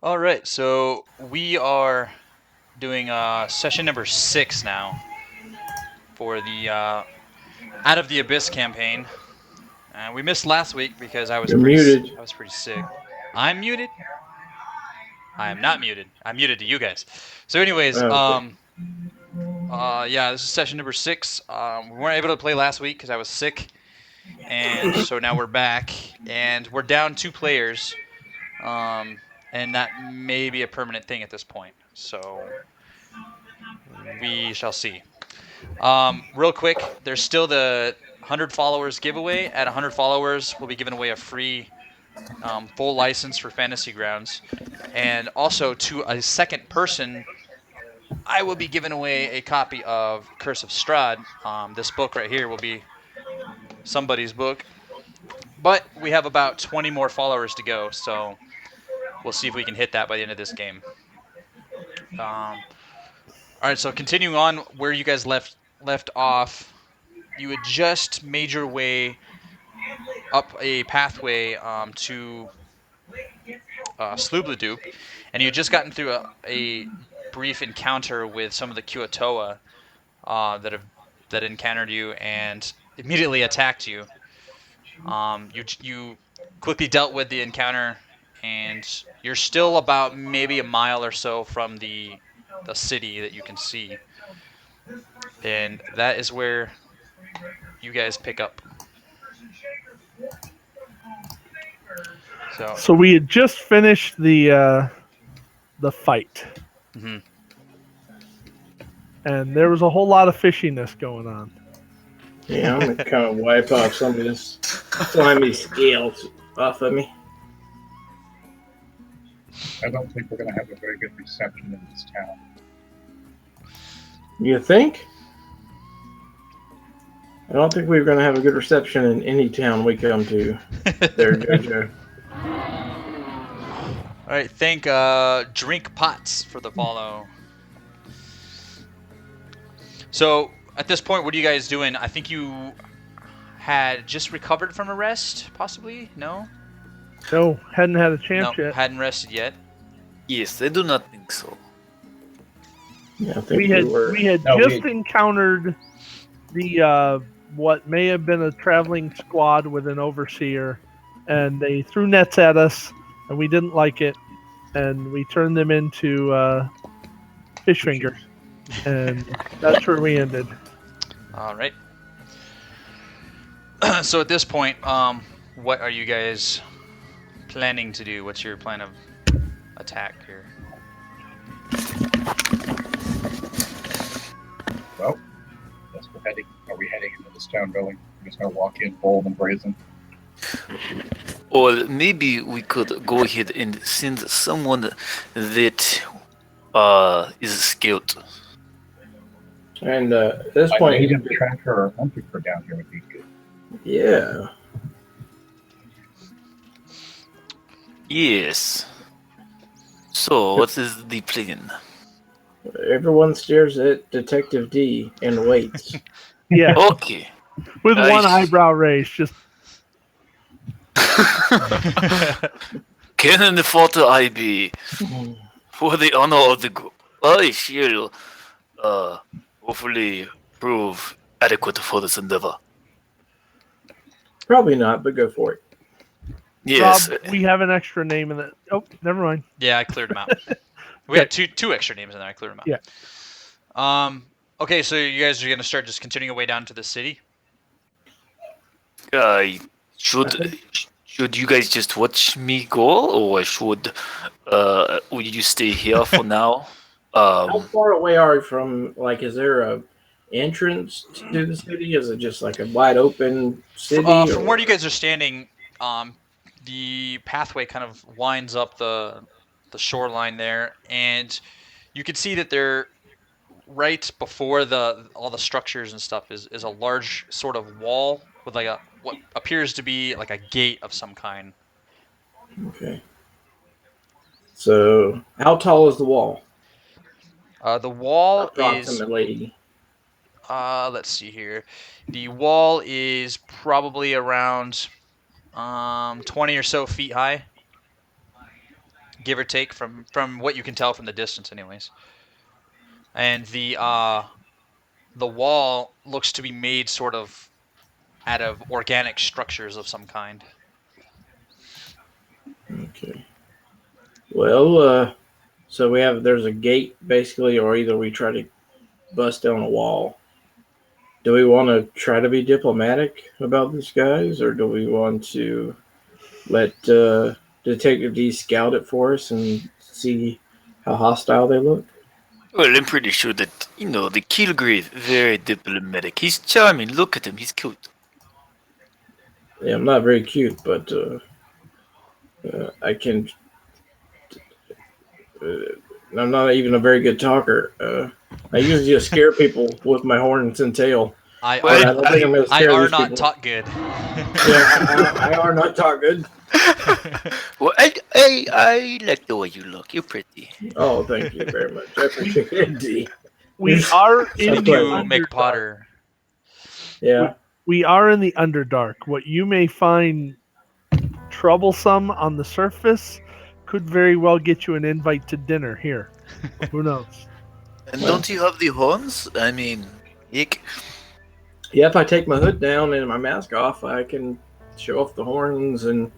All right, so we are doing session number 6 now for the Out of the Abyss campaign. We missed last week because I was You're pretty muted. I was pretty sick. I'm muted. I am not muted. I'm muted to you guys. So, anyways, Okay. yeah, this is session number 6. We weren't able to play last week because I was sick, and so now we're back, and we're down 2 players, and that may be a permanent thing at this point. So we shall see. Real quick, there's still the 100 followers giveaway. At 100 followers, we'll be giving away a free full license for Fantasy Grounds. And also to a second person, I will be giving away a copy of Curse of Strahd. This book right here will be somebody's book. But we have about 20 more followers to go, so we'll see if we can hit that by the end of this game. All right, so continuing on where you guys left off, you had just made your way up a pathway to Slubladup, and you had just gotten through a brief encounter with some of the Kuatoa that encountered you and immediately attacked you. You quickly dealt with the encounter, and you're still about maybe a mile or so from the city that you can see, and that is where you guys pick up. So. So we had just finished the fight, Mm-hmm. and there was a whole lot of fishiness going on. Yeah, I'm gonna kind of wipe off some of this slimy scales off of me. I don't think we're going to have a very good reception in this town. You think? I don't think we're gonna have a good reception in any town we come to. There, Jojo. All right, thank Drink Pots for the follow. So at this point, what are you guys doing? I think you had just recovered from a rest, possibly. No, So hadn't had a chance no, yet. hadn't rested yet. Yes, I do not think so. Yeah, I think We had were. just encountered the what may have been a traveling squad with an overseer, and they threw nets at us, and we didn't like it, and we turned them into fish fingers, and that's where we ended. All right. So at this point, what are you guys planning to do? What's your plan of attack here? Well, yes, are we heading into this town building? We're just going to walk in bold and brazen. Or maybe we could go ahead and send someone that is skilled. And at this A point, native tracker or hunter for down here would be good. yeah. Yes. So, what is the plan? Everyone stares at Detective D and waits. Yeah, Okay. with I- one eyebrow raised, just Can the photo I be for the honor of the group? I shall hopefully prove adequate for this endeavor. Probably not, but go for it. Yes. Rob, we have an extra name in it. Oh, never mind. Yeah, I cleared them out. We had two extra names in there. I cleared them out. Yeah. Okay, so you guys are gonna start just continuing your way down to the city. Should you guys just watch me go, or should will you stay here for now? How far away are you from? Like, is there a entrance to the city? Is it just like a wide open city? From where you guys are standing, the pathway kind of winds up the shoreline there, and you can see that they're right before all the structures and stuff is a large sort of wall with like what appears to be like a gate of some kind. Okay. So, how tall is the wall? The wall is Approximately. let's see here. The wall is probably around 20 or so feet high. give or take from what you can tell from the distance, anyways. And the wall looks to be made sort of out of organic structures of some kind. Okay. Well, so there's a gate basically, or either we try to bust down a wall. Do we want to try to be diplomatic about these guys, or do we want to let Detective D scout it for us and see how hostile they look? Well, I'm pretty sure that, the Kilgrave, very diplomatic. He's charming. Look at him. He's cute. Yeah, I'm not very cute, but I can. I'm not even a very good talker. I usually just scare people with my horns and tail. I don't think I'm gonna I scare are these not people. taught good. Yeah, I are not talk good. Well, I like the way you look. You're pretty. Oh, thank you very much. I appreciate it, D. We are in Thank the you, Underdark. McPotter. Yeah. We are in the Underdark. What you may find troublesome on the surface could very well get you an invite to dinner here. Who knows? And don't you have the horns? I mean, ick. Yeah, if I take my hood down and my mask off, I can show off the horns, and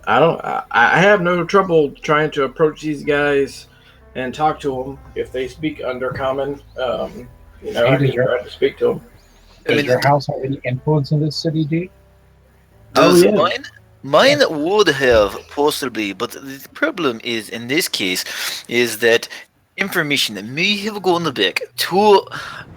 I have no trouble trying to approach these guys and talk to them if they speak Undercommon. I can try to speak to them. Does your house have any influence in this city, D? Does yeah. Mine would have possibly, but the problem is in this case is that information may have gone back to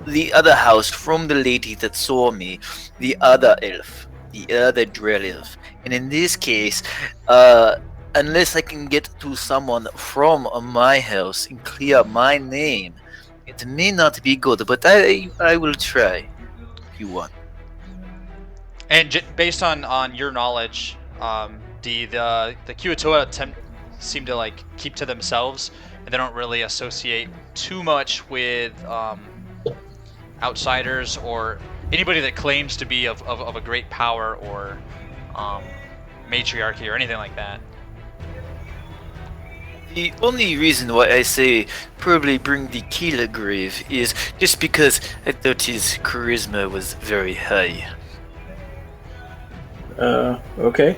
the other house from the lady that saw me, the other elf, the other Drell elf, and in this case, unless I can get to someone from my house and clear my name, it may not be good. But I will try. If you want. And based on your knowledge, the Kiwatoa seem to like keep to themselves, and they don't really associate too much with outsiders or anybody that claims to be of a great power or matriarchy or anything like that. The only reason why I say probably bring the Kilgrave is just because I thought his charisma was very high. Okay.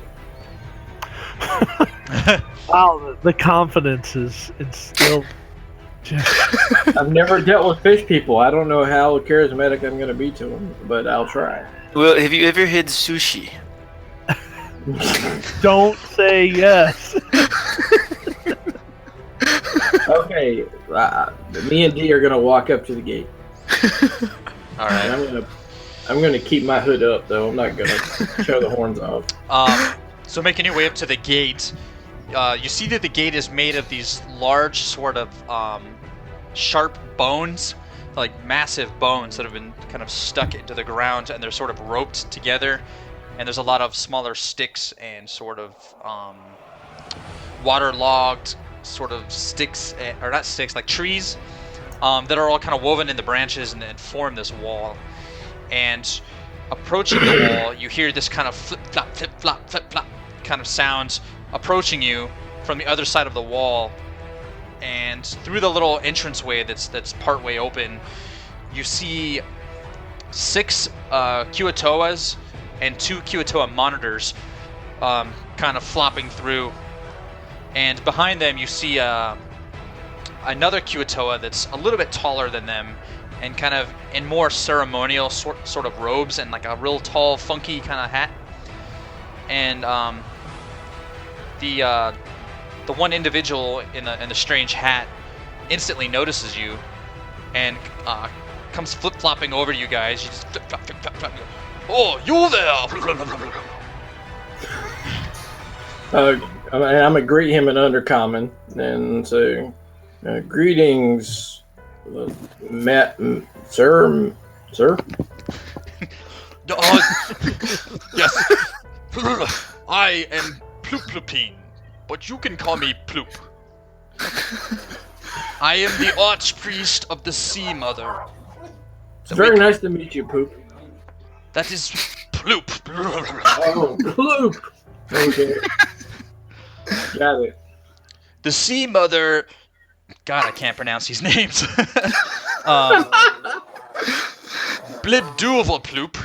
Wow, the confidence is instilled. I've never dealt with fish people. I don't know how charismatic I'm going to be to them, but I'll try. Well, have you ever had sushi? Don't say yes. Okay, me and D are going to walk up to the gate. All And right. I'm gonna keep my hood up though. I'm not gonna show the horns off. So making your way up to the gate, you see that the gate is made of these large sort of sharp bones, like massive bones that have been kind of stuck into the ground, and they're sort of roped together. And there's a lot of smaller sticks and sort of waterlogged sort of sticks, or not sticks, like trees, that are all kind of woven in the branches and form this wall. And approaching the wall, you hear this kind of flip-flop, flip-flop, flip-flop kind of sounds approaching you from the other side of the wall. And through the little entranceway that's partway open, you see 6 Kiwatoas and 2 Kiwatoa monitors kind of flopping through. And behind them, you see another Kiwatoa that's a little bit taller than them, and kind of in more ceremonial sort of robes and like a real tall, funky kind of hat. And the one individual in the strange hat instantly notices you and comes flip-flopping over to you guys. You just flip-flop, flip-flop, flip. Oh, you there! I'm gonna greet him in Undercommon and say, "Greetings, Matt, sir." Yes. I am Ploop, but you can call me Ploop. I am the Archpriest of the Sea Mother. It's very nice to meet you, Poop. That is Ploop. Oh, Ploop. Okay. Got it. The Sea Mother. God, I can't pronounce these names. Blibdoodleploop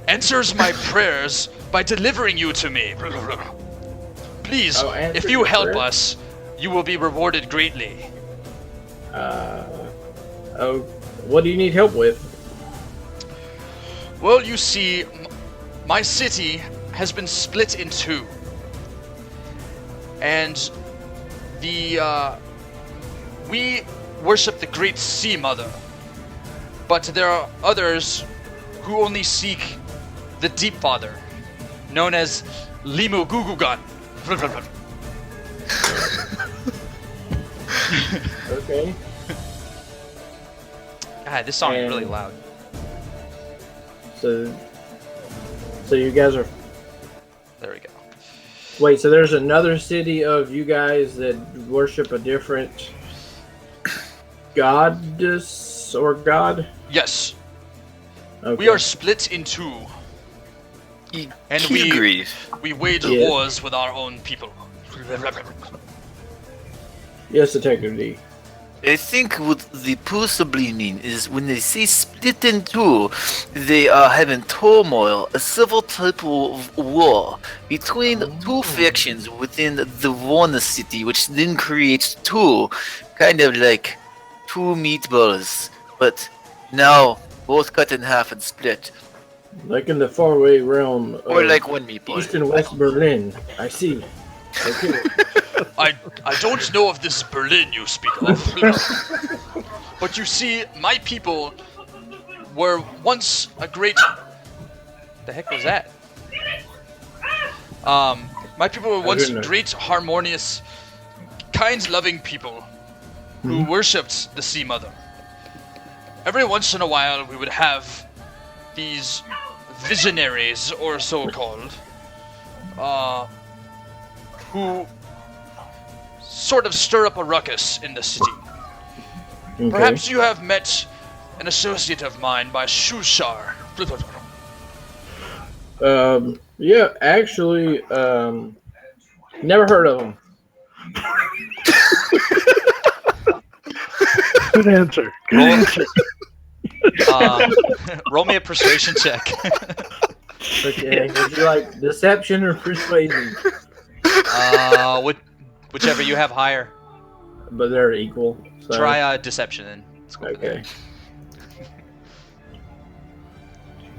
answers my prayers by delivering you to me. Please, answer if you your help prayer? us, you will be rewarded greatly. Oh, what do you need help with? Well, you see, my city has been split in two. And we worship the great Sea Mother. But there are others who only seek the Deep Father, known as Limu Gugugan. Okay. God, this song is really And- loud. So you guys are. There we go. Wait, so there's another city of you guys that worship a different goddess or god? Yes, Okay. we are split in two. And we Grief. we wage Yeah. wars with our own people. Yes, Detective D. I think what they possibly mean is when they say split in two, they are having turmoil, a civil type of war between two factions within the one city, which then creates two, kind of like two meatballs, but now both cut in half and split. Like in the faraway realm of Or like one meatball. East and West Berlin. I see. Okay. I don't know of this Berlin you speak of. But you see, my people were once a great. The heck was that? My people were once didn't know. great, harmonious, kind-loving people who worshipped the Sea Mother. Every once in a while, we would have these visionaries, or so-called, who sort of stir up a ruckus in the city. Okay. Perhaps you have met an associate of mine by Shushar. Yeah, actually, never heard of them. Good answer. Good answer. Roll me a persuasion check. Okay. Would you like deception or persuasion? Whichever you have higher. But they're equal. So. Try deception then. Let's go with Okay. that.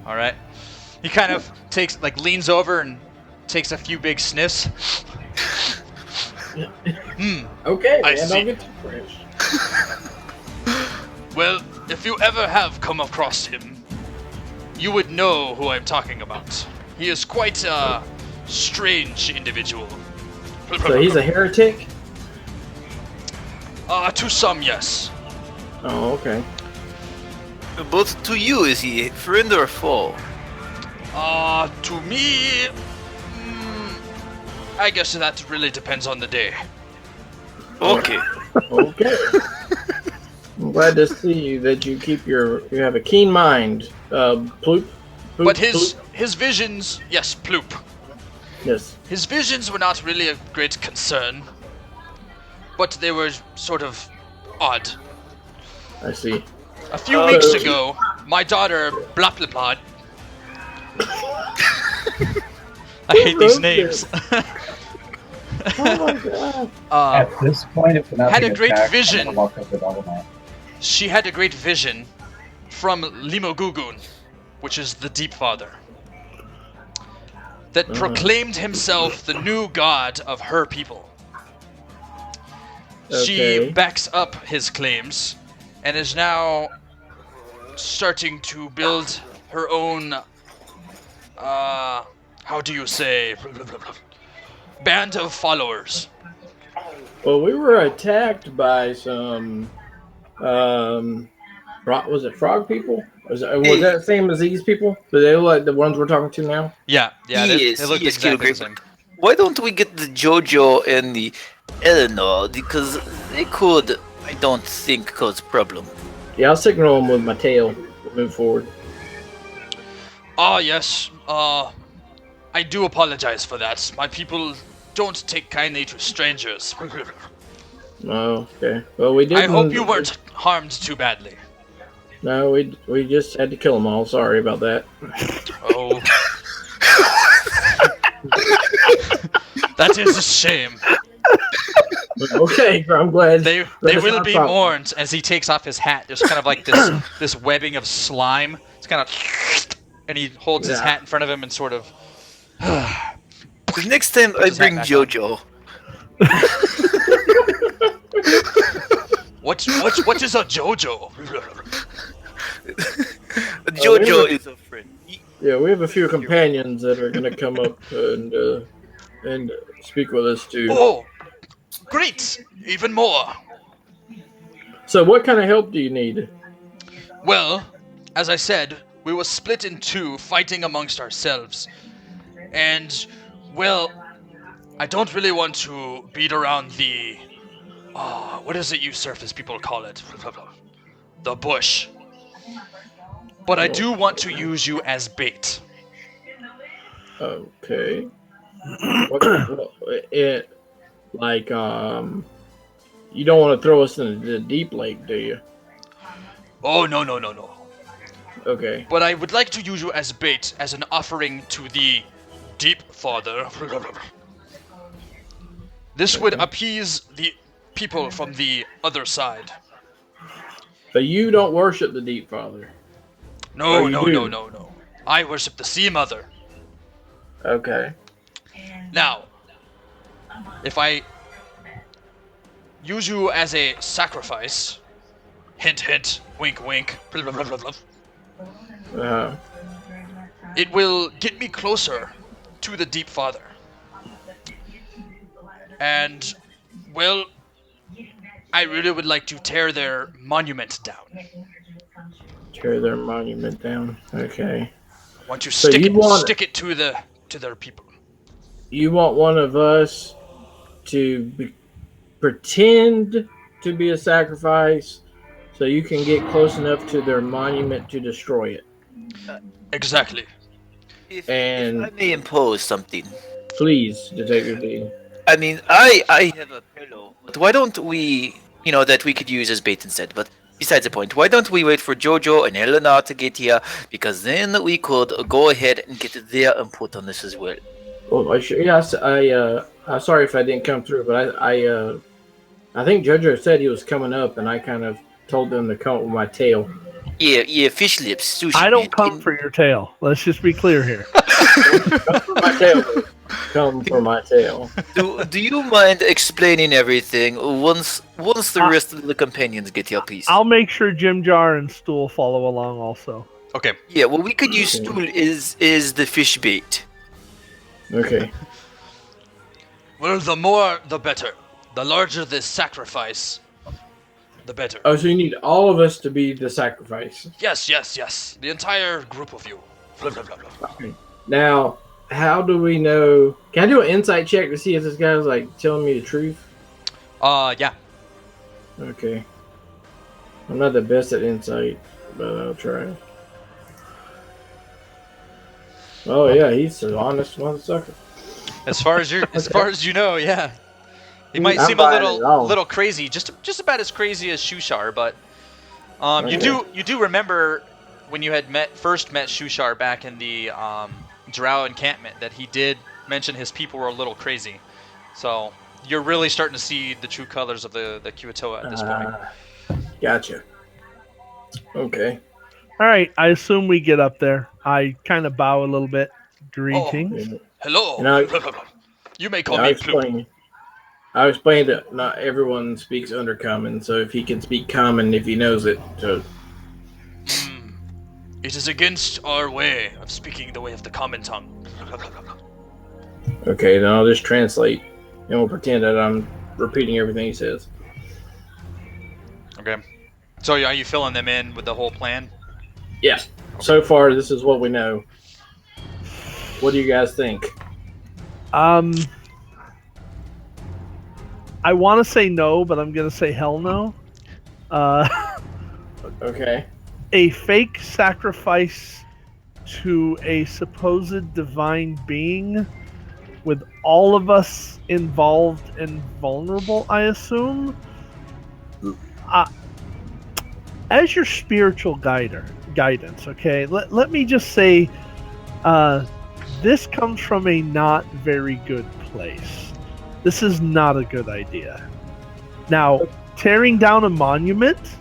All right. He kind of leans over and takes a few big sniffs. Okay, I man, see. don't get too fresh. Well, if you ever have come across him, you would know who I'm talking about. He is quite a strange individual. So he's a heretic? To some, yes. Oh, okay. But to you, is he friend or foe? To me, I guess that really depends on the day. Okay. Okay. I'm glad to see that you have a keen mind. Ploop? But his visions, yes, Ploop. Yes. His visions were not really a great concern, but they were sort of odd. I see. A few weeks ago, my daughter, Blapliplod. I hate these wrote names. Oh my god. At this point, if had a great attacked, vision. I'm gonna walk up with all of that. She had a great vision from Limogugun, which is the Deep Father, that proclaimed himself the new god of her people. She Okay. backs up his claims and is now starting to build her own, how do you say, band of followers. Well, we were attacked by some, was it frog people? Was that the same as these people? Do they look like the ones we're talking to now? Yeah, they Yes, look yes, exactly the Kilgrave. same. Why don't we get the Jojo and the Eleanor? Because they could, I don't think, cause problem. Yeah, I'll signal them with my tail. Move forward. Ah, yes, I do apologize for that. My people don't take kindly to strangers. Oh, okay. Well, we didn't. I hope you weren't harmed too badly. No, we just had to kill them all. Sorry about that. Oh. That is a shame. Okay, I'm glad. They That's will not be a problem. mourned as he takes off his hat. There's kind of like this webbing of slime. It's kind of, and he holds his Yeah. hat in front of him and sort of. The next time I his hat bring back on. JoJo, What is a JoJo? JoJo is a friend. Yeah, we have a few companions that are going to come up and speak with us too. Oh, great! Even more. So, what kind of help do you need? Well, as I said, we were split in two, fighting amongst ourselves. And, well, I don't really want to beat around the... what is it you surface people call it? The bush. But I do want to use you as bait. Okay. Like, you don't want to throw us in the deep lake, do you? Oh, no. Okay. But I would like to use you as bait, as an offering to the Deep Father. This would appease the people from the other side. But you don't worship the Deep Father. No. you do. I worship the Sea Mother. Okay. Now, if I use you as a sacrifice, hint, hint, wink, wink, blah, blah, blah, blah, blah, Uh, it will get me closer to the Deep Father. And, well, I really would like to tear their monument down. tear their monument down. Okay. Want to So stick you it, want- stick it to their people. You want one of us to pretend to be a sacrifice so you can get close enough to their monument to destroy it. Exactly. If And- I may impose something. Please, Detective D. I mean, I have a pillow, but why don't we, that we could use as bait instead? But besides the point, why don't we wait for JoJo and Elena to get here? Because then we could go ahead and get their input on this as well. Well, I'm sorry if I didn't come through, but I think JoJo said he was coming up, and I kind of told them to come up with my tail. Yeah, fish lips, sushi. I don't man. come for your tail. Let's just be clear here. My tail. Come for my tail. Do you mind explaining everything once the rest of the companions get here, please? I'll make sure Jim Jar and Stool follow along also. Okay. Yeah, well, we could use Okay. stool is the fish bait. Okay. Well, the more, the better. The larger the sacrifice, the better. Oh, so you need all of us to be the sacrifice. Yes. The entire group of you. Blah, blah, blah, blah. Now, how do we know? Can I do an insight check to see if this guy's like telling me the truth? Yeah. Okay. I'm not the best at insight, but I'll try. Oh yeah, he's an honest motherfucker. As far as you know, yeah. He might I'm seem a buying it all. little crazy, just about as crazy as Shushar, but you Okay. do remember when you had first met Shushar back in the Drow encampment that he did mention his people were a little crazy. So you're really starting to see the true colors of the Kuatoa at this point. Gotcha. Okay. All right, I assume we get up there. I kind of bow a little bit. Greetings. Yeah. Hello. And I- You may call I me explained. I explained that not everyone speaks Undercommon, so if he can speak Common, if he knows it, so Hmm. It is against our way of speaking the way of the common tongue. okay, then I'll just translate, and we'll pretend that I'm repeating everything he says. Okay. So are you filling them in with the whole plan? Yes. So far, this is what we know. What do you guys think? I want to say no, but I'm going to say hell no. Okay. A fake sacrifice to a supposed divine being with all of us involved and vulnerable, I assume. As your spiritual guidance, okay, let me just say, this comes from a not very good place. This is not a good idea. Now, tearing down a monument,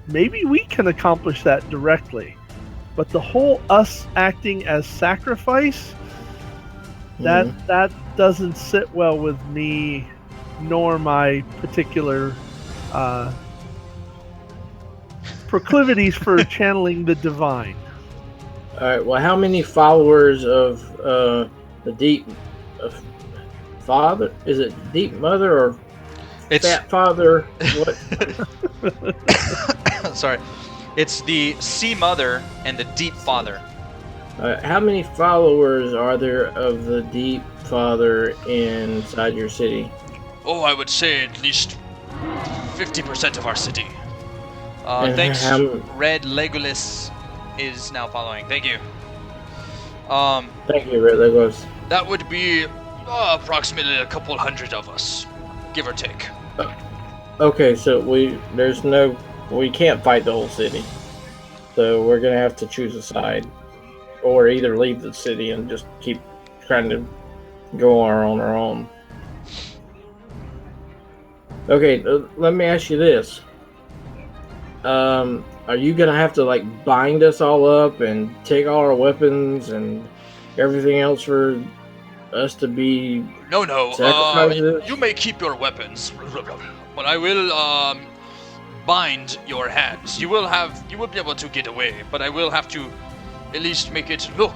maybe we can accomplish that directly. But the whole us acting as sacrifice, that doesn't sit well with me, nor my particular proclivities for channeling the divine. All right. Well, how many followers of the Deep Father? Is it Deep Mother or It's Fat Father? What? sorry. It's the Sea Mother and the Deep Father. How many followers are there of the Deep Father inside your city? Oh, I would say at least 50% of our city. And Thanks, how- Red Legolas is now following. Thank you. Thank you, Red Legos. That would be approximately a couple hundred of us, give or take. Okay, so we can't fight the whole city, so we're gonna have to choose a side, or either leave the city and just keep trying to go on our own. Okay, let me ask you this: are you gonna have to like bind us all up and take all our weapons and everything else for us to be? No, Sacrifices? you may keep your weapons, but I will bind your hands. You will be able to get away, but I will have to at least make it look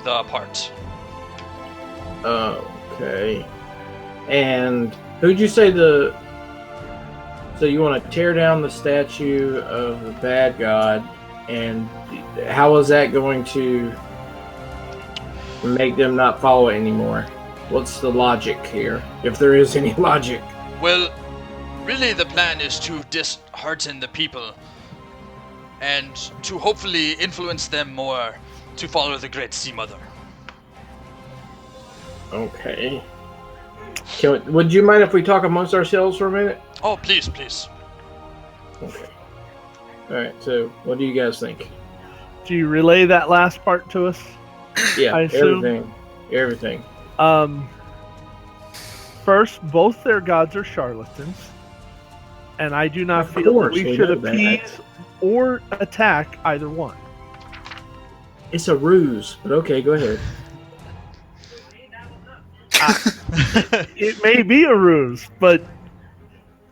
the part. Okay. And who'd you say so you want to tear down the statue of the bad god, and how is that going to make them not follow it anymore? What's the logic here, if there is any logic? Well, really the plan is to dishearten the people and to hopefully influence them more to follow the Great Sea Mother. Okay. Would you mind if we talk amongst ourselves for a minute? Oh, please, please. Okay. Alright, so what do you guys think? Do you relay that last part to us? Yeah, I assume- everything. First, both their gods are charlatans, and I do not Of feel course, that we we should know that. appease or attack either one. It's a ruse, but okay, go ahead. It may be a ruse, but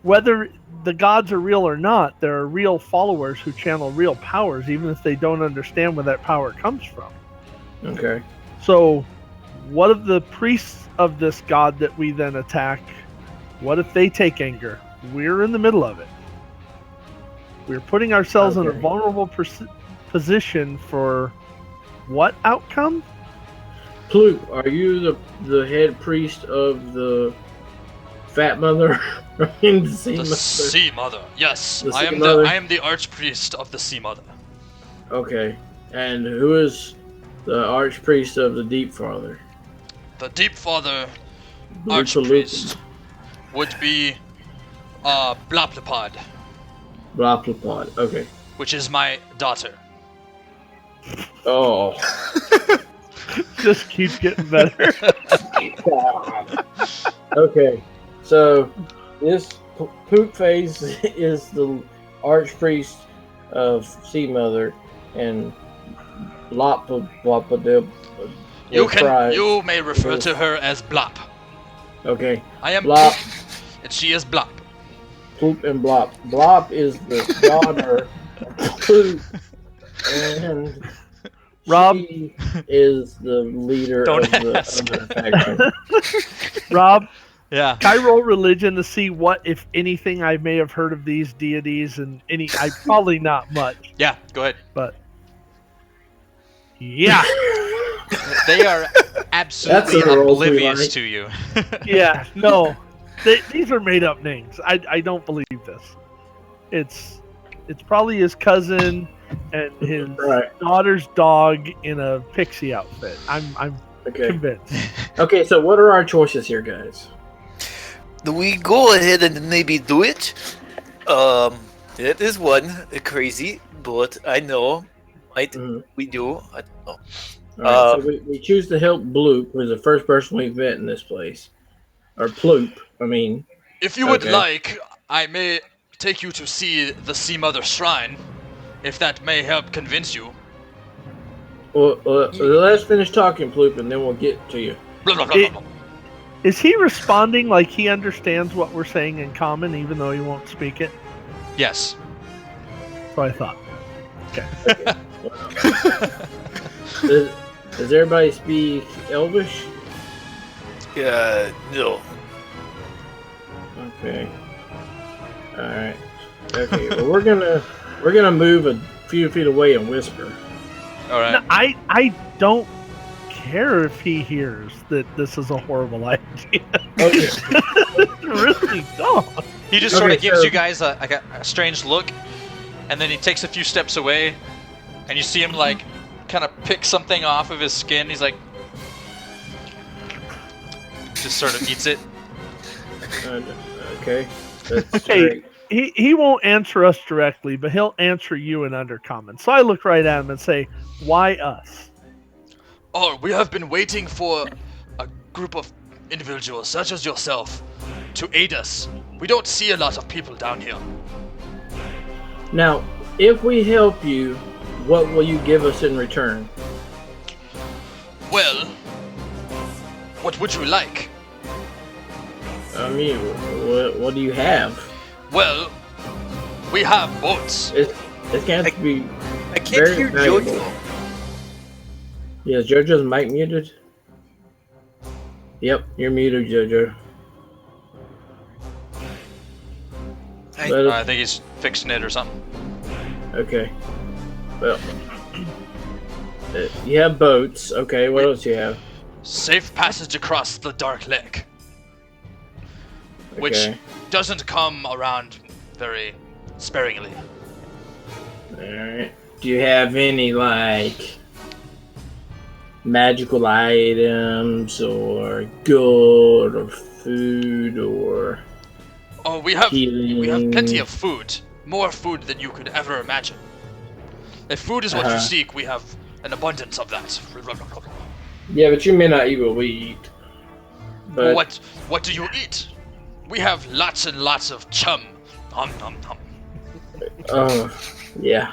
whether the gods are real or not, there are real followers who channel real powers, even if they don't understand where that power comes from. Okay. So, what if the priests of this god that we then attack, what if they take anger? We're in the middle of it. We're putting ourselves in a Okay. vulnerable position for what outcome? Pluke, are you the head priest of the Fat Mother? In the Sea The Mother? Sea Mother. Yes, The I Sea am Mother. I am the archpriest of the Sea Mother. Okay. And who is the archpriest of the Deep Father? The Deep Father Lupa archpriest would be Bloplopod, Bloplopod. Okay. which is my daughter. Oh. Just keeps getting better. Okay. So this Poop Face is the archpriest of Sea Mother, and Blopadib. You may refer to her as Blop. Okay. I am Blop. Poop, and she is Blop. Poop and Blop. Blop is the daughter of Poop, and Rob? she is the leader Don't of the ask. other faction. Rob, Yeah. can I roll religion to see what, if anything, I may have heard of these deities? And I probably not much, Yeah, go ahead. but yeah, They are absolutely That's a roll we oblivious like. to you. yeah, no, these are made up names. I don't believe this. It's probably his cousin and his Right. daughter's dog in a pixie outfit. I'm Okay. convinced. Okay, so what are our choices here, guys? Do we go ahead and maybe do it? It is one crazy, but I know. Mhm. We do? I don't know. All right, so we choose to help Bloop, who's the first person we've met in this place. Or Ploop, I mean. If you would Okay. like, I may take you to see the Sea Mother Shrine, if that may help convince you. Well, let's finish talking, Ploop, and then we'll get to you. Blah, blah, blah, blah, blah. Is he responding like he understands what we're saying in common, even though he won't speak it? Yes. So I thought. Does everybody speak Elvish? No. Okay. All right. Okay. Well, we're gonna move a few feet away and whisper. All right. No, I don't care if he hears that this is a horrible idea. Okay. Really don't. He just sort of Okay, gives so- you guys a strange look, and then he takes a few steps away, and you see him like kind of pick something off of his skin. He's like, just sort of eats it. Okay. That's Okay. great. He won't answer us directly, but he'll answer you in undercommon. So I look right at him and say, "Why us?" Oh, we have been waiting for a group of individuals such as yourself to aid us. We don't see a lot of people down here. Now, if we help you, what will you give us in return? Well, what would you like? I mean, what do you have? Well, we have boats. It can't be. I can't Very hear valuable. Jojo. Yeah, is JoJo's mic muted? Yep, you're muted, JoJo. I- Let us- I think he's fixing it or something. Okay. Well, you have boats. Okay, what else you have? Safe passage across the Dark Lake, which Okay. doesn't come around very sparingly. Alright. Do you have any, like, magical items, or gold, or food, or Oh, we have healing? plenty of food, more food than you could ever imagine. If food is what you Uh-huh. seek, we have an abundance of that. Yeah, but you may not eat what we eat. But What do you eat? We have lots and lots of chum. Nom nom nom. Oh, yeah.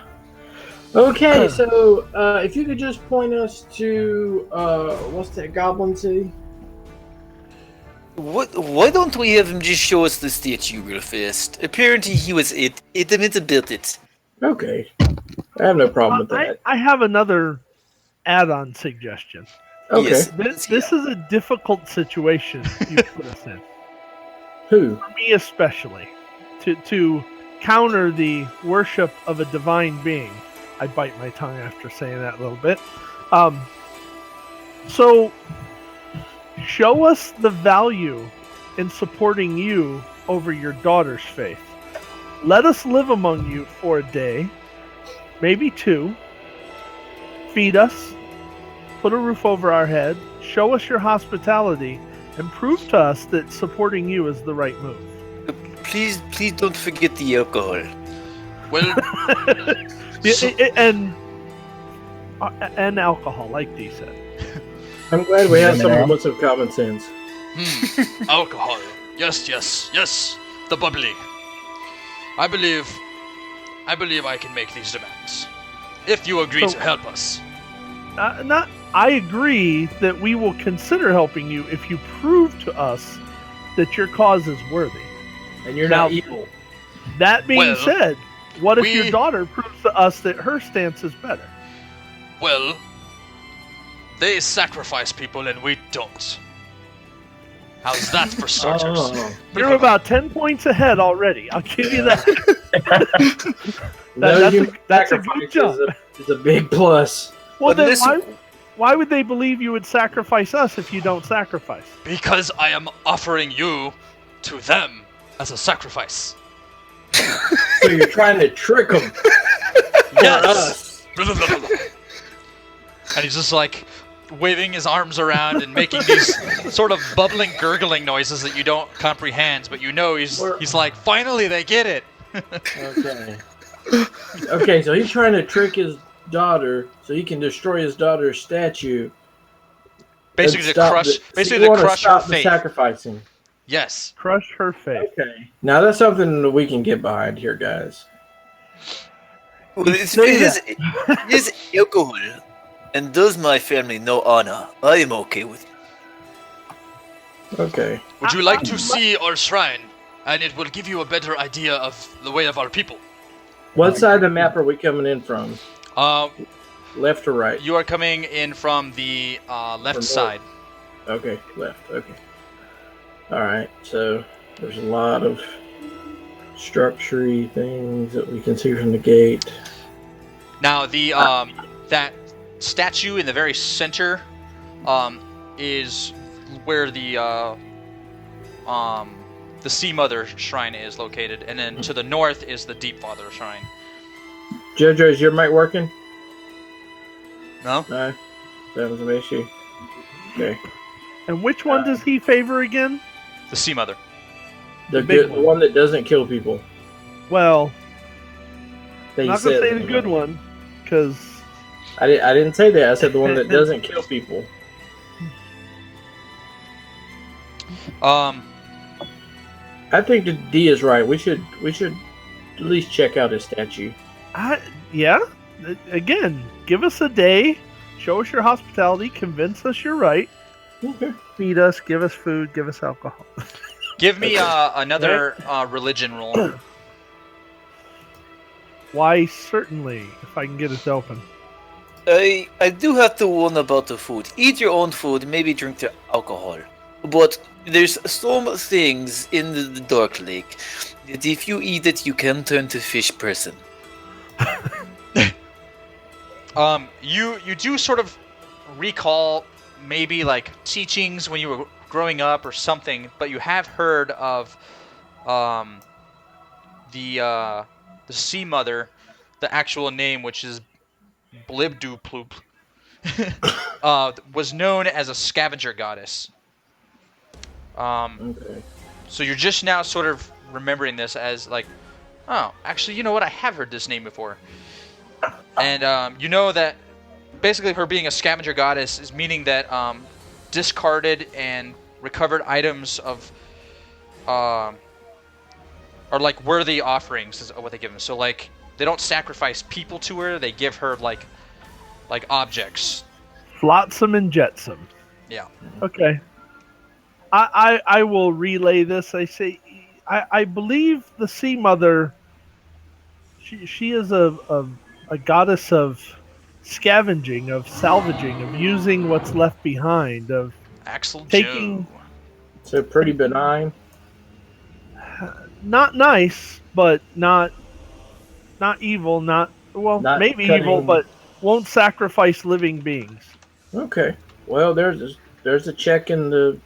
Okay, so if you could just point us to what's that Goblin City? Why don't we have him just show us the statue real fast? Apparently he was adamant about it. Okay, I have no problem with that. I have another add-on suggestion. Okay, Yes. This is a difficult situation you put us in. who? For me especially, to counter the worship of a divine being. I bite my tongue after saying that a little bit. So show us the value in supporting you over your daughter's faith. Let us live among you for a day, maybe two. Feed us, put a roof over our head, show us your hospitality, and prove to us that supporting you is the right move. Please don't forget the alcohol. Well, And alcohol, like Dee said. I'm glad we have someone with some common sense. alcohol. Yes, yes, yes. The bubbly. I believe I can make these demands. If you agree So- to help us. I agree that we will consider helping you if you prove to us that your cause is worthy. And you're Now- not evil. That being Well, said, what if we- your daughter proves to us that her stance is better? Well, they sacrifice people and we don't. How's that for starters? Oh. You're about 10 points ahead already. I'll give you that. No that's human a good sacrifice jump. is a big plus. Well, then listen- why would they believe you would sacrifice us if you don't sacrifice? Because I am offering you to them as a sacrifice. So you're trying to trick them for Yes. us. And he's just like, waving his arms around and making these sort of bubbling, gurgling noises that you don't comprehend, but you know he's like, finally they get it. Okay. Okay, so he's trying to trick his daughter so he can destroy his daughter's statue. Basically and to stop crush, the- so basically you to wanna crush her stop the faith. sacrificing. Yes. Crush her faith. Okay. Now that's something that we can get behind here, guys. Well, You it say is alcohol and does my family no honor. I am okay with it. Okay. Would you like to see our shrine? And it will give you a better idea of the way of our people. What side of the map are we coming in from? Left or right? You are coming in from the left north. side. Okay, left. Okay. All right. So there's a lot of structure-y things that we can see from the gate. Now the that statue in the very center is where the Sea Mother shrine is located, and then to the north is the Deep Father shrine. Jojo, is your mic working? No? No. That was an issue. Okay. And which one does he favor again? The Sea Mother. The big good, the one that doesn't kill people. Well, That I'm you not gonna said say the good one, because I didn't say that. I said the one that doesn't kill people. I think the D is right. We should at least check out his statue. yeah. Again, give us a day, show us your hospitality, convince us you're right, Okay. feed us, give us food, give us alcohol. Give me another religion roll. Why, certainly, if I can get it open. I do have to warn about the food. Eat your own food, maybe drink the alcohol. But there's some things in the Dark Lake that if you eat it, you can turn to fish person. You do sort of recall maybe like teachings when you were growing up or something, but you have heard of the Sea Mother, the actual name, which is Blibduploop, was known as a scavenger goddess. Okay. So you're just now sort of remembering this as like, oh, actually, you know what? I have heard this name before. And you know that basically her being a scavenger goddess is meaning that discarded and recovered items of are like worthy offerings is what they give them. So like they don't sacrifice people to her; they give her like objects. Flotsam and jetsam. Yeah. Okay. I will relay this. I say, I believe the Sea Mother. She is a goddess of scavenging, of salvaging, of using what's left behind, of Axel taking- Joe. So pretty benign. not nice, but not evil. Not maybe cutting- evil, but won't sacrifice living beings. Okay. Well, there's a check in the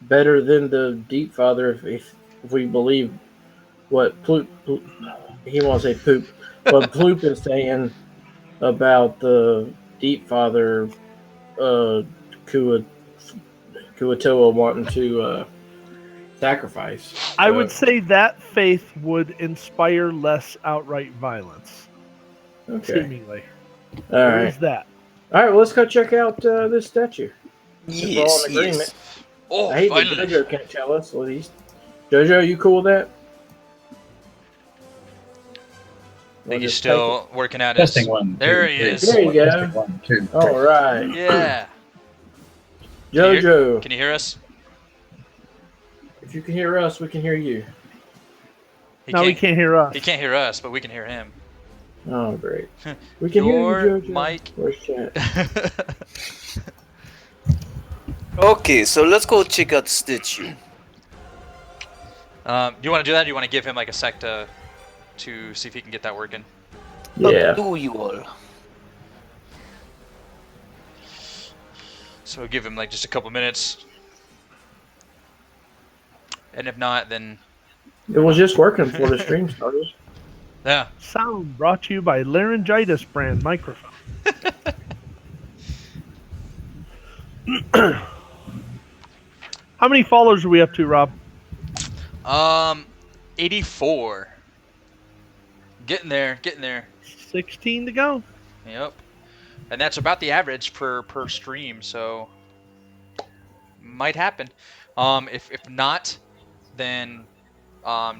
better than the Deep Father if we believe what Ploop he won't say poop, but Ploop is saying about the Deep Father Kuatoa wanting to sacrifice. I So, would say that faith would inspire less outright violence. Okay. Seemingly, All there right. is that. All right. Well, let's go check out this statue. Yes, in agreement. yes. Oh, I hate that finally. JoJo can't tell us what he's. JoJo, you cool with that? I think he's Just still working at his. Testing one. There two, he three, is. There you go. Testing 1, 2. take it. All right. Yeah. JoJo, Can you hear us? if you can hear us, we can hear you. He can't hear us. He can't hear us, but we can hear him. Oh, great. We can hear Your you, JoJo. mic. Where's chat? Okay, so let's go check out the statue. Do you want to do that? Or do you want to give him like a sec to see if he can get that working? Yeah. Up to you all. So give him like just a couple minutes. And if not, then It was just working before the stream started. yeah. Sound brought to you by Laryngitis brand microphone. How many followers are we up to, Rob? 84. Getting there, getting there. 16 to go. Yep. And that's about the average per stream, so might happen. If not, then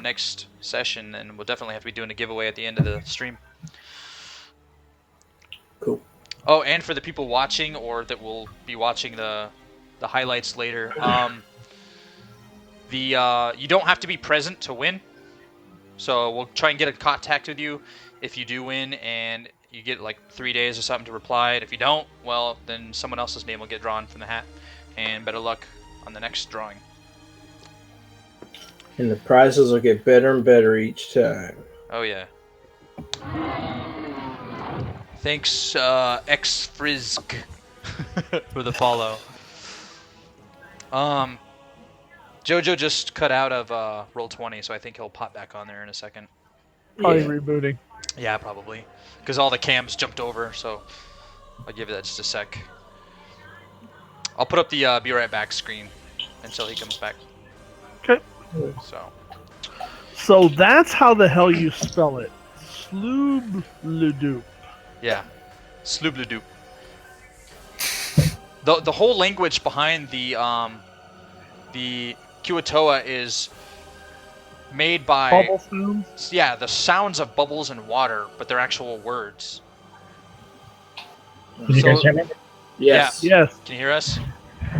next session, then we'll definitely have to be doing a giveaway at the end of the stream. Cool. Oh, and for the people watching or that will be watching the highlights later, you don't have to be present to win. So we'll try and get a contact with you if you do win, and you get like 3 days or something to reply. And if you don't, well, then someone else's name will get drawn from the hat. And better luck on the next drawing. And the prizes will get better and better each time. Oh yeah. Thanks, X Frisk, for the follow. Jojo just cut out of Roll20, so I think he'll pop back on there in a second. Probably Yeah. rebooting. Yeah, probably. Because all the cams jumped over, so I'll give that just a sec. I'll put up the be right back screen until he comes back. Okay. So that's how the hell you spell it. Sloobludoop. Yeah. Sloobladoop. The whole language behind the Kuatoa is made by Bubble sounds. yeah, the sounds of bubbles and water, but they're actual words. Can you guys hear me? Yes. Yes. Can you hear us?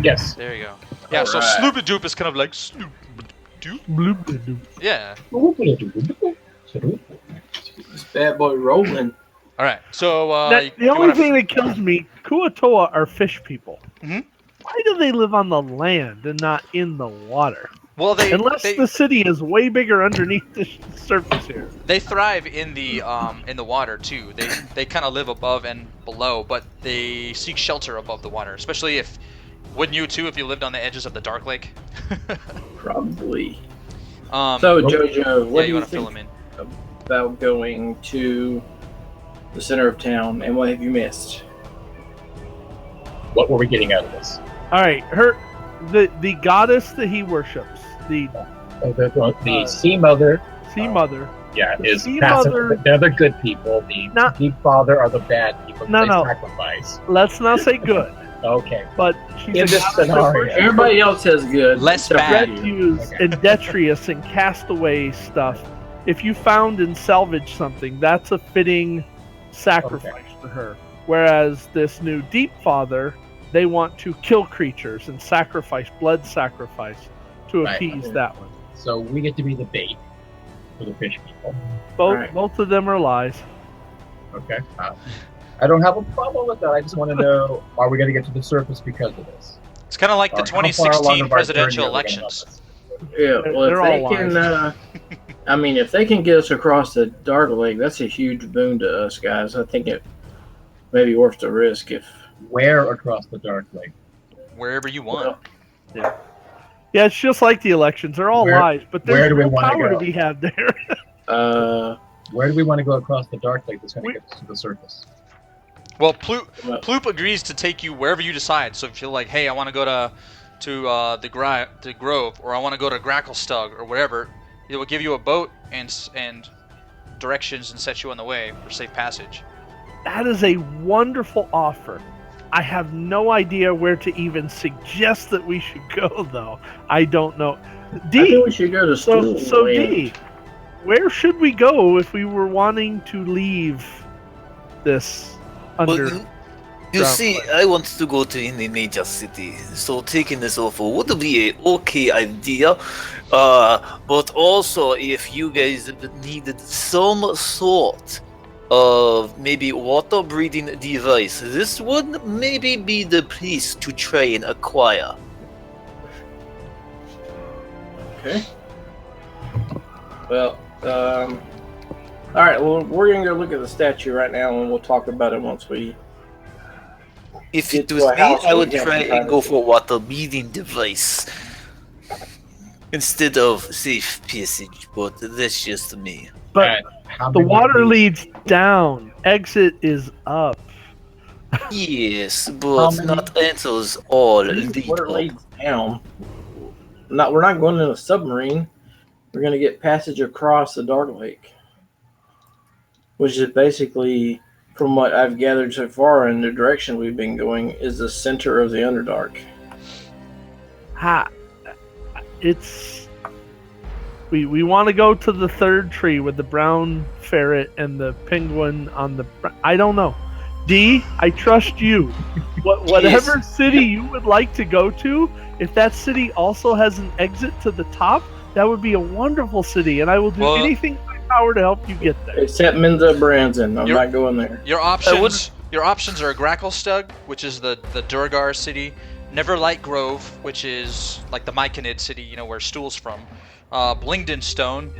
Yes. There you go. Yeah, All so right. Sloobladoop is kind of like Sloobladoop. Bloop-de-doop. Yeah. This bad boy rolling. All right. So The only thing that kills me, Kuatoa are fish people. Mhm. Why do they live on the land and not in the water? well Unless they the city is way bigger underneath the surface here. they thrive in the water too. They kind of live above and below, but they seek shelter above the water. Especially if wouldn't you too if you lived on the edges of the Dark Lake? Probably. So So, Jojo, what yeah, do you you want to fill think them in? about going to the center of town, and what have you missed? What were we getting out of this? All right, the goddess that he worships, the The Sea Mother, sea mother. yeah, The is Sea passive. Mother- They're the good people. The Not- Deep Father are the bad people. No, they no. sacrifice. Let's not say good, Okay. but she's In a this goddess that scenario. Everybody else has good. Less except for bad. you. Refuse Okay. and Detrius and Castaway stuff. If you found and salvaged something, that's a fitting sacrifice to her. Whereas this new Deep Father, they want to kill creatures and sacrifice, blood sacrifice, to Right. appease that one. So we get to be the bait for the fish people. Right. Both of them are lies. Okay. I don't have a problem with that. I just want to know: are we going to get to the surface because of this? It's kind of like the Or how far along 2016 of our presidential journey are we gonna elections. Yeah, well, They're if they all can, I mean, if they can get us across the Dark Lake, that's a huge boon to us guys. I think it may be worth the risk if. Where across the Dark Lake? Wherever you want. Well, Yeah, it's just like the elections. They're all Where- lies, but where there's do we no wanna power go? to be had there. Where do we want to go across the Dark Lake that's going to get us to the surface? Well, well, Ploop agrees to take you wherever you decide. So if you're like, hey, I want to go to the Grove, or I want to go to Gracklestug, or whatever, it will give you a boat and directions and set you on the way for safe passage. That is a wonderful offer. I have no idea where to even suggest that we should go, though. I don't know. I D, think we should go to school. so and- D, where should we go if we were wanting to leave this under? Well, you ground see, plane? I want to go to any major city, so taking this offer would be a okay idea. But also, if you guys needed some sort of maybe water breathing device, this would maybe be the place to try and acquire. Okay. Well, all right. Well, we're gonna go look at the statue right now, and we'll talk about it once we. If Get it to was a me, house I we would can try try and to go see. for water breathing device instead of safe passage. But that's just me. But And how the big would water these- leads down. Exit is up. Yes, How but many- not enters all What lead. leads down? We're not going in a submarine. We're going to get passage across the Dark Lake, which is basically, from what I've gathered so far, in the direction we've been going, is the center of the Underdark. Ha! It's we want to go to the third tree with the brown ferret and the penguin on the. I don't know. D, I trust you. Whatever city you would like to go to, if that city also has an exit to the top, that would be a wonderful city, and I will do Well- anything in my power to help you get there. Except Menza Branson. I'm You're- not going there. Your options are Gracklestug, which is the Durgar city, Neverlight Grove, which is like the Myconid city, you know, where Stool's from, Blingden Stone,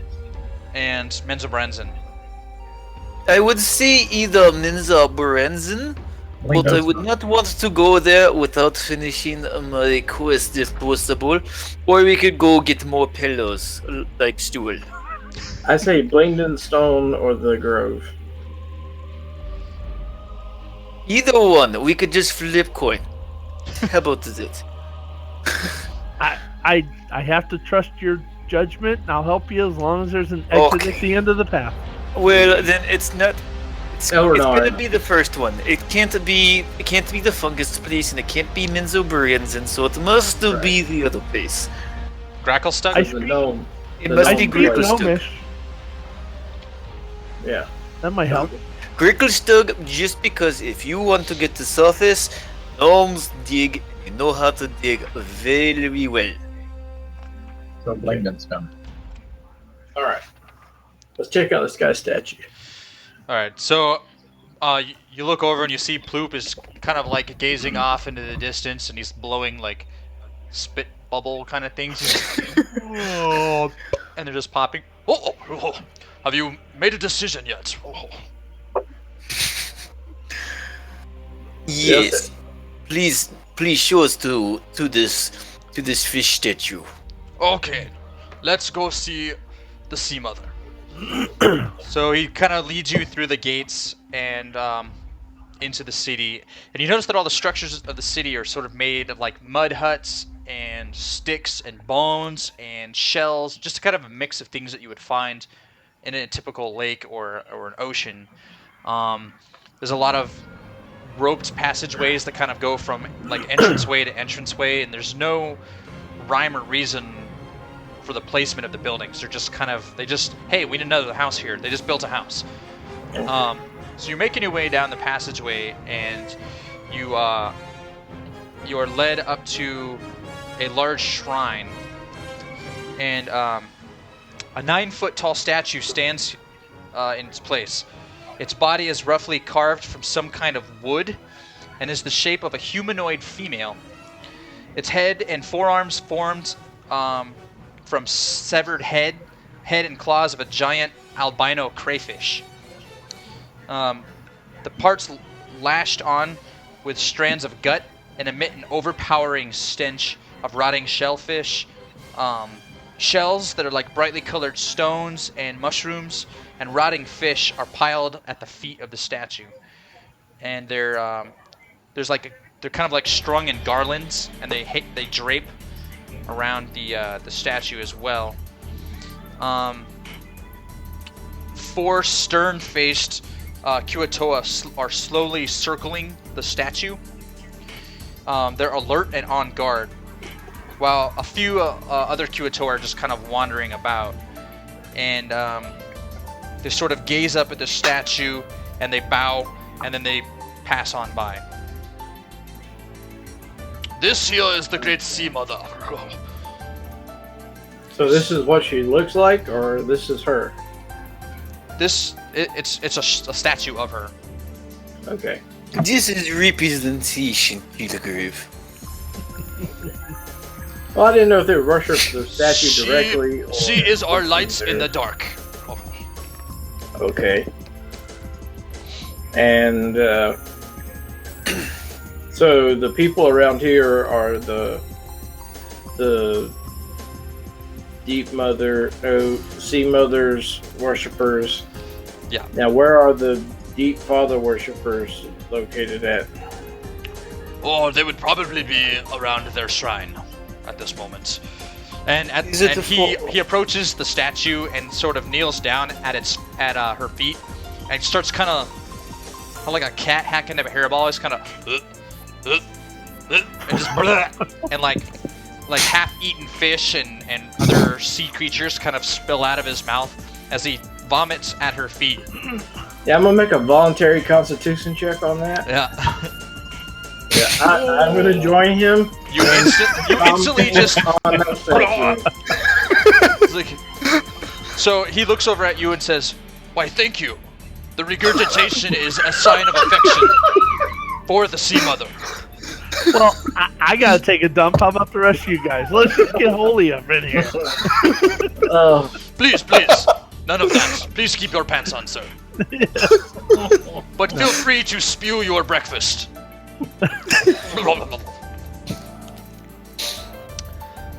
and Menzabranzen. I would say either Minza Berenzen, but I would not want to go there without finishing my quest if possible. Or we could go get more pillows, like Stool. I say Blingden Stone or the Grove. Either one, we could just flip coin. How about that? I have to trust your judgment, and I'll help you as long as there's an exit Okay. at the end of the path. Well, then it's not. It's Elrenard. gonna be the first one. It can't be the fungus place, and it can't be Minzo Berenzen, so it must be the other place. Gracklestug? I The speak- gnome. It The must gnome be Speak place. Gricklestug. Gnomish. Yeah. That might help. Gricklestug, just because if you want to get to surface, gnomes dig. You know how to dig very well. So Blingden Stone. All right. Let's check out this guy's statue. Alright, so you look over and you see Ploop is kind of like gazing off into the distance and he's blowing like spit bubble kind of things. And they're just popping. Oh. Have you made a decision yet? Oh. Yes. Please show us to this fish statue. Okay, let's go see the Sea Mother. So he kind of leads you through the gates and into the city, and you notice that all the structures of the city are sort of made of like mud huts and sticks and bones and shells, just kind of a mix of things that you would find in a typical lake or an ocean. There's a lot of roped passageways that kind of go from like entranceway to entranceway, and there's no rhyme or reason for the placement of the buildings. They're just kind of, hey, we need another house here. They just built a house. So you're making your way down the passageway, and you are led up to a large shrine, and a 9-foot tall statue stands in its place. Its body is roughly carved from some kind of wood and is the shape of a humanoid female. Its head and forearms formed from severed head and claws of a giant albino crayfish. The parts lashed on with strands of gut and emit an overpowering stench of rotting shellfish. Shells that are like brightly colored stones and mushrooms and rotting fish are piled at the feet of the statue. And they're kind of like strung in garlands, and they drape around the statue as well. 4 stern-faced Kuatoa are slowly circling the statue. They're alert and on guard, while a few other Kuatoa are just kind of wandering about. And they sort of gaze up at the statue, and they bow, and then they pass on by. This here is the great Sea Mother. So this is what she looks like, or this is her? It's a statue of her. Okay. This is representation, Kilgrave. Well, I didn't know if they would rush her to the statue directly. Or She is our lights in the dark. Okay. And so the people around here are the Deep Mother, Sea Mother's worshippers. Yeah. Now, where are the Deep Father worshippers located at? Or they would probably be around their shrine at this moment. And he approaches the statue and sort of kneels down at her feet and starts kind of like a cat hacking at a hairball. It's kind of and just and like half-eaten fish and other sea creatures kind of spill out of his mouth as he vomits at her feet. Yeah, I'm gonna make a voluntary Constitution check on that. Yeah. Yeah, I'm gonna join him. You instantly just. On that statue. It's like, so he looks over at you and says, "Why, thank you. The regurgitation is a sign of affection for the Sea Mother." Well, I gotta take a dump. How about the rest of you guys? Let's just get holy up in here. Oh, Please, none of that. Please keep your pants on, sir. But feel free to spew your breakfast.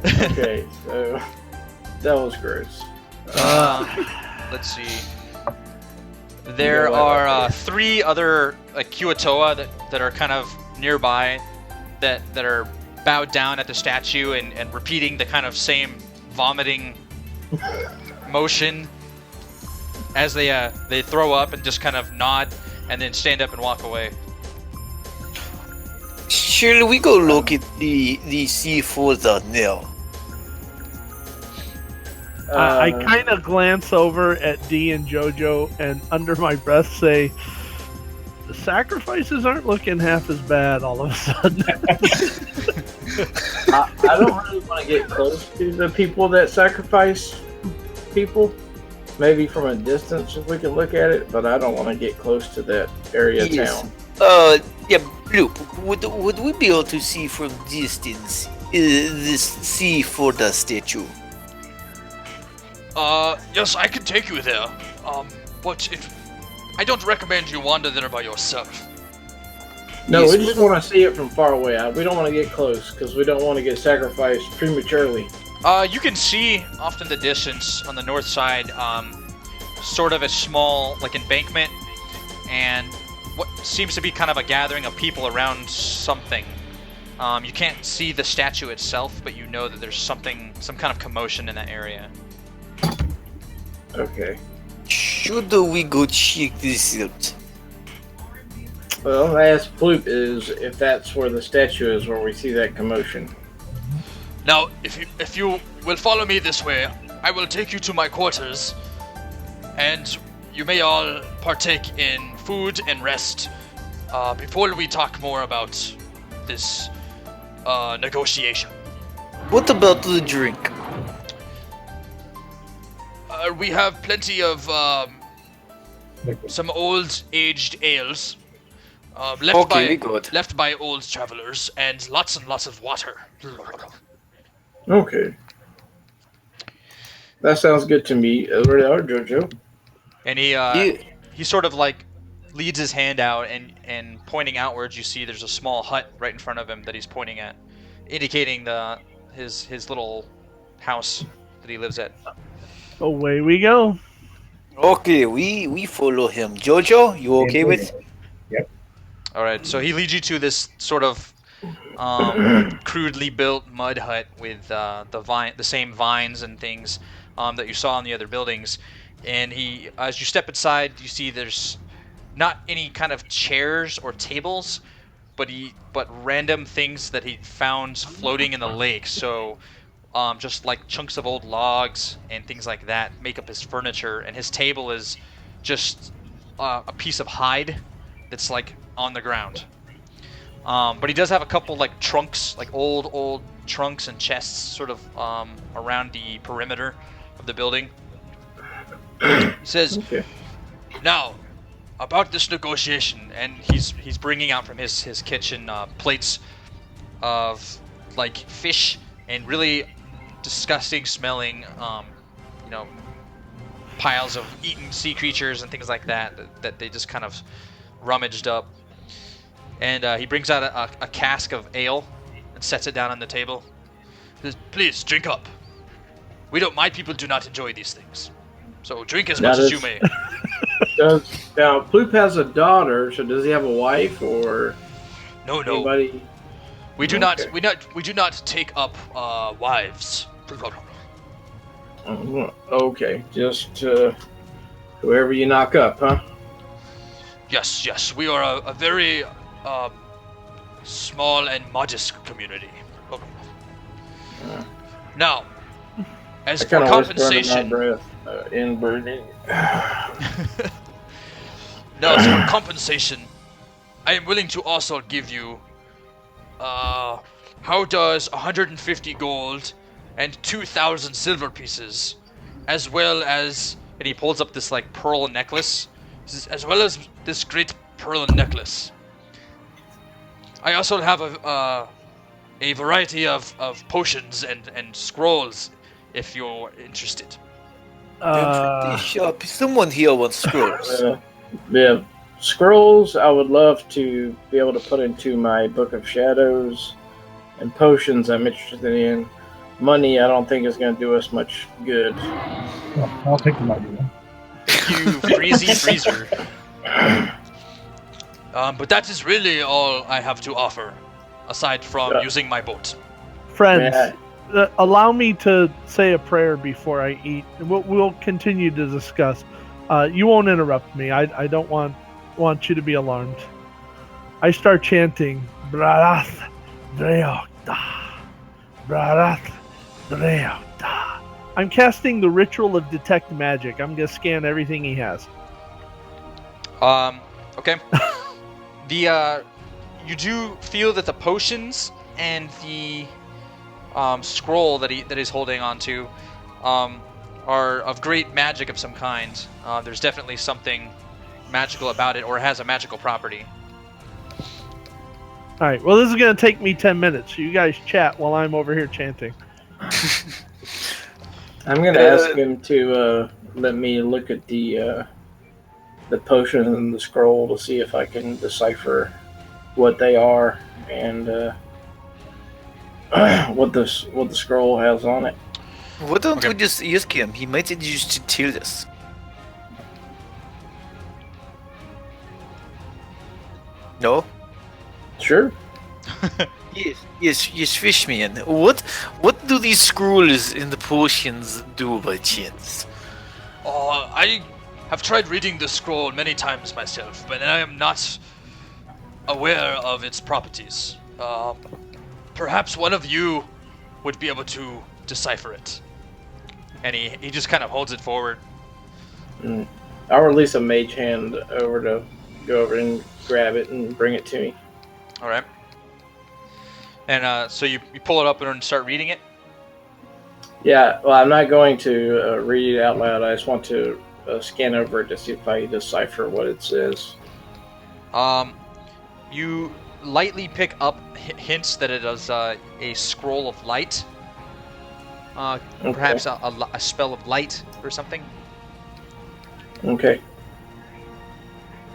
okay, so that was gross. Let's see. There are 3 other Kuatoa that are kind of nearby that are bowed down at the statue and repeating the kind of same vomiting motion as they throw up and just kind of nod and then stand up and walk away. Shall we go look at the seafood now? I kind of glance over at Dee and JoJo and under my breath say, the sacrifices aren't looking half as bad all of a sudden. I don't really want to get close to the people that sacrifice people. Maybe from a distance if we can look at it, but I don't want to get close to that area of town. Yeah, Blue, would we be able to see from distance this seafood statue? Yes, I can take you there. But I don't recommend you wander there by yourself. No, Yes, we just want to see it from far away. We don't want to get close because we don't want to get sacrificed prematurely. You can see off in the distance on the north side, sort of a small embankment, and what seems to be kind of a gathering of people around something. You can't see the statue itself, but you know that there's some kind of commotion in that area. Okay. Should we go check this out? Well, I asked Ploop is if that's where the statue is, where we see that commotion. Now, if you will follow me this way, I will take you to my quarters, and you may all partake in food and rest before we talk more about this negotiation. What about the drink? We have plenty of some old aged ales left by old travelers, and lots of water. Okay. That sounds good to me. Over there, JoJo. And he sort of leads his hand out and pointing outwards. You see there's a small hut right in front of him that he's pointing at, indicating his little house that he lives at. Away we go. Okay, we follow him. Jojo, you okay with? Yep. All right, so he leads you to this sort of crudely built mud hut with the same vines and things that you saw in the other buildings. And as you step inside, you see there's not any kind of chairs or tables, but random things that he found floating in the lake. So just like chunks of old logs and things like that make up his furniture. And his table is just a piece of hide that's on the ground. But he does have a couple trunks, old trunks and chests sort of around the perimeter of the building. He says, Okay. "Now, about this negotiation," and he's bringing out from his kitchen plates of fish and really disgusting smelling, piles of eaten sea creatures and things like that they just kind of rummaged up. And he brings out a cask of ale and sets it down on the table. He says, "Please drink up. My people do not enjoy these things. So drink as much as you may." Now, Ploop has a daughter, so does he have a wife or No. anybody? We do not take up wives. Okay, just whoever you knock up, huh? Yes, we are a very small and modest community. Now, as I for kind of whisper under my compensation, breath, inbreeding. now as for compensation, I am willing to also give you. How does 150 gold and 2,000 silver pieces, as well as, and he pulls up this like pearl necklace, as well as this great pearl necklace. I also have a variety of potions and scrolls, if you're interested. I'm pretty sure someone here wants scrolls. Yeah, scrolls. I would love to be able to put into my Book of Shadows, and potions I'm interested in. Money, I don't think is going to do us much good. Well, I'll take the money then. You freezy freezer. But that is really all I have to offer, aside from using my boat. Friends, allow me to say a prayer before I eat. We'll continue to discuss. You won't interrupt me. I don't want you to be alarmed. I start chanting, Brarath Dreokta, Brarath Dreokta. I'm casting the ritual of detect magic. I'm gonna scan everything he has. Okay. You do feel that the potions and the scroll that he's holding onto are of great magic of some kind. There's definitely something magical about it, or has a magical property. All right. Well, this is gonna take me 10 minutes. So you guys chat while I'm over here chanting. I'm going to ask him to let me look at the potion and the scroll to see if I can decipher what they are and what the scroll has on it. Why don't we just ask him? He might just to tell us. No? Sure. Yes, Fishman. What do these scrolls and the potions do by chance? I have tried reading the scroll many times myself, but I am not aware of its properties. Perhaps one of you would be able to decipher it. And he just kind of holds it forward. I'll release a mage hand over to go over and grab it and bring it to me. All right. And so you pull it up and start reading it? Yeah, well, I'm not going to read it out loud. I just want to scan over it to see if I decipher what it says. You lightly pick up hints that it is a scroll of light. Perhaps a spell of light or something. Okay.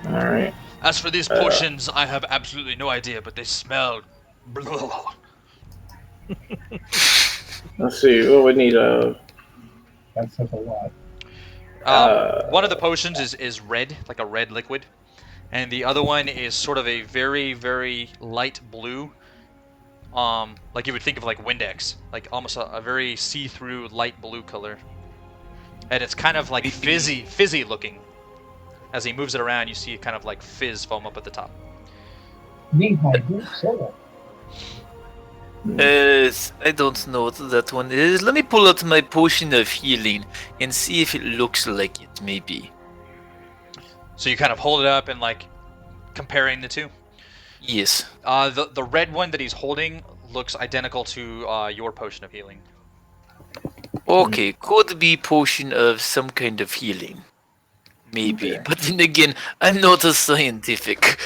All right. As for these potions, I have absolutely no idea, but they smell. Let's see. Well, we need a. That says a lot. One of the potions is red, like a red liquid, and the other one is sort of a very, very light blue. Like you would think of like Windex, like almost a very see-through light blue color, and it's kind of like fizzy looking. As he moves it around, you see kind of like fizz foam up at the top. I don't know what that one is. Let me pull out my potion of healing and see if it looks like it, maybe. So you kind of hold it up and like comparing the two? Yes. The red one that he's holding looks identical to your potion of healing. Okay, could be potion of some kind of healing. Maybe. Okay. But then again, I'm not a scientific.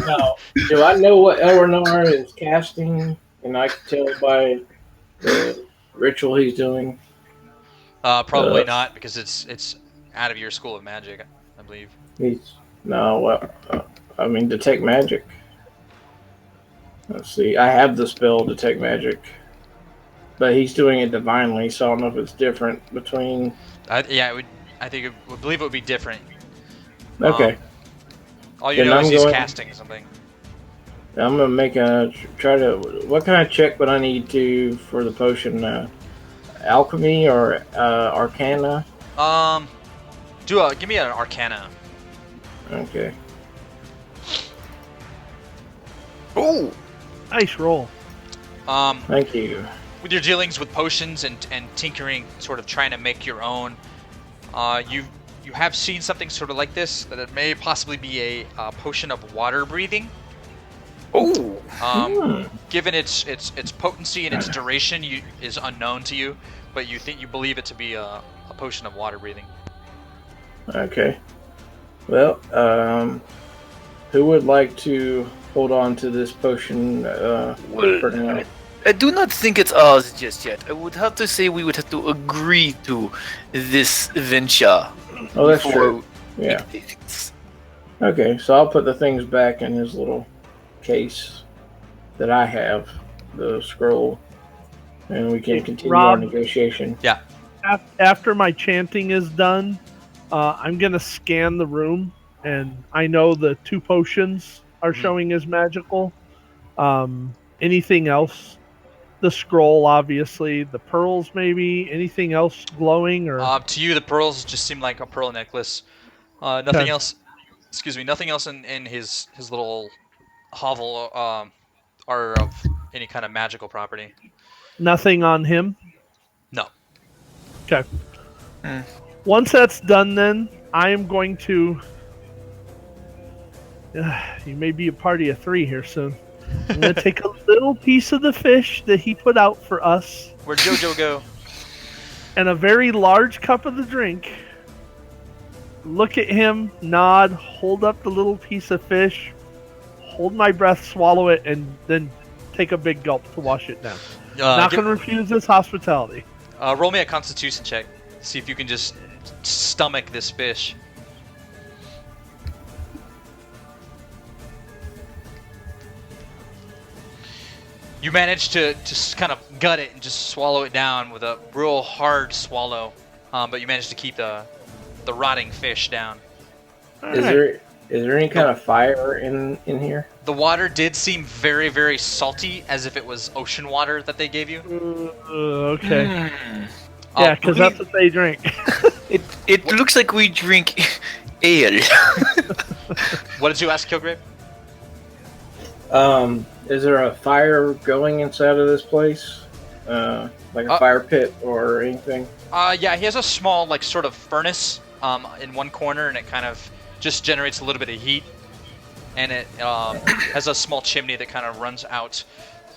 Now, do I know what Elrenar is casting? And I can tell by the ritual he's doing? Probably not, because it's out of your school of magic, I believe. I mean, detect magic. Let's see. I have the spell detect magic, but he's doing it divinely, so I don't know if it's different between. I believe it would be different. Okay. All you know is he's casting something. I'm gonna make a try to. What kind of check would I need to for the potion? Alchemy or Arcana? Give me an Arcana. Okay. Oh, Nice roll. Thank you. With your dealings with potions and tinkering, sort of trying to make your own, you have seen something sort of like this, that it may possibly be a potion of water breathing. oh, Given its potency and its duration is unknown to you, but you believe it to be a potion of water breathing. Okay. Well, who would like to hold on to this potion for now? I do not think it's ours just yet. I would have to say we would have to agree to this venture. Oh, that's before true. we Yeah. take things. Okay, so I'll put the things back in his little case that I have, the scroll, and we can Hey, continue our Rob? negotiation. After my chanting is done, I'm gonna scan the room, and I know the 2 potions are showing as magical. Anything else? The scroll, obviously. The pearls, maybe. Anything else glowing or? To you, the pearls just seem like a pearl necklace. Nothing Okay. else. Excuse me. Nothing else in his little hovel are of any kind of magical property. Nothing on him. No. Okay. Hmm. Once that's done, then I am going to. You may be a party of 3 here soon. I'm gonna take a little piece of the fish that he put out for us, Where'd Jojo go? and a very large cup of the drink. Look at him, nod, hold up the little piece of fish, hold my breath, swallow it, and then take a big gulp to wash it down. Not Give- gonna refuse this hospitality. roll me a Constitution check. See if you can just stomach this fish. You manage to just kind of gut it and just swallow it down with a real hard swallow, but you manage to keep the rotting fish down. Is there any kind of fire in here? The water did seem very, very salty, as if it was ocean water that they gave you. Okay. Hmm. Yeah, because that's what they drink. It looks like we drink ale. What did you ask, Kilgrave? Is there a fire going inside of this place? Like a fire pit or anything? Yeah, he has a small, like, sort of furnace in one corner, and it kind of just generates a little bit of heat. And it has a small chimney that kind of runs out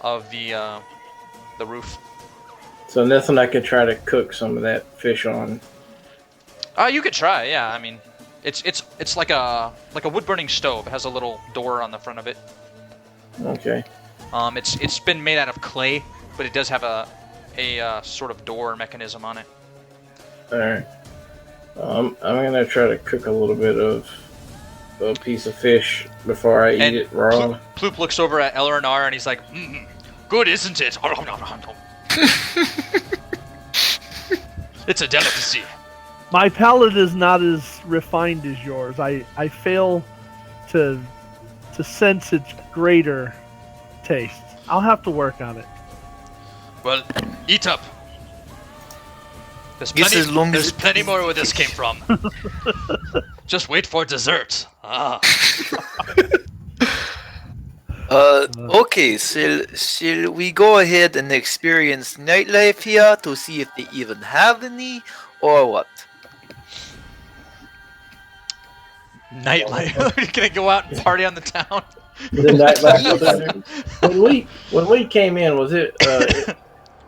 of the roof. So nothing I could try to cook some of that fish on. You could try, yeah. I mean, it's like a wood burning stove. It has a little door on the front of it. Okay. It's been made out of clay, but it does have a sort of door mechanism on it. All right. I'm gonna try to cook a little bit of a piece of fish before I eat it raw. Ploop looks over at Elrenar and he's like, good, isn't it? It's a delicacy. My palate is not as refined as yours. I fail to sense its greater taste. I'll have to work on it. Well, eat up. There's Guess plenty, as long as there's it- plenty more where this came from. Just wait for dessert. Okay, shall we go ahead and experience nightlife here to see if they even have any, or what? Nightlife. You're gonna go out and party on the town. The night when we came in, was it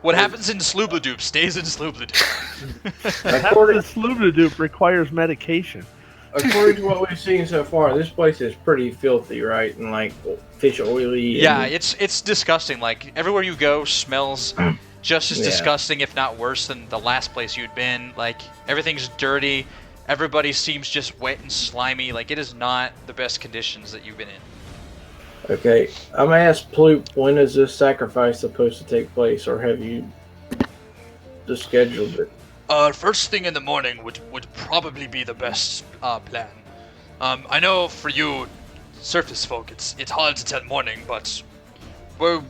What happens in Sloobladoop stays in Sloobladoop. according, This Slubladoop requires medication. according to what we've seen so far? This place is pretty filthy, right? And like fish oily. Yeah, and, it's disgusting. Like everywhere you go smells just as Yeah. disgusting, if not worse, than the last place you'd been. Like everything's dirty. Everybody seems just wet and slimy. Like it is not the best conditions that you've been in. Okay, I'm gonna ask Ploop, when is this sacrifice supposed to take place, or have you just scheduled it? First thing in the morning would probably be the best plan. I know for you, surface folk, it's hard to tell morning, but we're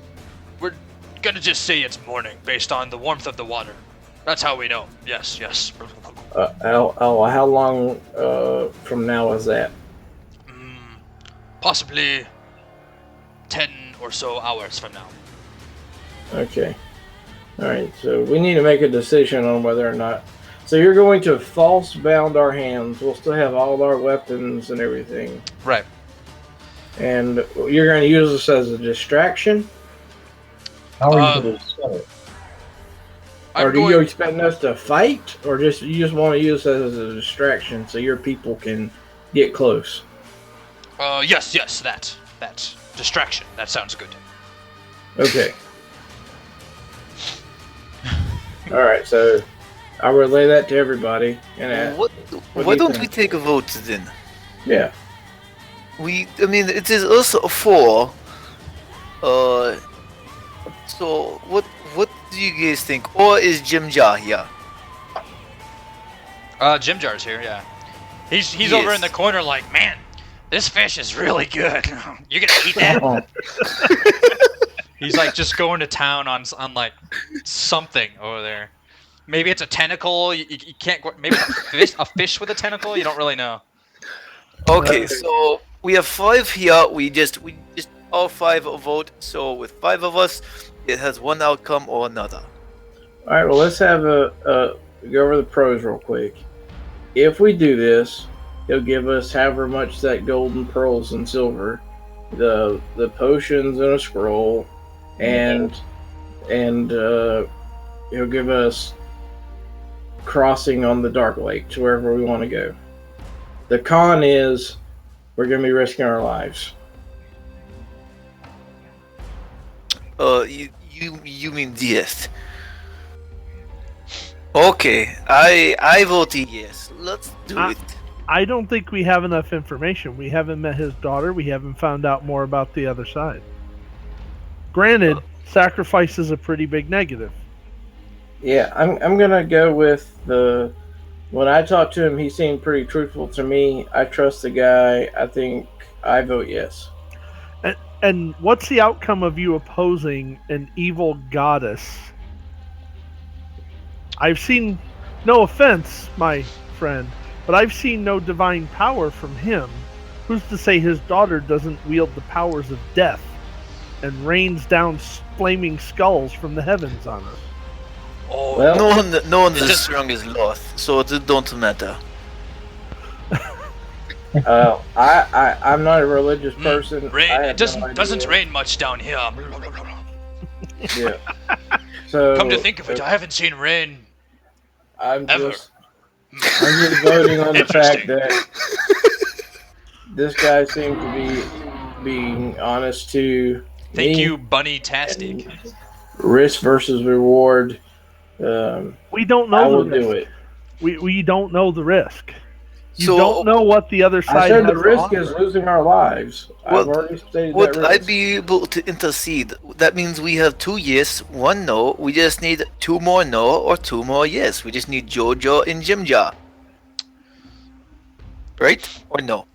gonna just say it's morning based on the warmth of the water. That's how we know. Yes. How long from now is that? Possibly 10 or so hours from now. Okay. All right. So we need to make a decision on whether or not. So you're going to false bound our hands. We'll still have all our weapons and everything. Right. And you're going to use this as a distraction? How are you going to discover it? Or do you expect us to fight? Or you just want to use it as a distraction so your people can get close? Yes, that distraction. That sounds good. Okay. All right, so I'll relay that to everybody. And why don't we take a vote then? Yeah. It is also a 4. So what do you guys think? Or is Jim Jar here? Jim Jar's here. Yeah. He's Yes. over in the corner, like, man, this fish is really good. You're gonna eat that? He's like just going to town on like something over there. Maybe it's a tentacle. You can't. Maybe a fish with a tentacle. You don't really know. Okay, so we have 5 here. We just all 5 vote. So with 5 of us, it has one outcome or another. All right, well, let's have go over the pros real quick. If we do this, he'll give us however much that golden pearls and silver, the potions and a scroll, and he'll give us crossing on the Dark Lake to wherever we want to go. The con is we're going to be risking our lives. You mean yes? Okay, I voted yes. Let's do it. I don't think we have enough information. We haven't met his daughter. We haven't found out more about the other side. Granted, sacrifice is a pretty big negative. Yeah, I'm gonna go with the. When I talked to him, he seemed pretty truthful to me. I trust the guy. I think I vote yes. And what's the outcome of you opposing an evil goddess? I've seen, no offense, my friend, but I've seen no divine power from him. Who's to say his daughter doesn't wield the powers of death and rains down flaming skulls from the heavens on us? Oh, Well, No one's as strong as Loth, so it don't matter. I'm not a religious person. rain. I It have no doesn't idea. rain much down here. Yeah. So Come to think of it, I haven't seen rain. I'm ever. just voting on the fact Interesting. that this guy seems to be being honest to Thank me. you, Bunny Tastic. Risk versus reward. We don't I know will the risk. do it. We don't know the risk. You So- don't know what the other I side said has the risk to is offer. losing our lives. I've Would- already stated Would that I risk. be able to intercede? That means we have 2 yes, 1 no. We just need 2 more no or 2 more yes. We just need Jojo and Jim Jar. Right? Or no?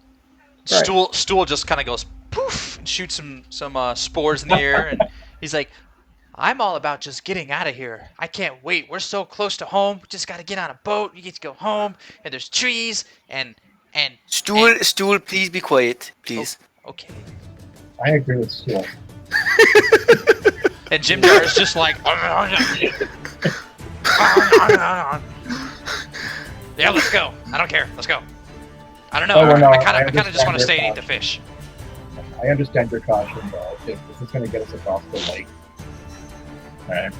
Right. Stool just kind of goes poof and shoots some spores in the air, and he's like, "I'm all about just getting out of here. I can't wait. We're so close to home. We just got to get on a boat. We get to go home, and there's trees and Stool, please be quiet, please. okay." I agree with Stuart. And Jim Jar is just like, "Yeah, let's go. I don't care. Let's go. I don't know. Oh, well, no, I I kind of just want to understand stay and your eat the fish." I understand your caution, though. If this is going to get us across the lake. Alright.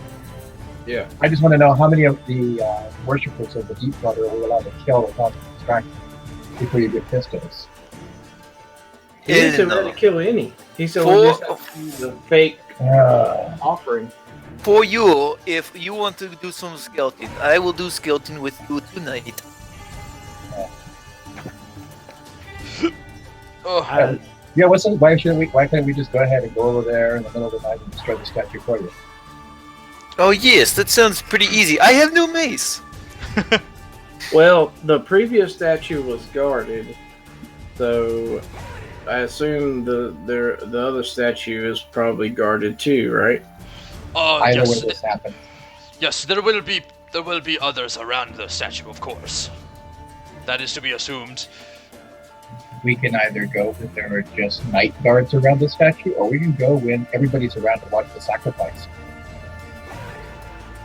Yeah. I just want to know how many of the worshippers of the Deep Brother are we allowed to kill without distracting before you get pissed at us. He didn't say we No. had to kill any. He said For- we just have to use the fake offering. For you, if you want to do some scouting, I will do scouting with you tonight. Uh, Yeah, why can't we just go ahead and go over there in the middle of the night and destroy the statue for you? Oh yes, that sounds pretty easy. I have no mace. Well, the previous statue was guarded, so I assume the other statue is probably guarded too, right? Either way Yes, this happens. yes, there will be others around the statue, of course. That is to be assumed. We can either go when there are just night guards around the statue, or we can go when everybody's around to watch the sacrifice.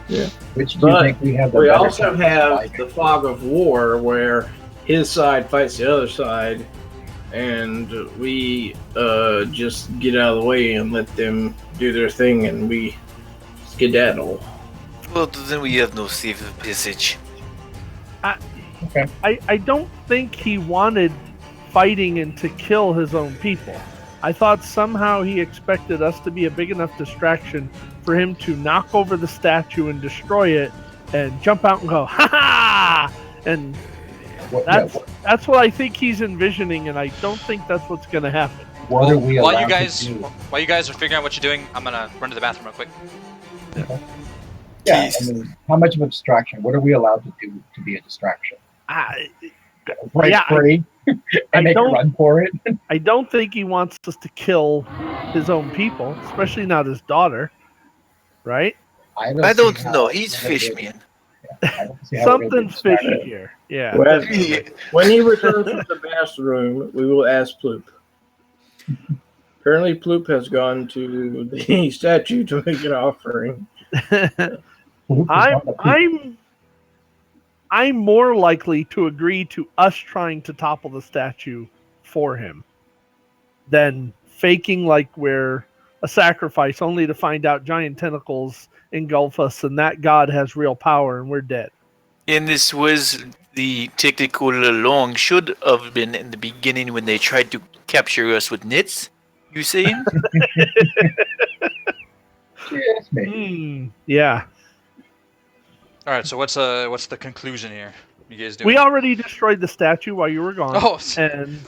Yeah. Which do you But think we have the We better also chance of have surviving? the fog of war, where his side fights the other side, and we just get out of the way and let them do their thing, and we skedaddle. Well, then we have no safe passage. I don't think he wanted fighting and to kill his own people. I thought somehow he expected us to be a big enough distraction for him to knock over the statue and destroy it and jump out and go, ha ha! And that's what I think he's envisioning, and I don't think that's what's going to happen. What are we allowed While you guys to do? while you guys are figuring out what you're doing, I'm gonna run to the bathroom real quick. Yeah, I Jeez. mean, how much of a distraction? What are we allowed to do to be a distraction? I, Break Yeah, free I and make a don't- run for it? I don't think he wants us to kill his own people, especially not his daughter, right? I see don't how know. He's it fish is- man. I don't see how it is Something's distracted. fishy here. Yeah. Well, when he returns from the bathroom, we will ask Ploop. Apparently, Ploop has gone to the statue to make an offering. Whoop is not the I'm more likely to agree to us trying to topple the statue for him than faking like we're a sacrifice only to find out giant tentacles engulf us and that god has real power and we're dead. And this was the technical along should have been in the beginning when they tried to capture us with nets. You saying? Yes, maybe. Yeah. All right. So what's the conclusion here? You guys doing? We already destroyed the statue while you were gone. Oh, And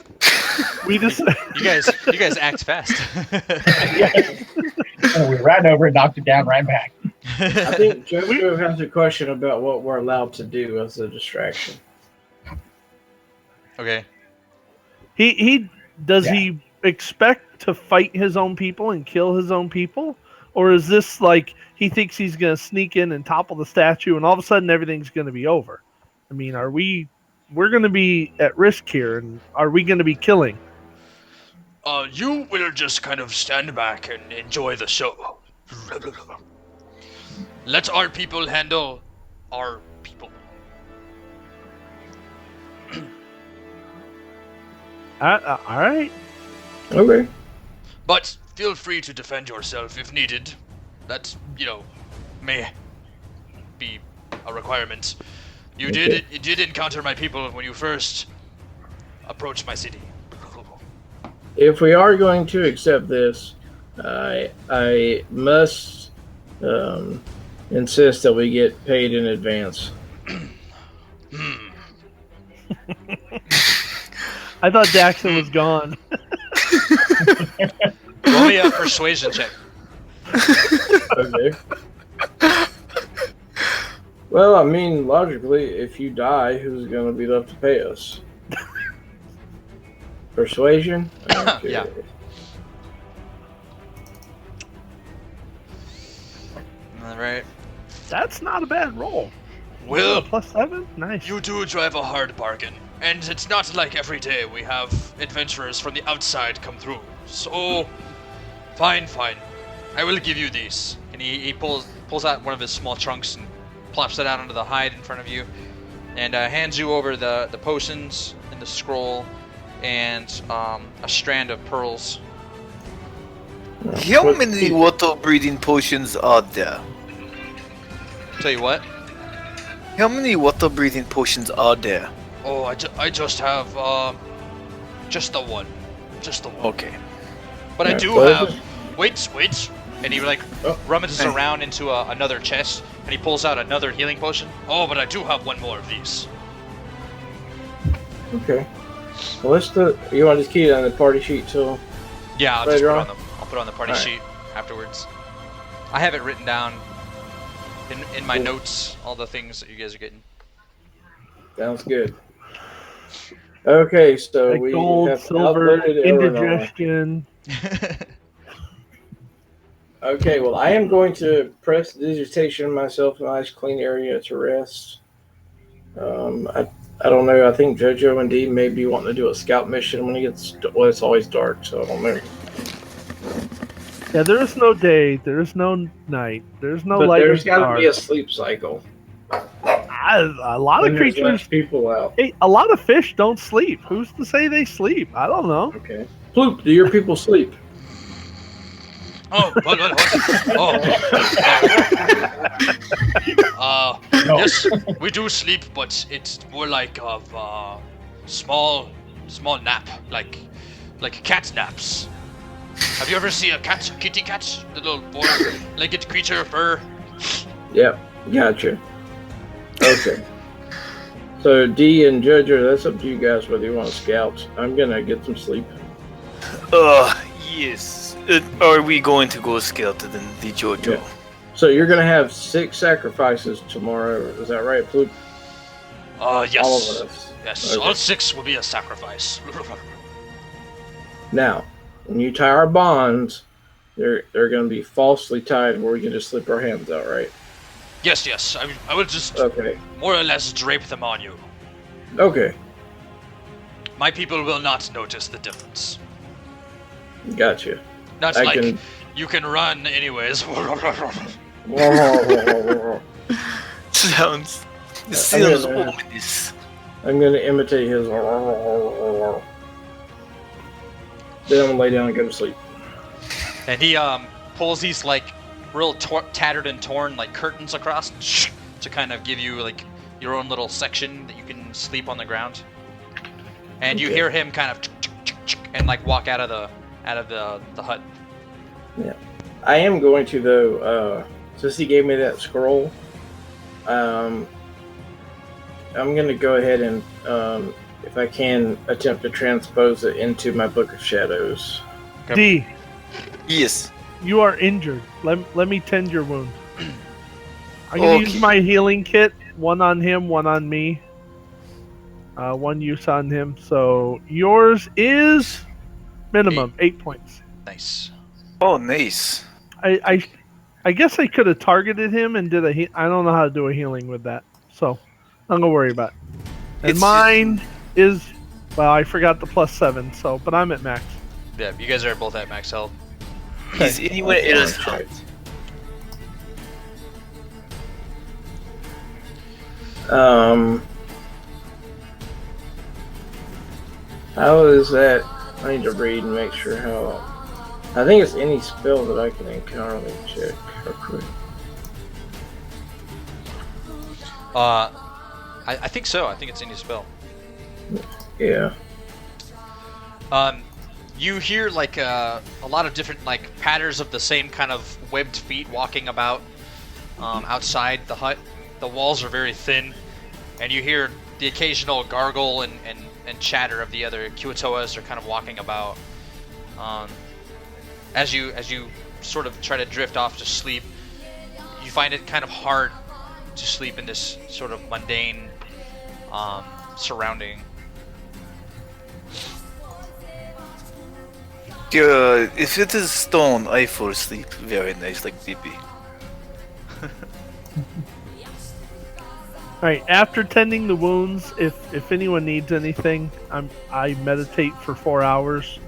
we just you guys act fast. And we ran over and knocked it down, ran back. I think Jojo has a question about what we're allowed to do as a distraction. Okay. he does Yeah. he expect to fight his own people and kill his own people? Or is this like he thinks he's gonna sneak in and topple the statue and all of a sudden everything's gonna be over? I mean, we're gonna be at risk here, and are we gonna be killing? You will just kind of stand back and enjoy the show. Let our people handle our people. All right. Okay. But feel free to defend yourself if needed. That, may be a requirement. You did encounter my people when you first approached my city. If we are going to accept this, I must insist that we get paid in advance. I thought Daxon was gone. Roll me a persuasion check. Okay. Well, I mean, logically, if you die, who's going to be left to pay us? Persuasion? Okay. Yeah. All right. That's not a bad roll. Well, +7? Nice. you do drive a hard bargain, and it's not like every day we have adventurers from the outside come through. So, fine. I will give you these. And he pulls out one of his small trunks and plops it out onto the hide in front of you, and hands you over the potions and the scroll and a strand of pearls. How many water breathing potions are there? Tell you what. How many water breathing potions are there? Oh, I just have just the one. Just the one. Okay. But I Yeah, do well, have. Wait. And he rummages around into another chest, and he pulls out another healing potion. Oh, but I do have one more of these. Okay. Well, let's do. You want to just keep it on the party sheet till? Yeah, I'll just Later put on? I'll put it on the party Alright. sheet afterwards. I have it written down in my Cool. notes, all the things that you guys are getting. Sounds good. Okay, so Like we gold, have silver, outvoted Eleanor. indigestion. Okay, well, I am going to press digitation myself in a nice clean area to rest. I don't know. I think JoJo and Dee may be wanting to do a scout mission when it gets. Well, it's always dark, so I don't know. Yeah, there is no day. There is no night. There's no But light or there's got to dark. be a sleep cycle. A lot When of there's less creatures. people out. Hey, a lot of fish don't sleep. Who's to say they sleep? I don't know. Okay. Ploop, do your people sleep? Oh, No. yes, we do sleep, but it's more like of small nap, like cat naps. Have you ever seen a kitty cat, little four-legged creature, fur? Yep, gotcha. Okay. So D and JoJo, that's up to you guys whether you want to scout. I'm gonna get some sleep. Yes. Are we going to go scout then the JoJo? Yeah. So you're gonna have 6 sacrifices tomorrow. Is that right, Ploop? Yes. All of us. Yes, Okay. all 6 will be a sacrifice. Now, when you tie our bonds, they're gonna be falsely tied where we can just slip our hands out, right? yes, I will just Okay. more or less drape them on you. Okay. My people will not notice the difference. Gotcha. Not I like can- you can run anyways. Sounds gonna- ominous. I'm gonna imitate his. Then I'm gonna lay down and go to sleep. And he pulls these like real tattered and torn like curtains across to kind of give you like your own little section that you can sleep on the ground. And you Okay. hear him kind of and like walk out of the hut. I am going to though. Since he gave me that scroll, I'm gonna go ahead and, if I can, attempt to transpose it into my Book of Shadows. D, Yes. you are injured. Let me tend your wound. I'm gonna Okay. use my healing kit. One on him, one on me. One use on him. So yours is minimum 8 points. Nice. Oh, nice. I guess I could have targeted him and did I don't know how to do a healing with that. So I'm gonna worry about it. And It's- mine is, well, I forgot the +7. So, but I'm at max. Yeah, you guys are both at max health. Is anyone else Right. How is that? I need to read and make sure how. I think it's any spell that I can encounter. Let me check real quick. I think so. I think it's any spell. Yeah. You hear like a lot of different like patterns of the same kind of webbed feet walking about outside the hut. The walls are very thin, and you hear the occasional gargle and chatter of the other Kuatoas are kind of walking about. As you sort of try to drift off to sleep, you find it kind of hard to sleep in this sort of mundane surrounding. If it is stone, I fall asleep very nice, like DP. All right. After tending the wounds, if anyone needs anything, I meditate for 4 hours.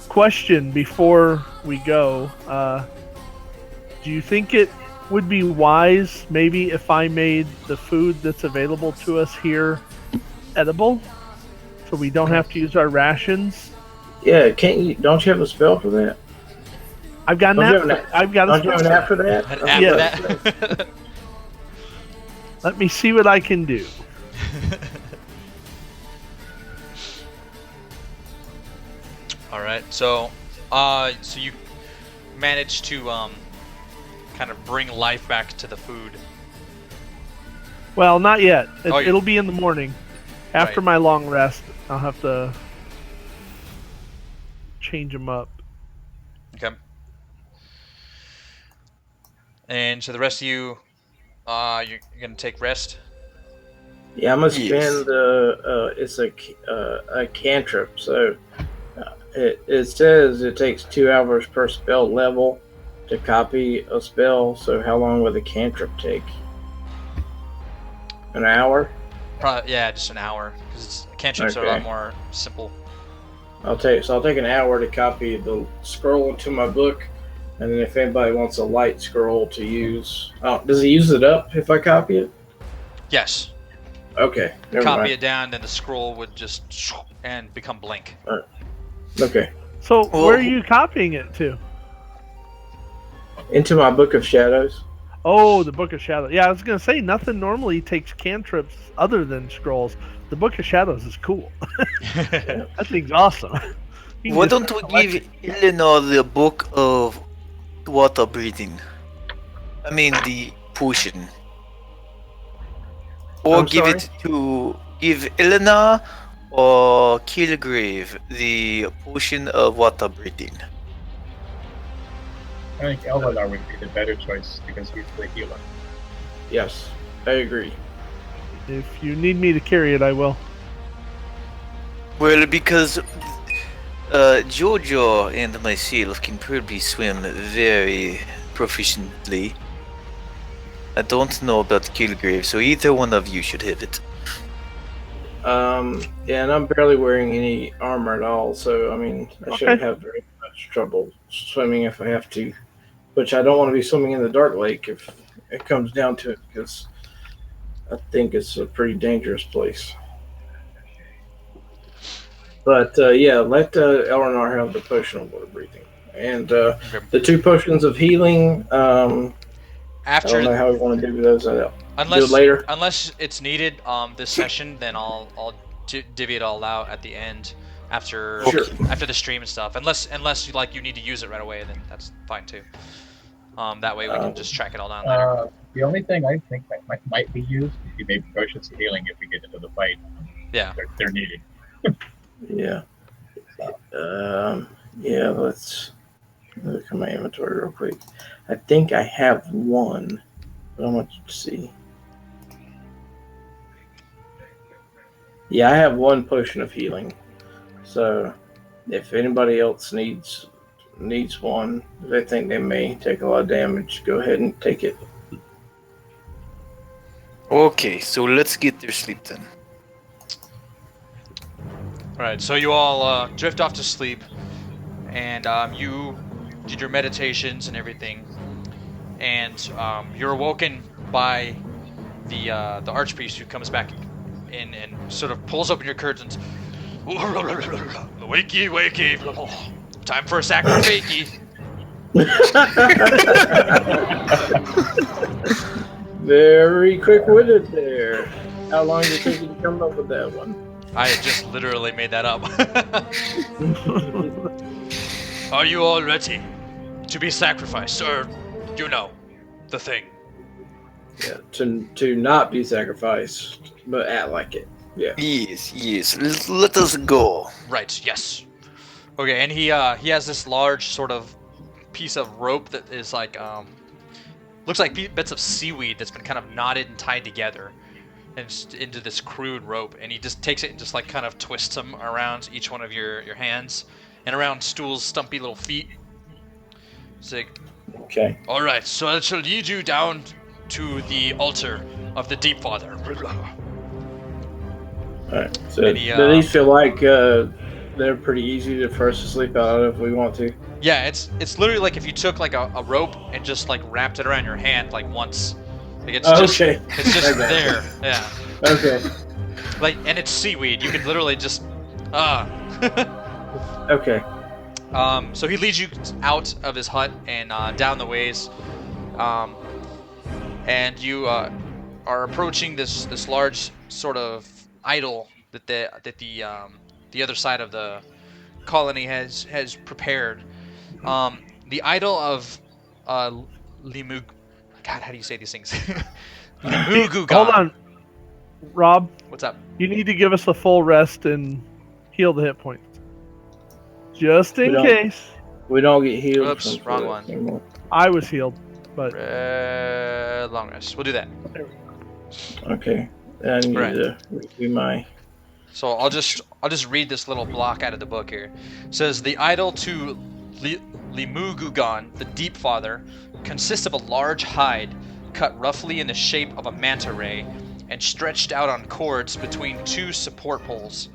Question before we go: do you think it would be wise, maybe, if I made the food that's available to us here edible, so we don't have to use our rations? Yeah. Can't you? Don't you have a spell for that? I've got Don't you have an an app. I've got Don't you have an a. app for that? And Okay. after that, Let me see what I can do. all right. So you managed to kind of bring life back to the food. Well, not yet. Oh, you- It'll be in the morning. After Right. my long rest, I'll have to change them up. Okay. And so the rest of you, you're gonna take rest. Yeah, I'm gonna Yes. spend. It's a cantrip, so it says it takes 2 hours per spell level to copy a spell. So how long would the cantrip take? An hour. Probably, yeah, just an hour because cantrips are a lot Okay. more simple. I'll take an hour to copy the scroll into my book, and then if anybody wants a light scroll to use, does he use it up if I copy it? Yes, Okay, never copy mind. it down, then the scroll would just and become blank. Okay, So Well, where are you copying it to? into my book of shadows. Oh, the Book of Shadows. Yeah, I was gonna say nothing normally takes cantrips other than scrolls. The Book of Shadows is cool. That thing's awesome. You can Why just don't we collect give it. Eleanor the book of water breathing? I mean the potion. Or I'm give sorry? it to give Eleanor or Kilgrave the potion of water breathing. I think Eleanor would be the better choice because he's the healer. Yes, I agree. If you need me to carry it, I will. Well, because Jojo and myself can probably swim very proficiently. I don't know about Kilgrave, so either one of you should have it. Yeah, and I'm barely wearing any armor at all, so I mean, I shouldn't Okay. have very much trouble swimming if I have to. Which I don't want to be swimming in the dark lake if it comes down to it, because I think it's a pretty dangerous place. But yeah, let Eleanor have the potion of water breathing, and the 2 potions of healing. I don't After, know how we want to do those. Do it unless later. unless it's needed, this session, then I'll divvy it all out at the end after Sure. after the stream and stuff. Unless you need to use it right away, then that's fine too. That way we can just track it all down later. The only thing I think that might be used would be maybe potions of healing if we get into the fight. Yeah. They're needed. Yeah. Yeah. Let's look at my inventory real quick. I think I have one, but I want you to see. Yeah, I have 1 potion of healing. So, if anybody else needs one, they think they may take a lot of damage, go ahead and take it. Okay, so let's get their sleep then. Alright, so you all drift off to sleep, and you did your meditations and everything, and you're awoken by the archpriest who comes back in and sort of pulls open your curtains. Wakey, wakey, time for a sacrifice. Very quick-witted there. How long did it take you to come up with that one? I had just literally made that up. Are you all ready to be sacrificed, or you know, the thing? Yeah, to not be sacrificed, but act like it. Yeah. Yes, let us go. Right. Yes. Okay, and he has this large sort of piece of rope that is like looks like bits of seaweed that's been kind of knotted and tied together and just into this crude rope, and he just takes it and just like kind of twists them around each one of your hands and around Stool's stumpy little feet. It's like, Okay. all right, so I shall lead you down to the altar of the Deep Father. All right. So And he, do these feel like they're pretty easy for us to sleep out of if we want to? Yeah, it's literally like if you took like a rope and just like wrapped it around your hand like once. Like it's just Okay. it's just I got you. there. Yeah. Okay. Like, and it's seaweed. You can literally just Okay. So he leads you out of his hut and down the ways, and you are approaching this large sort of idol that the other side of the colony has prepared. The idol of Limug. God, how do you say these things? Limugugan. Hold on, Rob. What's up? You need to give us a full rest and heal the hit points, just in We don't- case. We don't get healed. Oops, from wrong that one. anymore. I was healed, but Long rest. We'll do that. Okay. I need Right. to review my. So I'll just read this little block out of the book here. It says the idol to Limugugan, the Deep Father, consists of a large hide cut roughly in the shape of a manta ray and stretched out on cords between two support poles.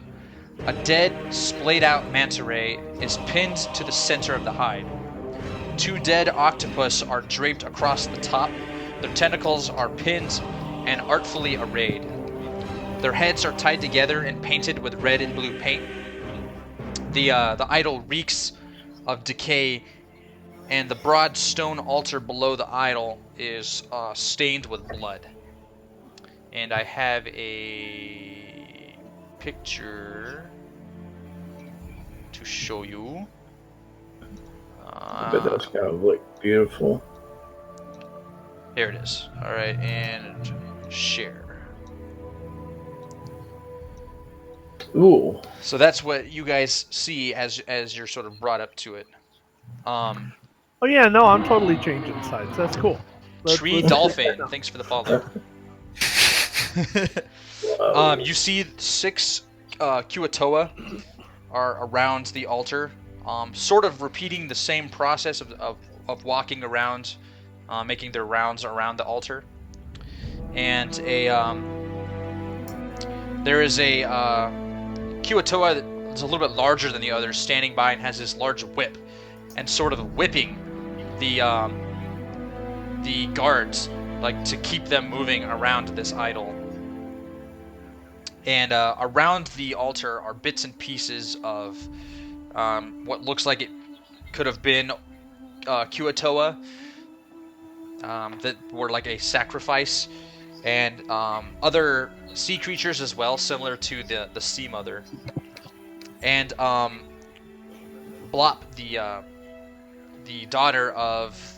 A dead, splayed out manta ray is pinned to the center of the hide. Two dead octopus are draped across the top. Their tentacles are pinned and artfully arrayed. Their heads are tied together and painted with red and blue paint. The idol reeks of decay, and the broad stone altar below the idol is stained with blood. And I have a picture to show you. But those kind of look beautiful. Here it is. All right, and share. Ooh. So that's what you guys see as you're sort of brought up to it. Oh yeah, no, I'm totally changing sides. That's cool. Tree let's- Dolphin, thanks for the follow. You see 6 Kuatoa are around the altar, sort of repeating the same process of walking around, making their rounds around the altar. And there is a Kuatoa that's a little bit larger than the others, standing by and has this large whip, and sort of whipping the guards, like to keep them moving around this idol. And around the altar are bits and pieces of what looks like it could have been Kuatoa that were like a sacrifice, and other sea creatures as well, similar to the Sea Mother. And Blop, the daughter of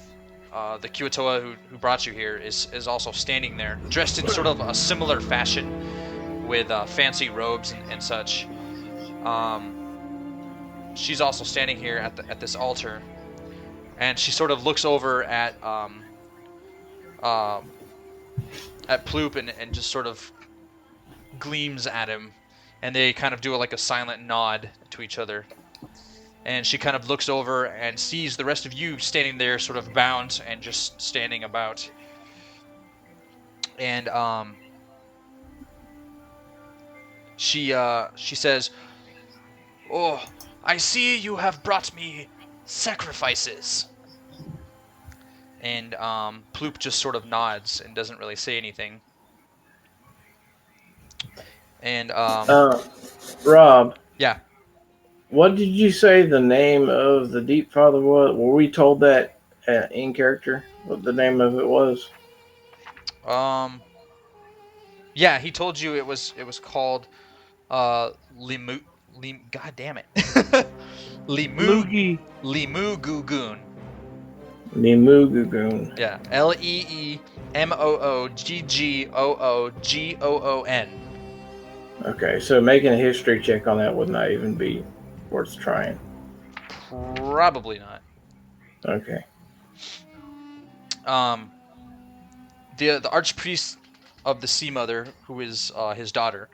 the Kuatoa who brought you here, is also standing there, dressed in sort of a similar fashion, with fancy robes and such. She's also standing here at this altar, and she sort of looks over at Ploop and just sort of gleams at him, and they kind of do like a silent nod to each other. And she kind of looks over and sees the rest of you standing there, sort of bound and just standing about. And she says, "Oh, I see you have brought me sacrifices." And Ploop just sort of nods and doesn't really say anything. And Rob. Yeah. What did you say the name of the Deep Father was? Were we told that in character? What the name of it was? Yeah, he told you it was called Limu. God damn it. Loogie. Limugugun. Limugugun. Yeah, Leemooggoogoon. Okay, so making a history check on that would not even be worth trying. Probably not. Okay. The archpriest of the Sea Mother, who is his daughter,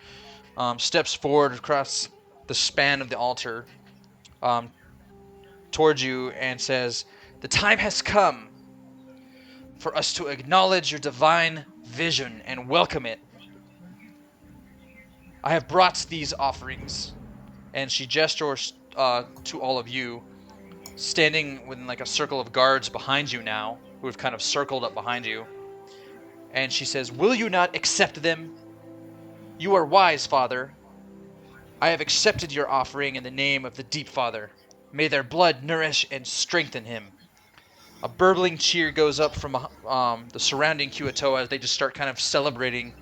steps forward across the span of the altar towards you and says, "The time has come for us to acknowledge your divine vision and welcome it. I have brought these offerings." And she gestures to all of you, standing within like a circle of guards behind you now, who have kind of circled up behind you. And she says, "Will you not accept them? You are wise, Father. I have accepted your offering in the name of the Deep Father. May their blood nourish and strengthen him." A burbling cheer goes up from the surrounding Kuatoa as they just start kind of celebrating,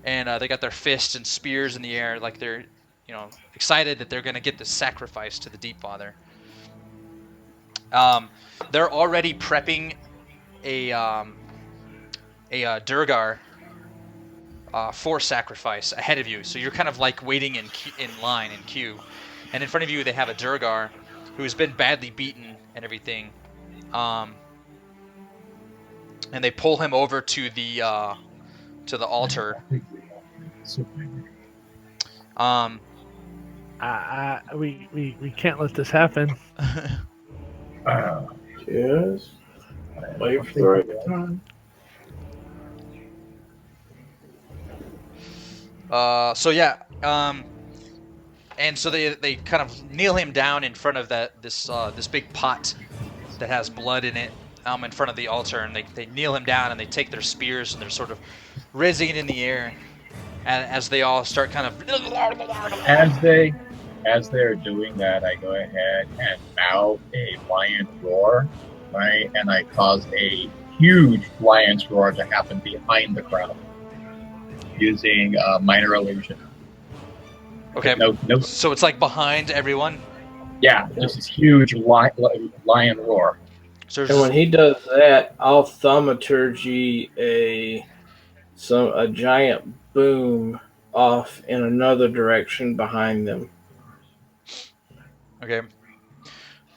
and they got their fists and spears in the air, like they're, excited that they're going to get this sacrifice to the Deep Father. They're already prepping a Durgar for sacrifice ahead of you, so you're kind of like waiting in line in queue, and in front of you they have a Durgar who has been badly beaten and everything, and they pull him over to the altar, Um, We can't let this happen. Yes. Wait for the right time. so yeah, and so they kind of kneel him down in front of this big pot that has blood in it, in front of the altar, and they kneel him down and they take their spears and they're sort of raising it in the air, and as they all start kind of As they're doing that, I go ahead and mouth a lion roar, right? And I cause a huge lion's roar to happen behind the crowd using minor illusion. okay. No, So it's like behind everyone. yeah, just this huge lion roar. So And when he does that, I'll thaumaturgy a giant boom off in another direction behind them. okay.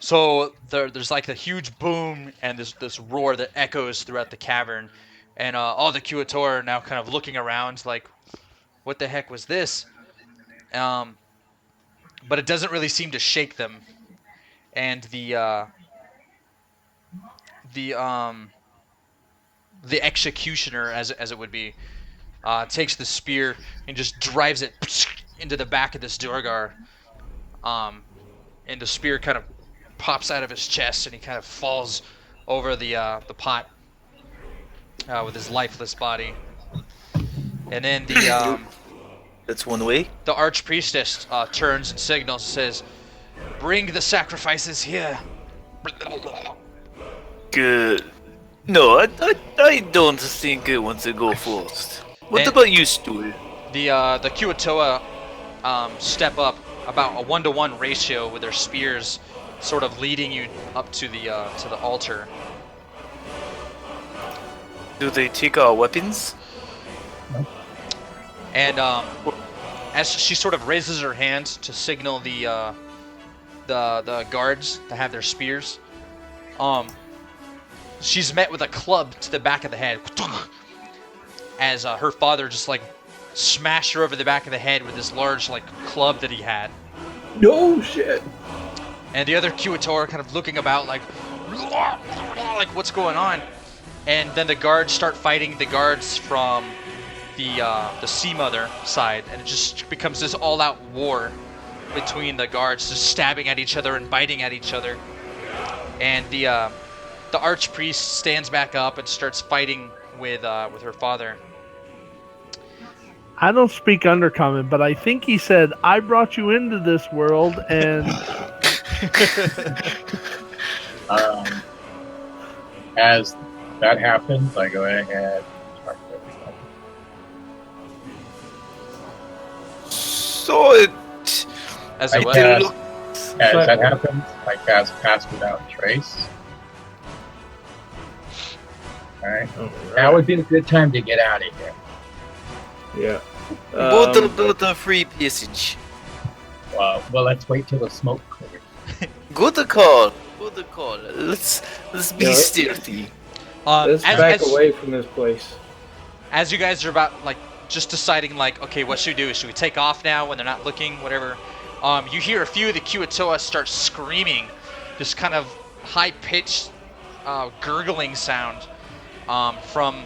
So there's like a huge boom and this roar that echoes throughout the cavern, and all the Kuator are now kind of looking around like, what the heck was this? But it doesn't really seem to shake them, and the executioner, as it would be, takes the spear and just drives it into the back of this Durgar. And the spear kind of pops out of his chest, and he kind of falls over the pot with his lifeless body. And then That's one way. the archpriestess turns and signals and says, "Bring the sacrifices here." Good. No, I don't think I want to go first. What And- about you, Stu? The Kuatoa step up about a 1-to-1 ratio with their spears, sort of leading you up to the altar. Do they take our weapons? And as she sort of raises her hand to signal the guards to have their spears, she's met with a club to the back of the head, as her father just like smashed her over the back of the head with this large like club that he had. No shit. And the other Kuator kind of looking about like what's going on? And then the guards start fighting the guards from the Sea Mother side, and it just becomes this all-out war between the guards, just stabbing at each other and biting at each other. And the archpriest stands back up and starts fighting with her father. I don't speak Undercommon, but I think he said, "I brought you into this world," and As that happens, I go ahead and start everybody. So it. As I it was. cast, as that happens, I cast Pass Without Trace. Alright. Now would be a good time to get out of here. Yeah. Build a free passage. Well, let's wait till the smoke clears. Good call. Good call. Let's be Yeah, let's- stealthy. Let's back away from this place. As you guys are about like just deciding like, okay, what should we do? Should we take off now when they're not looking? Whatever. You hear a few of the Kuatoa start screaming, this kind of high-pitched gurgling sound from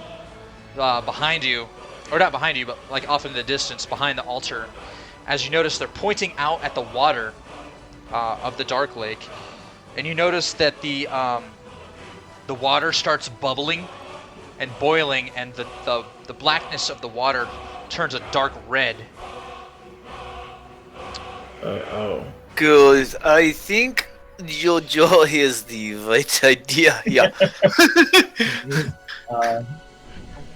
behind you, or not behind you, but like off in the distance behind the altar. As you notice, they're pointing out at the water of the Dark Lake, and you notice that the water starts bubbling and boiling, and the blackness of the water turns a dark red. Good. I think Jojo has the right idea. Yeah.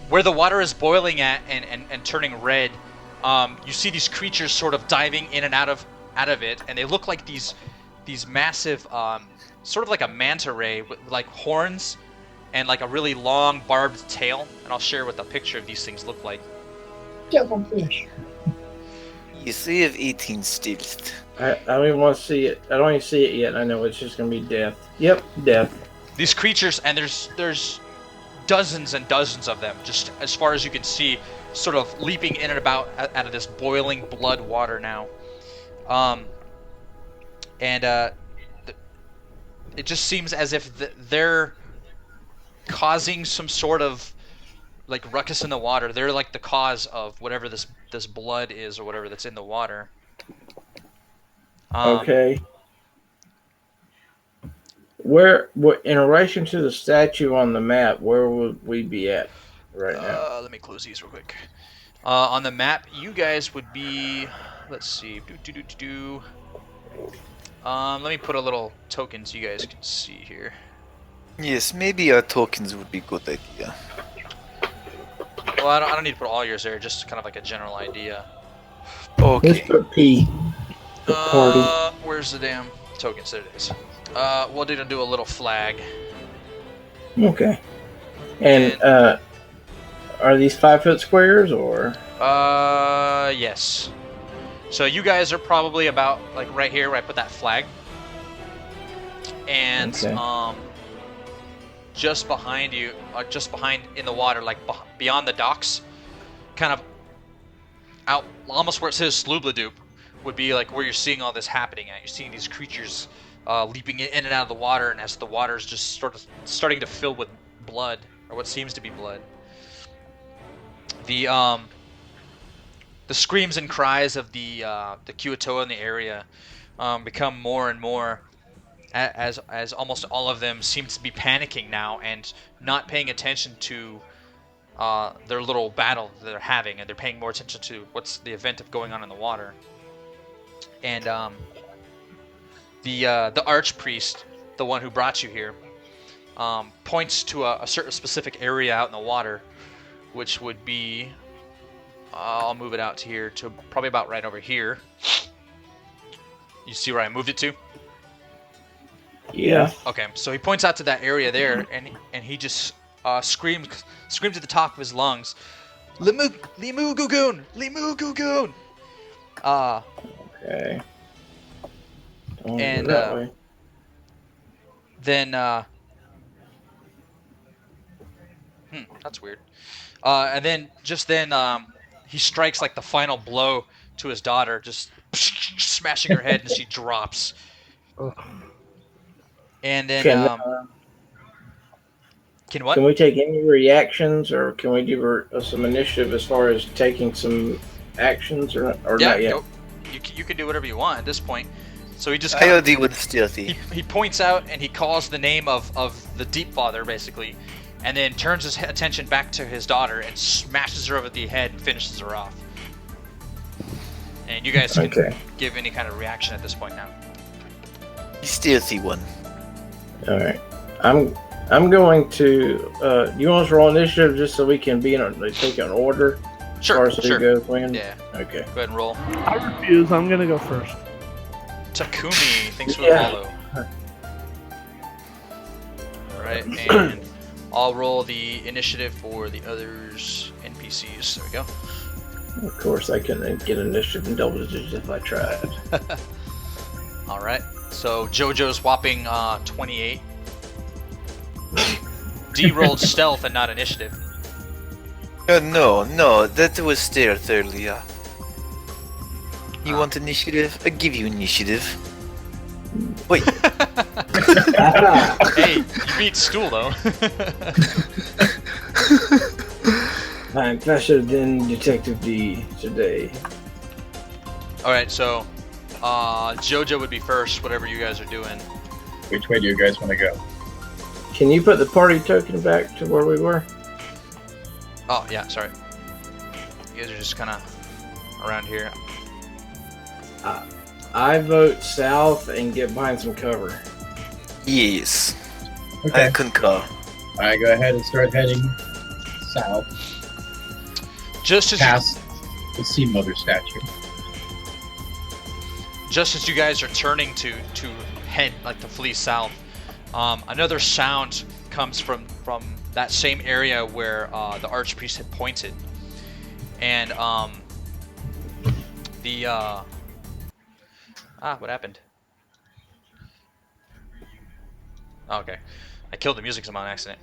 Where the water is boiling at and turning red, you see these creatures sort of diving in and out of it, and they look like these massive, sort of like a manta ray with like horns and like a really long barbed tail. And I'll share what the picture of these things look like. Devilfish. Yes, I have 18 stealth. I don't even want to see it. I don't even see it yet. I know it's just gonna be death. Yep, death. These creatures, and there's dozens and dozens of them, just as far as you can see, sort of leaping in and about out of this boiling blood water now. It just seems as if they're causing some sort of like ruckus in the water. They're like the cause of whatever this blood is or whatever that's in the water. Okay. What in relation to the statue on the map, where would we be at right now? Let me close these real quick. On the map, you guys would be. Let's see. Let me put a little token so you guys can see here. Yes, maybe our tokens would be a good idea. Well, I don't need to put all yours there. Just kind of like a general idea. Okay. Mr. P. The party. Where's the damn tokens? There it is. We'll do a little flag. Okay. And are these 5-foot squares or? Yes. So you guys are probably about like right here where I put that flag. And Okay. just behind you, just behind in the water, like beyond the docks, kind of out almost where it says Sloobladoop, would be like where you're seeing all this happening at. You're seeing these creatures leaping in and out of the water, and as the water's just sort of starting to fill with blood, or what seems to be blood. The screams and cries of the Kuo-toa in the area become more and more as almost all of them seem to be panicking now and not paying attention to their little battle that they're having, and they're paying more attention to what's the event of going on in the water. And the archpriest, the one who brought you here, points to a certain specific area out in the water, which would be, I'll move it out to here, to probably about right over here. You see where I moved it to? Yeah. Okay, so he points out to that area there, and he just screams at the top of his lungs, Limu Gugun! Limu Gugun! Okay. Don't And, go that way. Then, that's weird. And then, he strikes like the final blow to his daughter, just smashing her head, and she drops. And then, can what? Can we take any reactions, or can we do some initiative as far as taking some actions, or not yet? Go. You can do whatever you want at this point. So he just I'll deal with stealthy. he points out and he calls the name of the Deep Father, basically, and then turns his attention back to his daughter and smashes her over the head and finishes her off. And you guys can give any kind of reaction at this point now. Stealthy one. All right. I'm going to. You want us to roll initiative just so we can be take an order? Sure. As far as who goes when? Yeah. Okay. Go ahead and roll. I refuse. I'm gonna go first. Takumi thinks we Yeah. follow. Alright, and I'll roll the initiative for the others NPCs. There we go. Of course, I can get initiative in double digits if I tried. Alright, so JoJo's whopping 28. D rolled stealth and not initiative. No, that was stealth earlier. You want initiative? I give you initiative. Wait. Hey, you beat Stool though. I'm faster than Detective D today. Alright, so JoJo would be first, whatever you guys are doing. Which way do you guys want to go? Can you put the party token back to where we were? Oh, yeah, sorry. You guys are just kind of around here. I vote south and get behind some cover. Yes. Okay. I concur. I go ahead and start heading south Just as past the Sea Mother statue. you guys are turning to head, like, to flee south, another sound comes from that same area where the archpriest had pointed, and what happened? Oh, okay, I killed the music on accident.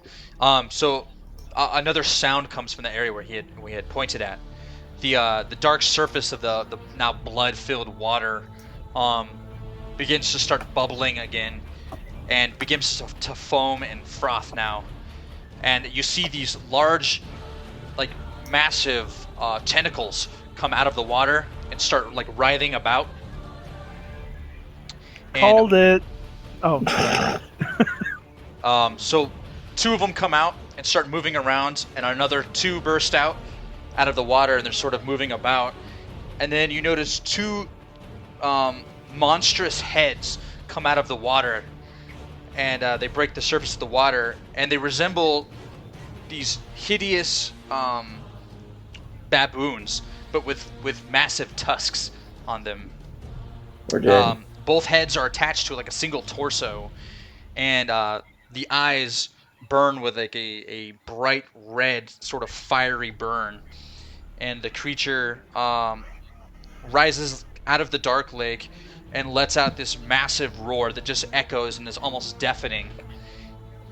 So another sound comes from the area where we had pointed at. The dark surface of the now blood-filled water begins to start bubbling again, and begins to foam and froth now. And you see these large, like massive tentacles come out of the water and start like writhing about. Called it. Oh. So 2 of them come out and start moving around, and another 2 burst out of the water, and they're sort of moving about. And then you notice 2 monstrous heads come out of the water, and they break the surface of the water, and they resemble these hideous baboons, but with massive tusks on them. We're dead. Both heads are attached to like a single torso, and the eyes burn with like a bright red, sort of fiery burn. And the creature rises out of the dark lake and lets out this massive roar that just echoes and is almost deafening,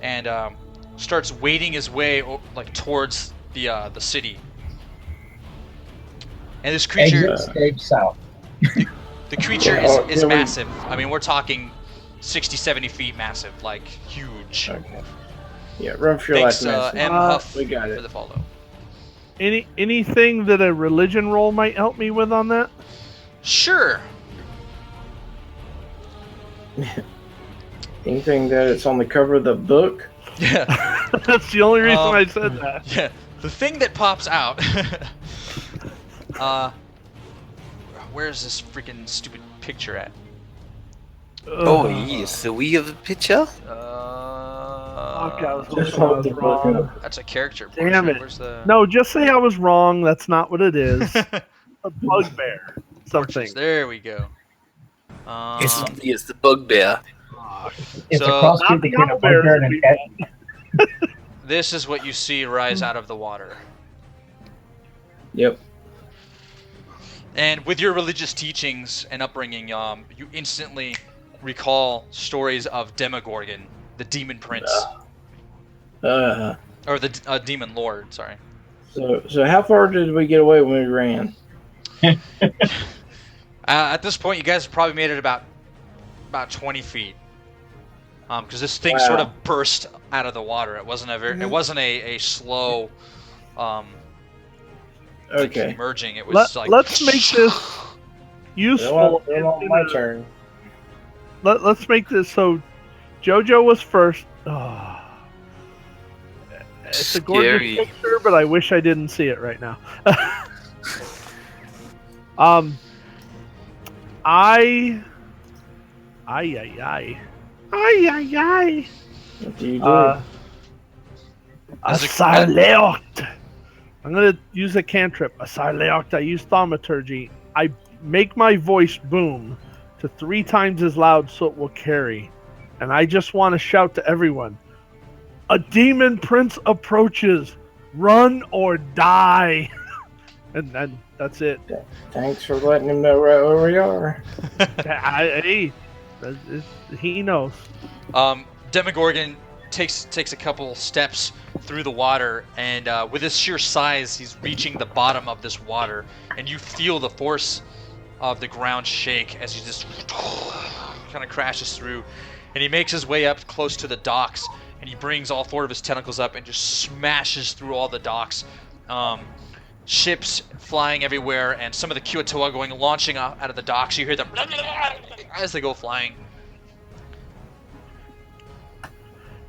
and starts wading his way like towards the city. And this creature, Exit stage south. the creature is massive. I mean, we're talking 60, 70 feet massive, like huge. Okay. Yeah, run for your Thanks, life, M. man. Huff, we got for it. the follow. Anything that a religion roll might help me with on that? Sure. Anything that it's on the cover of the book? Yeah. That's the only reason I said that. Yeah. The thing that pops out. Where's this freaking stupid picture at? Oh yes, so we have a picture. Fuck, I was Just hoping I hold was the book wrong. up. That's a character. Damn portrait. it. Where's the? No, just say I was wrong. That's not what it is. A bugbear. Something. There we go. Yes, the bugbear. It's So- a cross Not between the a bugbear and a cat. This is what you see rise out of the water. Yep. And with your religious teachings and upbringing, you instantly recall stories of Demogorgon, the demon prince, or the demon lord. Sorry. So how far did we get away when we ran? At this point, you guys have probably made it about 20 feet, because this thing sort of burst out of the water. It wasn't it wasn't a slow Okay. emerging. It was like. Let's make this useful. My turn. Let's make this so JoJo was first. Oh. It's a gorgeous Scary. picture, but I wish I didn't see it right now. I. Ay. What do you do? Asaileoct. I'm gonna use a cantrip. Asaileoct. I use thaumaturgy. I make my voice boom to 3 times as loud so it will carry. And I just want to shout to everyone. A demon prince approaches. Run or die. and then that's it. Thanks for letting him know right where we are. He knows. Demogorgon takes a couple steps through the water, and with his sheer size, he's reaching the bottom of this water, and you feel the force of the ground shake as he just kind of crashes through, and he makes his way up close to the docks, and he brings all 4 of his tentacles up and just smashes through all the docks. Ships flying everywhere, and some of the Kiwatoa launching out of the docks. You hear them as they go flying.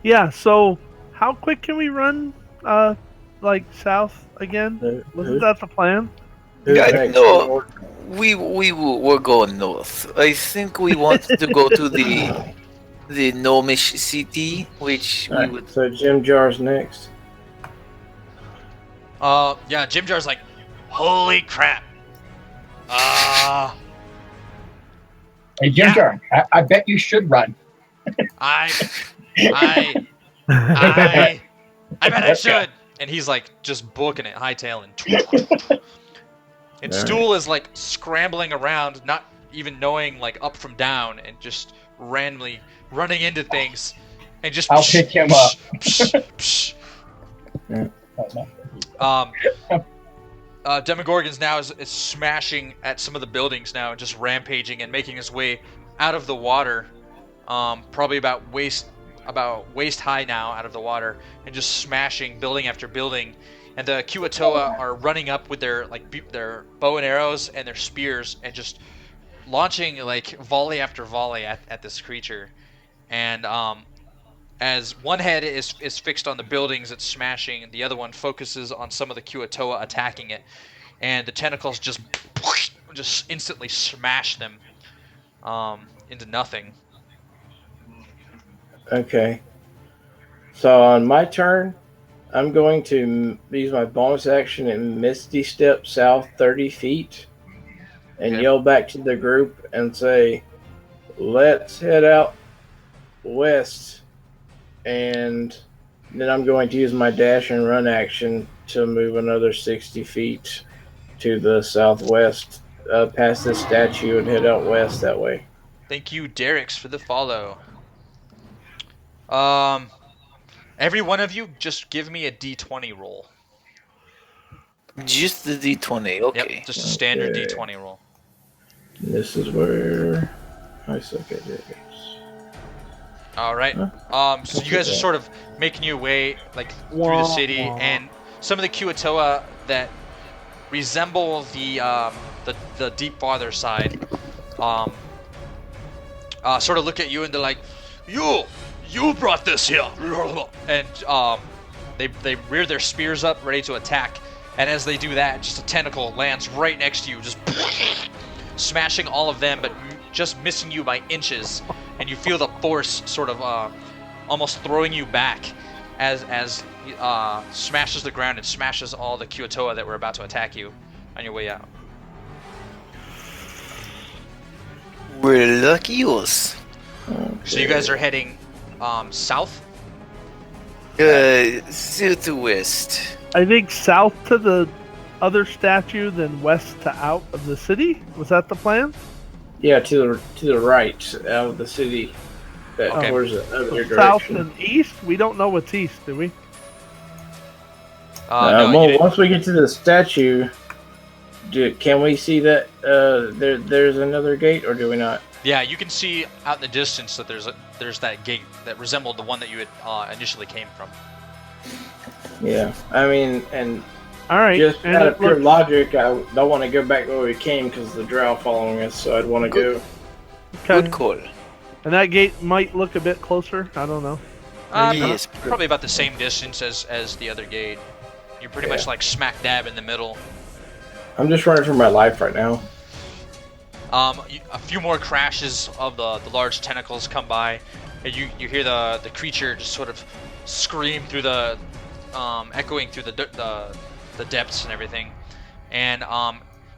Yeah, so how quick can we run like south again? Wasn't that the plan? Yeah, no, we're going north. I think we want to go to the Gnomish city, which we Alright, would. so Jim Jar's next. Yeah, Jim Jar's like, holy crap. Hey, Jim Jar, I bet you should run. I bet I should. And he's like just booking it, hightailing. And Stool is like scrambling around, not even knowing like up from down, and just randomly running into things, and just. I'll pick him up. Demogorgons now is smashing at some of the buildings now, and just rampaging and making his way out of the water, probably about waist high now out of the water, and just smashing building after building. And the Kuatoa are running up with their bow and arrows and their spears, and just launching like volley after volley at this creature. And as one head is fixed on the buildings it's smashing, and the other one focuses on some of the Kuatoa attacking it, and the tentacles just instantly smash them into nothing. Okay. So on my turn, I'm going to use my bonus action and Misty Step south 30 feet and Okay. yell back to the group and say, let's head out west. And then I'm going to use my dash and run action to move another 60 feet to the southwest, past this statue, and head out west that way. Thank you, Derek's, for the follow. Every one of you, just give me a D20 roll. Just the D20, okay. Yep, just a standard Okay. D20 roll. This is where I suck at it. All right. So you guys are sort of making your way like through the city, and some of the Kuatoa that resemble the Deep Father side, sort of look at you and they're like, "You brought this here," and they rear their spears up, ready to attack. And as they do that, just a tentacle lands right next to you, just smashing all of them, but just missing you by inches. And you feel the force sort of almost throwing you back as smashes the ground and smashes all the Kuatoa that were about to attack you on your way out. We're lucky us. So you guys are heading south? Southwest. I think south to the other statue, then west to out of the city. Was that the plan? Yeah, to the right out of the city. That Okay. towards the other South direction. and east? We don't know what's east, do we? No, you well, didn't. once we get to the statue, can we see that there's another gate, or do we not? Yeah, you can see out in the distance that there's that gate that resembled the one that you had initially came from. Yeah, I mean, and All right. just and out it of pure looks- logic, I don't want to go back where we came because the drow following us, so I'd want to go. okay. Good call. And that gate might look a bit closer. I don't know. Yes, Probably about the same distance as the other gate. You're pretty much like smack dab in the middle. I'm just running for my life right now. A few more crashes of the large tentacles come by, and you hear the creature just sort of scream through the echoing through the depths and everything. And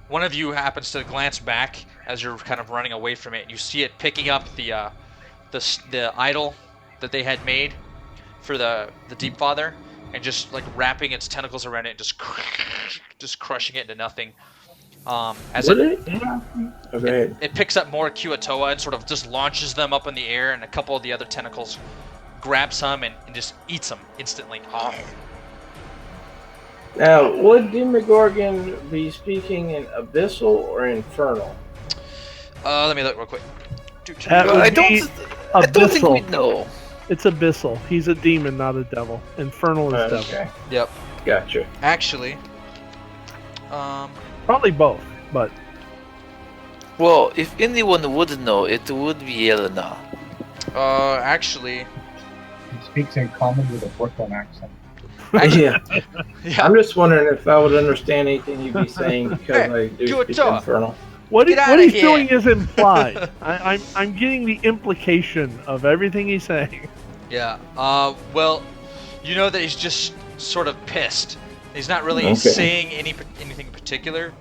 one of you happens to glance back as you're kind of running away from it. And you see it picking up the idol that they had made for the Deep Father, and just like wrapping its tentacles around it, and just crushing it into nothing. As What it, did it happen? Oh, go ahead. it picks up more Kuatoa and sort of just launches them up in the air, and a couple of the other tentacles grab some and just eats them instantly. Now, would Demogorgon be speaking in Abyssal or Infernal? Let me look real quick. That would I don't be think we abyssal. know. It's abyssal. He's a demon, not a devil. Infernal is devil. Okay, Yep. gotcha. Actually, Probably both, but Well, if anyone would know, it would be Elena. actually, He speaks in common with a Brooklyn accent. Yeah, yeah. I'm just wondering if I would understand anything you'd be saying because I do Good speak talk. Infernal. what Get what outta he's here. doing is implied. I'm getting the implication of everything he's saying. Yeah. Well, you know that he's just sort of pissed. He's not really Okay. saying anything in particular.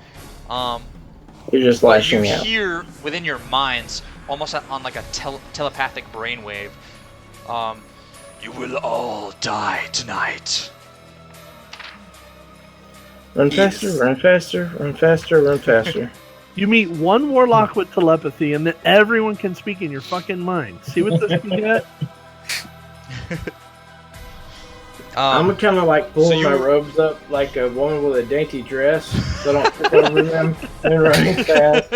You're just But you lashing out. hear within your minds, almost on like a telepathic brainwave, "You will all die tonight." Run faster, Yes. run faster, run faster, run faster. You meet one warlock with telepathy, and then everyone can speak in your fucking mind. See what this can get? I'm kind of like pulling so my you- robes up like a woman with a dainty dress, so I don't trip over them and running fast.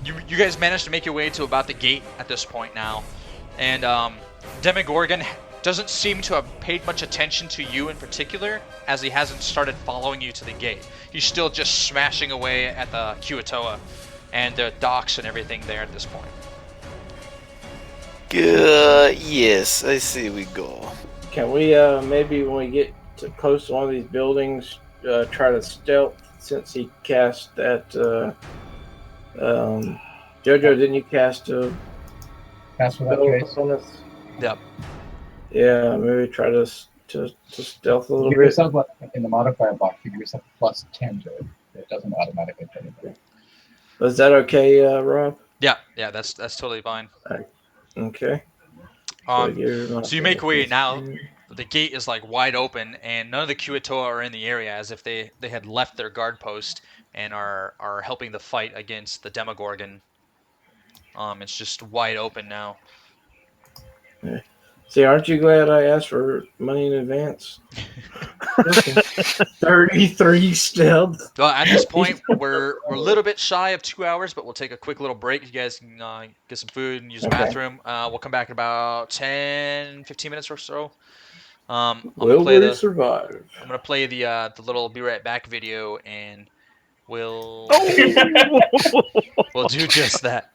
You guys managed to make your way to about the gate at this point now, and Demogorgon doesn't seem to have paid much attention to you in particular, as he hasn't started following you to the gate. He's still just smashing away at the Kuatoa and the docks and everything there at this point. Yes, I see we go. Can we maybe when we get to close to one of these buildings, try to stealth since he cast that? Jojo, didn't you cast a That's what spell that on us? Yep. Yeah, maybe try to stealth a little Give bit. yourself in the modifier box. You give yourself a +10 to it. It doesn't automatically do anything. Is that okay, Rob? Yeah, that's totally fine. Okay. So you make way now. The gate is like wide open, and none of the Kuatoa are in the area, as if they had left their guard post and are helping the fight against the Demogorgon. It's just wide open now. See, aren't you glad I asked for money in advance? 33 stealth. Well, at this point, we're a little bit shy of 2 hours, but we'll take a quick little break. You guys can get some food and use the Okay. bathroom. We'll come back in about 10, 15 minutes or so. I'm Will gonna play we survive? I'm gonna play the little "Be Right Back" video, and we'll do just that.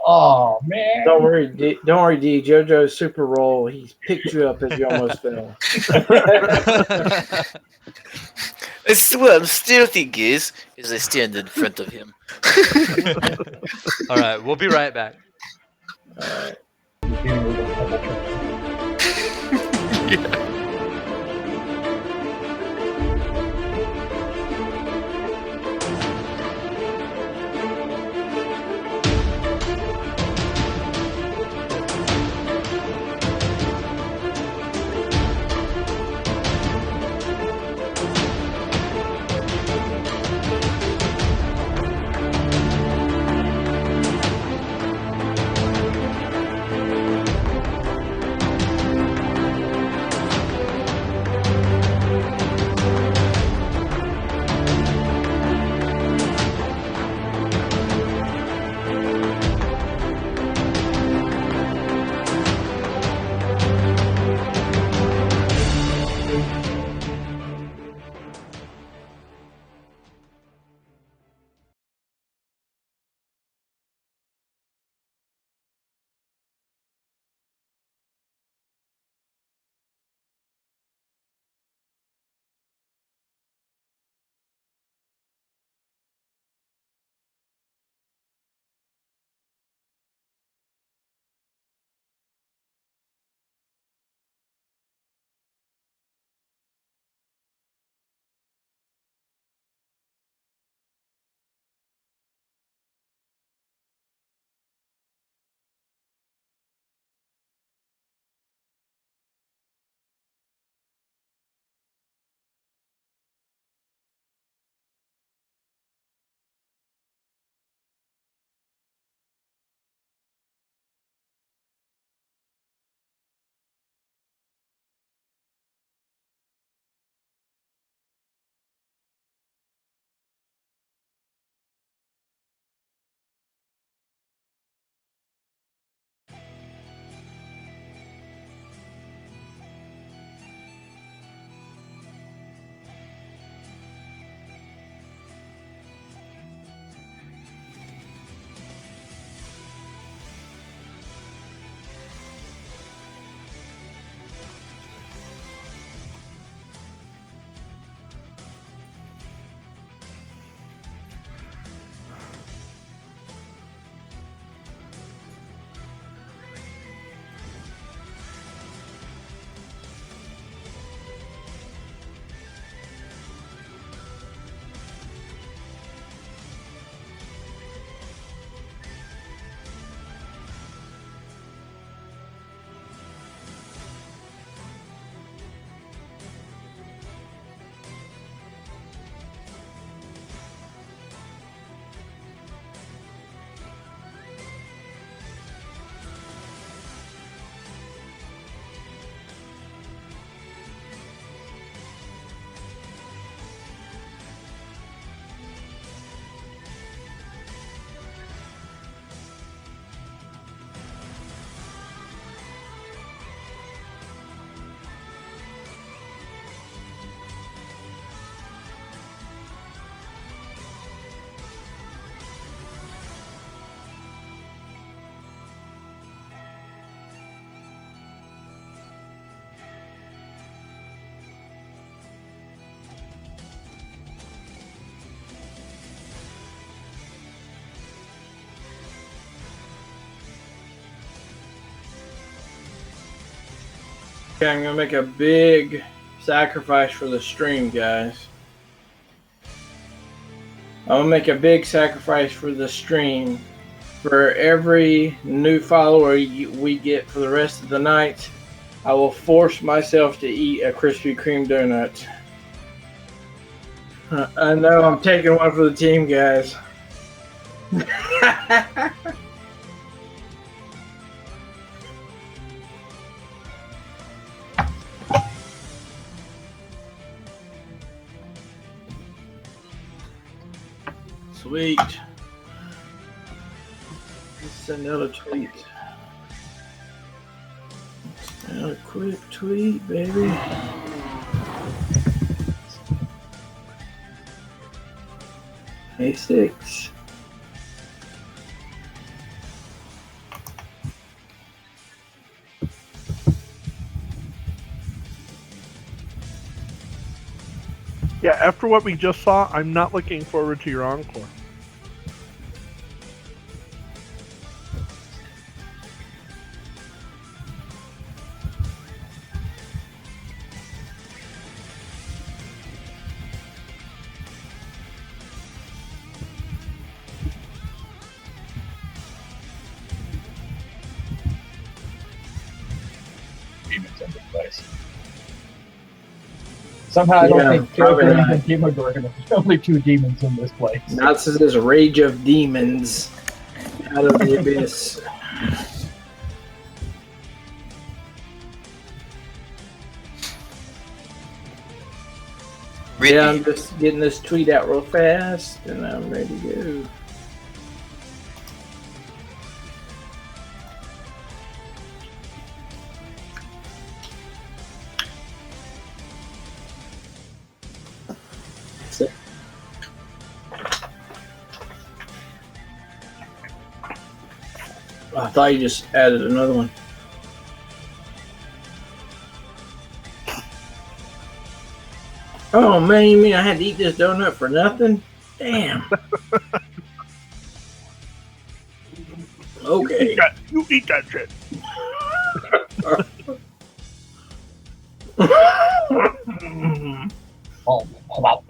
Oh man! Don't worry, D. JoJo's super roll. He's picked you up as you almost fell. I swear, I'm stealthy, guys, as I stand in front of him. All right, we'll be right back. All right. Beginning with a double trip. Okay, I'm gonna make a big sacrifice for the stream, guys. I'm gonna make a big sacrifice for the stream. For every new follower we get for the rest of the night, I will force myself to eat a Krispy Kreme donut. I know I'm taking one for the team, guys. Sweet. Let's send out a tweet. Send out a quick tweet, baby. Hey, 6. Yeah, after what we just saw, I'm not looking forward to your encore. Demons in this place. Somehow I don't Yeah, think probably Killbane not. and Demogorgon are going to be the only 2 demons in this place. That's this rage of demons out of the abyss. Ready? Yeah, I'm just getting this tweet out real fast, and I'm ready to go. I thought you just added another one. Oh man, you mean I had to eat this donut for nothing? Damn. Okay. You eat that shit. Oh, wow.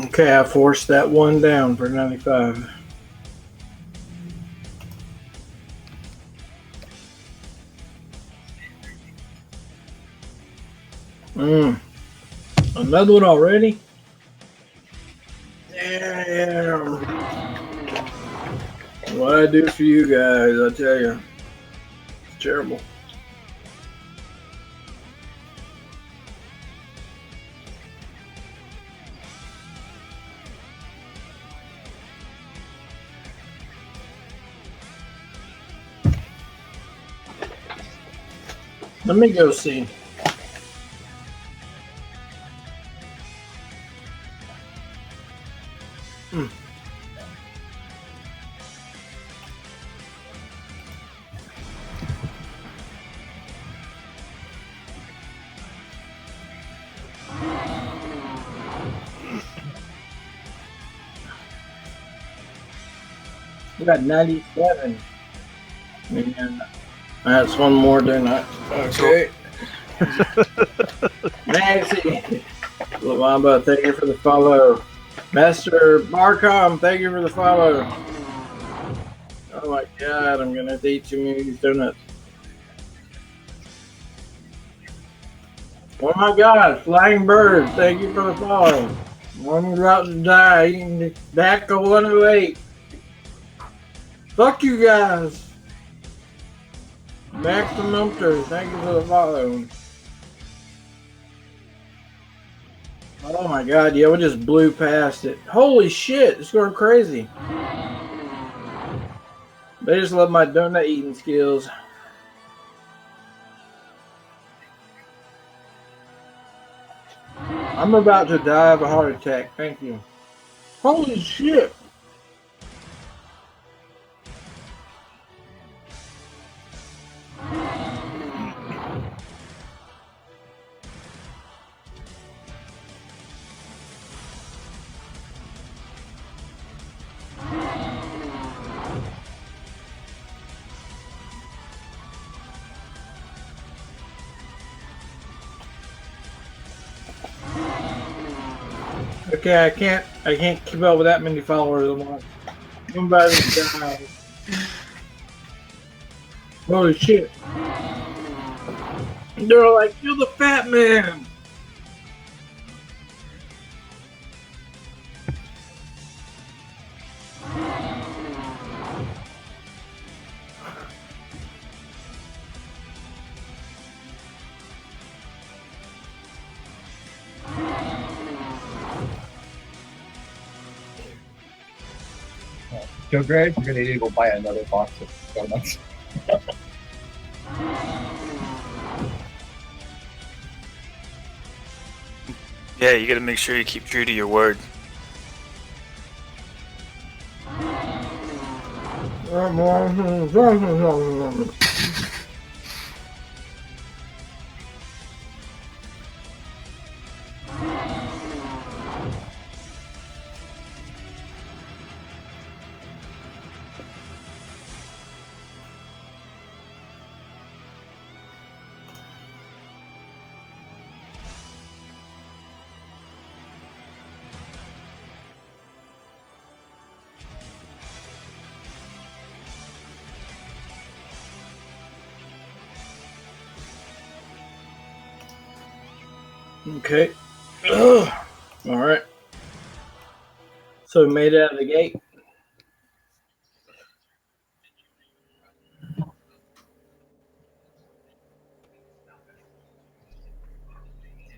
Okay, I forced that one down for 95. Another one already? Damn. What I do for you guys, I tell you. It's terrible. Let me go see. We got 97. And that's one more than I. Okay. Nancy. Look, Mamba, thank you for the follow. Master Marcom, thank you for the follow. Oh my god, I'm gonna have to eat too many of these donuts. Oh my god, Flying Bird, thank you for the follow. I'm about to die eating back to 108. Fuck you guys. Max the Mumpter, thank you for the follow. Oh my god, yeah, we just blew past it. Holy shit, it's going crazy. They just love my donut eating skills. I'm about to die of a heart attack, thank you. Holy shit. okay. I can't keep up with that many followers a month. Somebody's died. Holy shit! They're like, "You're the fat man." Joe Greg, you're gonna need to go buy another box of donuts. Yeah, you gotta make sure you keep true to your word. Okay. Ugh. All right. So we made it out of the gate.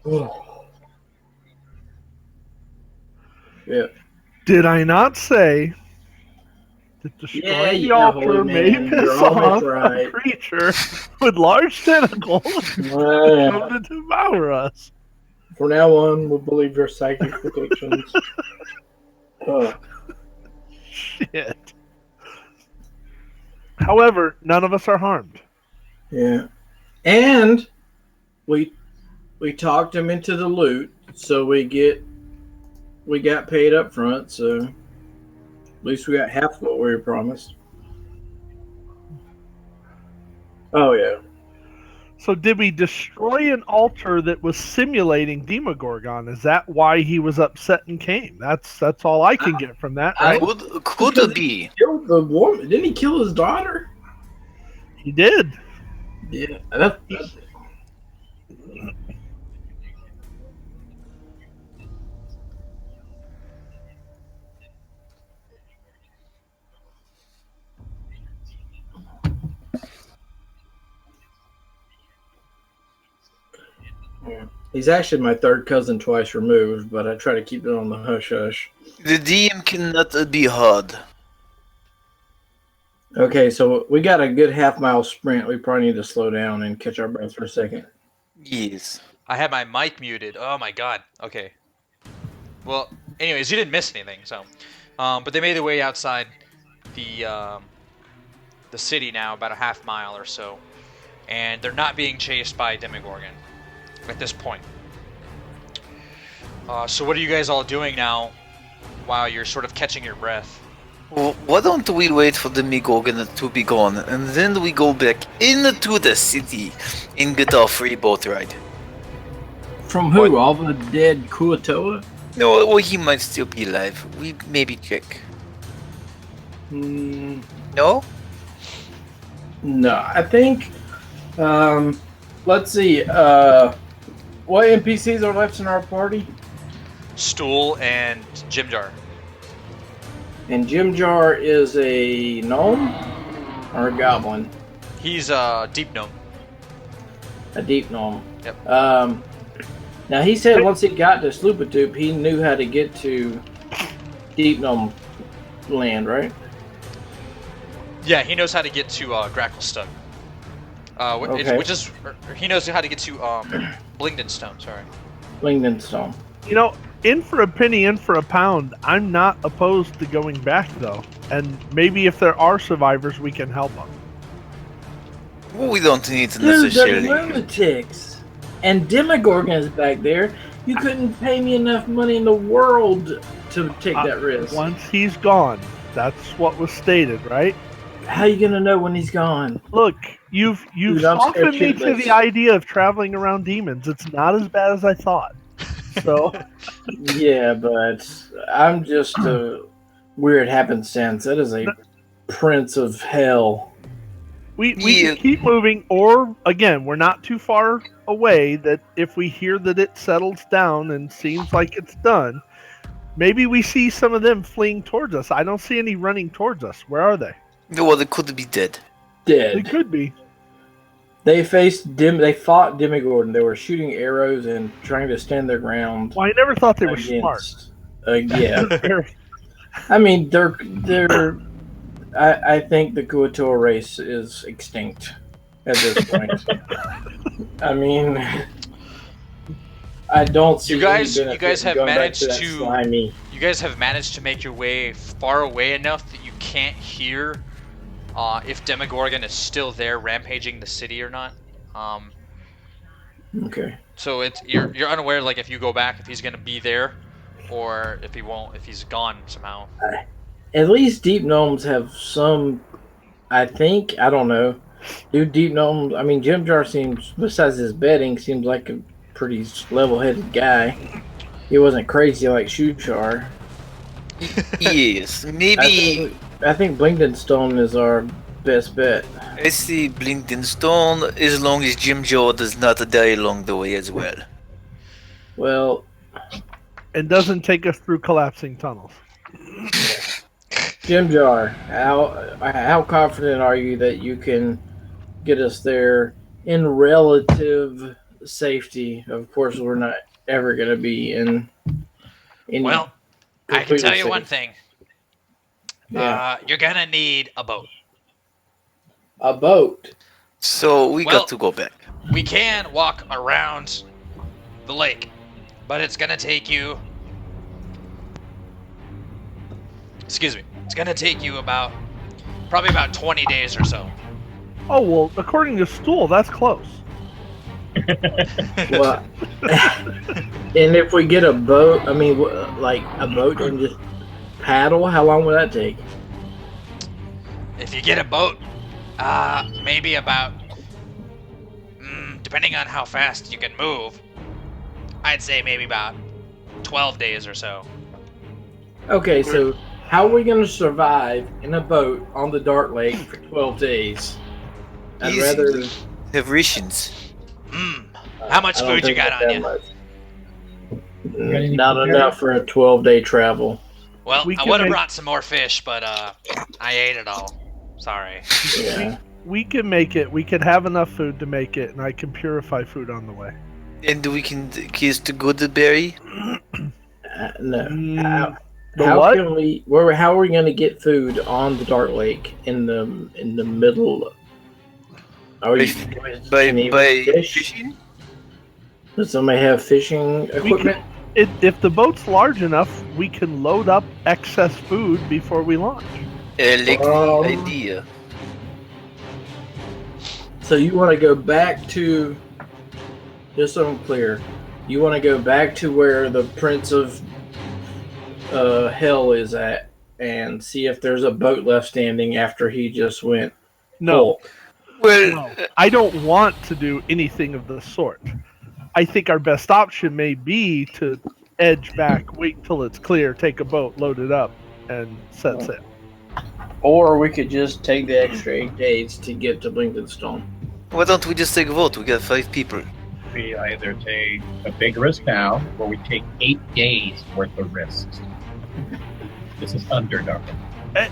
Ugh. Yeah. Did I not say that destroying the altar holy may man, piss you're always off a right. creature with large tentacles Yeah. come to devour us? From now on, we'll believe your psychic predictions. Shit. However, none of us are harmed. Yeah. And we talked him into the loot, so we got paid up front, so at least we got half what we were promised. Oh yeah. So did we destroy an altar that was simulating Demogorgon? Is that why he was upset and came? That's all I can get from that, right? Could it be? Killed the woman. Didn't he kill his daughter? He did. Yeah. He's actually my third cousin twice removed, but I try to keep it on the hush hush. The DM cannot be hard. Okay, so we got a good half-mile sprint. We probably need to slow down and catch our breath for a second. Yes. I had my mic muted. Oh my god. Okay. Well, anyways, you didn't miss anything. So, but they made their way outside the city now, about a half mile or so, and they're not being chased by Demogorgon at this point. So what are you guys all doing now, while you're sort of catching your breath? Well, why don't we wait for the Demogorgon to be gone, and then we go back into the city and get our free boat ride? From who? What? All the dead Kuatoa? No, well, he might still be alive. We maybe check. No? No, I think. Let's see. What NPCs are left in our party? Stool and Jim Jar. And Jim Jar is a gnome or a goblin? He's a deep gnome. A deep gnome. Yep. Now he said once he got to Sloopatoop, he knew how to get to Deep Gnome Land, right? Yeah, he knows how to get to Gracklestone. Okay. Which is, he knows how to get to Blingdenstone. Sorry. Blingdenstone. You know, in for a penny, in for a pound. I'm not opposed to going back, though. And maybe if there are survivors, we can help them. Well, we don't need to Dude, necessarily. they're lunatics. And Demogorgon is back there. You couldn't pay me enough money in the world to take that risk. Once he's gone, that's what was stated, right? How you gonna know when he's gone? Look, you've Dude, I'm softened me scared to shitless. the idea of traveling around demons. It's not as bad as I thought. So Yeah, but I'm just a weird happenstance. That is a prince of hell. we Yeah. can keep moving, or again, we're not too far away. That if we hear that it settles down and seems like it's done, maybe we see some of them fleeing towards us. I don't see any running towards us. Where are they? Well, they could be dead. They Dead. could be. They fought Demigorgon. They were shooting arrows and trying to stand their ground Well, I never thought they were smart. Yeah. They're- I mean, I think the Kuator race is extinct at this point. I mean, I don't see You guys- any you guys benefit in have going back managed to that to- slimy. You guys have managed to make your way far away enough that you can't hear if Demogorgon is still there rampaging the city or not. Okay. So you're unaware, like, if you go back, if he's gonna be there, or if he won't, if he's gone somehow. At least deep gnomes have some. I think I don't know. Do deep gnomes? I mean, Jim Jar seems, besides his betting, seems like a pretty level-headed guy. He wasn't crazy like Shuchar. Yes, maybe. I think Blingden Stone is our best bet. I see Blinkton Stone as long as Jim Joe does not die along the way as well. Well, and doesn't take us through collapsing tunnels. Jim Jar, how confident are you that you can get us there in relative safety? Of course, we're not ever going to be in. Well, I can completely tell you safe. one thing. Yeah, You're gonna need a boat. a boat. So we Well- got to go back. We can walk around the lake, but it's gonna take you. Excuse me. It's gonna take you probably about 20 days or so. Oh well, according to Stool, that's close. Well, and if we get a boat, I mean, like a boat and just paddle, how long would that take? If you get a boat, maybe about, depending on how fast you can move, I'd say maybe about 12 days or so. Okay, so how are we going to survive in a boat on the Dark Lake for 12 days? I'd Easy. rather. Have rations. How much I don't food you think got it's on that you? much. got any Not food enough for a 12-day travel. Well, We I can would have make- brought some more fish, but I ate it all. Sorry. Yeah. We can make it. We could have enough food to make it, and I can purify food on the way. And we can kiss the good berry. No. Mm, the How what? can we? How are we going to get food on the Dark Lake in the middle? Are you By can you fish? fishing? Does somebody have fishing equipment? If the boat's large enough, we can load up excess food before we launch. Idea. So you want to go back to? Just so I'm clear, you want to go back to where the Prince of Hell is at, and see if there's a boat left standing after he just went. No, Hulk. Well, no, I don't want to do anything of the sort. I think our best option may be to edge back, wait till it's clear, take a boat, load it up, and set sail. Or we could just take the extra 8 days to get to Blinkenstone. why don't we just take a vote? We got 5 people. We either take a big risk now, or we take 8 days worth of risks. This is Underdark.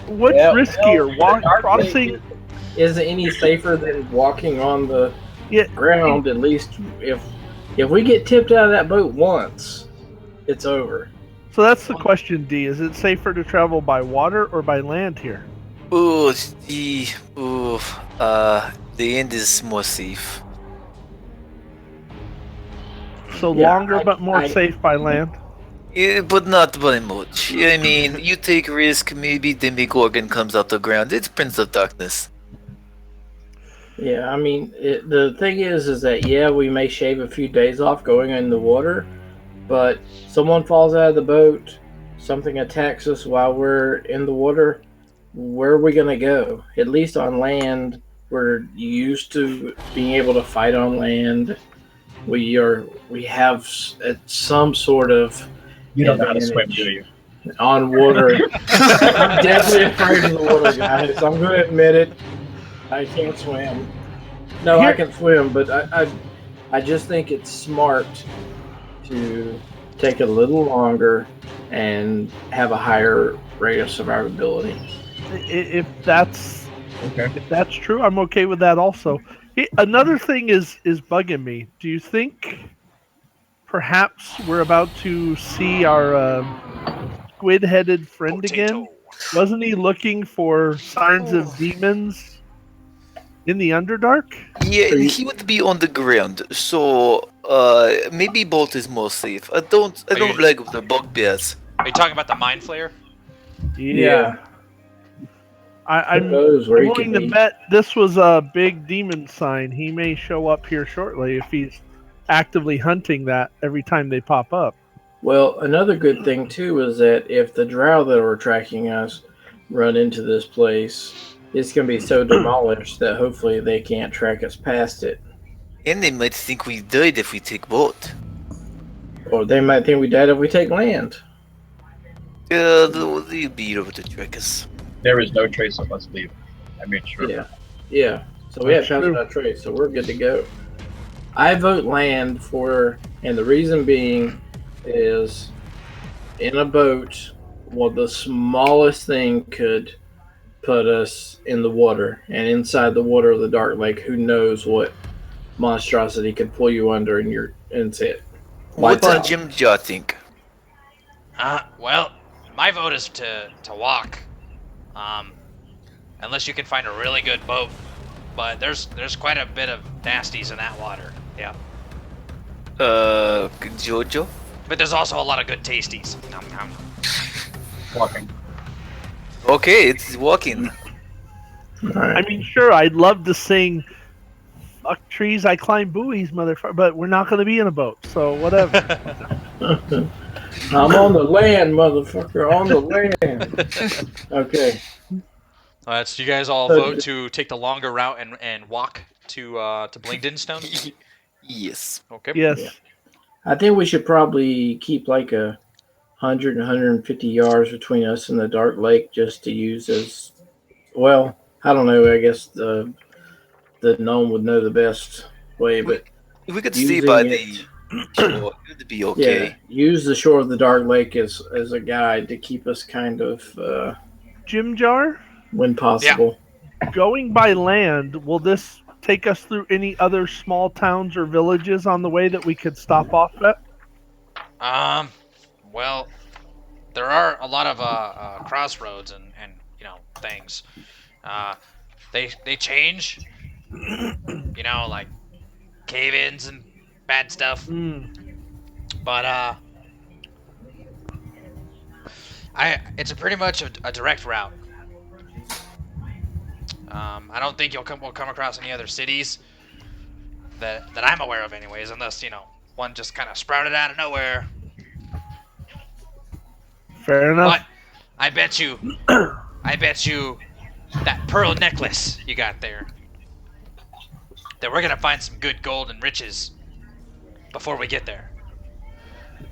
What's Well, riskier, Dark Lake crossing? isn't any safer than walking on the Yeah, ground. At least if we get tipped out of that boat once, it's over. so that's the question, D. Is it safer to travel by water or by land here? The end is more safe. So Yeah, longer but more safe by land? Yeah, but not by much. I mean, you take risk, maybe Demigorgon comes out the ground. It's Prince of Darkness. Yeah, I mean, the thing is that yeah, we may shave a few days off going in the water, but someone falls out of the boat, something attacks us while we're in the water. Where are we gonna go? At least on land, we're used to being able to fight on land. we have some sort of You don't know how to swim, advantage do you? on water. I'm definitely afraid of the water, guys. I'm going to admit it. I can't swim. No, I can swim, but I just think it's smart to take a little longer and have a higher rate of survivability. If that's Okay. if that's true, I'm okay with that also. Another thing is bugging me. Do you think perhaps we're about to see our squid-headed friend again? Wasn't he looking for signs of demons in the Underdark? Yeah, he would be on the ground, so maybe Bolt is more safe. I don't like the bugbears. Are you talking about the Mind Flayer? Yeah. I'm Who knows where he willing could to be. bet this was a big demon sign. He may show up here shortly if he's actively hunting that every time they pop up. Well, another good thing too is that if the drow that are tracking us run into this place, it's going to be so demolished that hopefully they can't track us past it. And they might think we died if we take boat. Or they might think we died if we take land. They'll be able to track us. There is no trace of us leaving. I made sure. Yeah. So we have That's found true. that trace, so we're good to go. I vote land and the reason being is in a boat, well, the smallest thing could put us in the water, and inside the water of the Dark Lake, who knows what monstrosity could pull you under and it's it. What Lights does out. Jim Jar think? Well, my vote is to walk. Unless you can find a really good boat. But there's quite a bit of nasties in that water. Yeah. Jojo? But there's also a lot of good tasties. Nom, nom. Walking. Okay, it's walking. All right. I mean, sure, I'd love to sing "Fuck trees, I climb buoys, motherfucker," but we're not going to be in a boat, so whatever. I'm on the land, motherfucker. On the land. Okay. So you guys all vote to take the longer route and walk to Blingdenstone? Yes. Okay. Yes. Yeah. I think we should probably keep like 100 and 150 yards between us and the Dark Lake just to use as well. I don't know. I guess the gnome would know the best way, but If we could stay using by it- the shore, it would be okay. yeah, use the shore of the Dark Lake as a guide to keep us kind of Jim Jar, when possible. going by land, will this take us through any other small towns or villages on the way that we could stop off at? Well, there are a lot of crossroads and things. They change. Like cave-ins and bad stuff. But it's pretty much a direct route. I don't think we'll come across any other cities that I'm aware of, anyways, unless one just kind of sprouted out of nowhere. Fair enough. But I bet you that pearl necklace you got there, that we're gonna find some good gold and riches before we get there.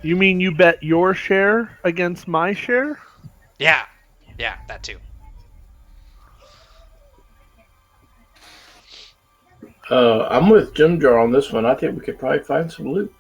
You mean you bet your share against my share? Yeah, that too. I'm with Jim Jar on this one. I think we could probably find some loot.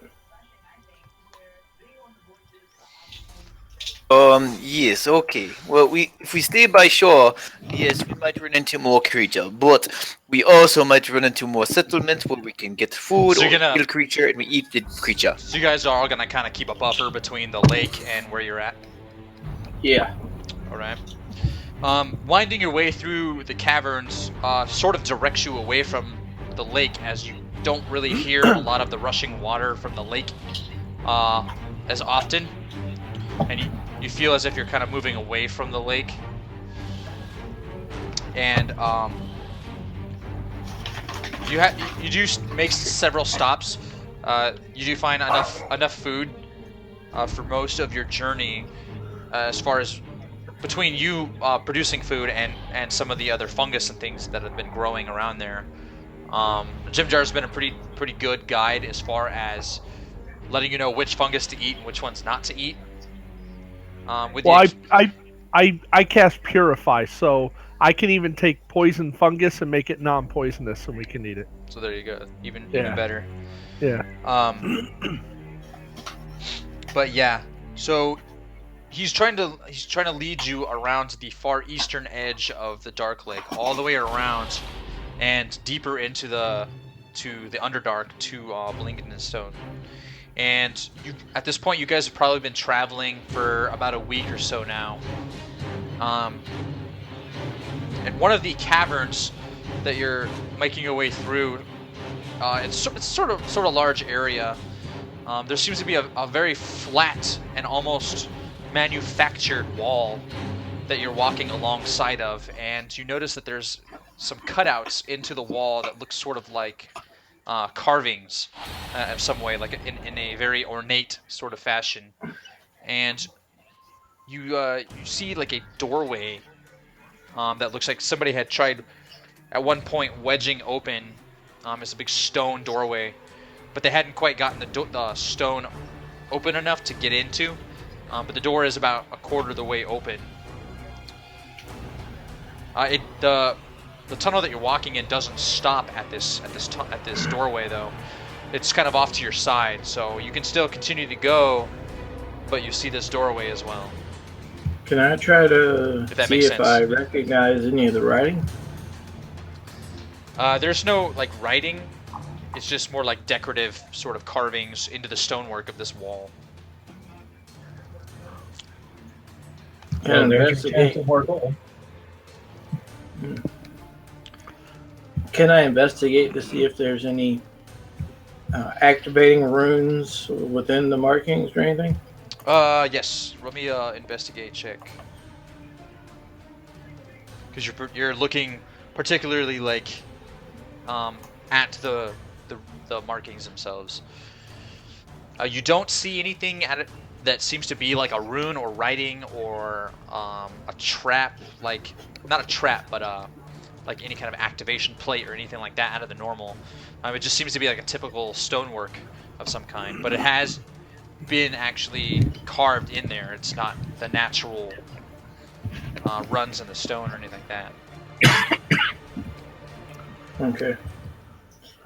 Yes, okay. Well, if we stay by shore, yes, we might run into more creature, but we also might run into more settlements where we can get food So or you're gonna- kill creature and we eat the creature. So you guys are all gonna kind of keep a buffer between the lake and where you're at. Yeah. All right. Winding your way through the caverns sort of directs you away from the lake, as you don't really hear a lot of the rushing water from the lake as often, and you feel as if you're kind of moving away from the lake. And you do make several stops. You do find enough food for most of your journey, as far as between you producing food and some of the other fungus and things that have been growing around there. Jim Jar's been a pretty good guide as far as letting you know which fungus to eat and which ones not to eat. Well, I cast Purify, so I can even take poison fungus and make it non-poisonous, and we can eat it. So there you go, even Yeah. better. Yeah. But yeah, so he's trying to lead you around the far eastern edge of the Dark Lake, all the way around and deeper into the Underdark to Blingden Stone. And at this point, you guys have probably been traveling for about a week or so now. And one of the caverns that you're making your way through, it's sort of large area. There seems to be a very flat and almost manufactured wall that you're walking alongside of, and you notice that there's some cutouts into the wall that look sort of like carvings of some way, like in a very ornate sort of fashion. And you see like a doorway that looks like somebody had tried at one point wedging open. It's a big stone doorway, but they hadn't quite gotten the stone open enough to get into. But the door is about a quarter of the way open. The tunnel that you're walking in doesn't stop at this doorway though. It's kind of off to your side, so you can still continue to go, but you see this doorway as well. Can I try to If that see makes if sense. I recognize any of the writing? There's no like writing. It's just more like decorative sort of carvings into the stonework of this wall. Can I Well, there's your investigate? chance of more gold. Can I investigate to see if there's any activating runes within the markings or anything? Yes. Roll me investigate check. Because you're looking particularly like at the markings themselves. You don't see anything at it that seems to be like a rune or writing or a trap, like not a trap, but like any kind of activation plate or anything like that out of the normal. It just seems to be like a typical stonework of some kind, but it has been actually carved in there. It's not the natural runs in the stone or anything like that. Okay.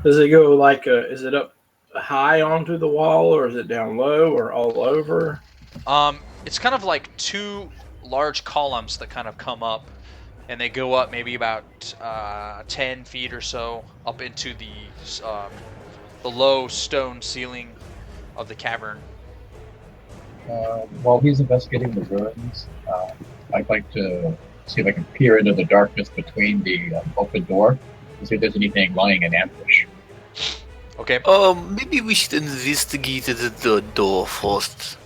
Does it go like is it up high onto the wall, or is it down low, or all over? It's kind of like two large columns that kind of come up, and they go up maybe about 10 feet or so up into the low stone ceiling of the cavern. While he's investigating the ruins, I'd like to see if I can peer into the darkness between the open door to see if there's anything lying in ambush. Okay. Maybe we should investigate the door first.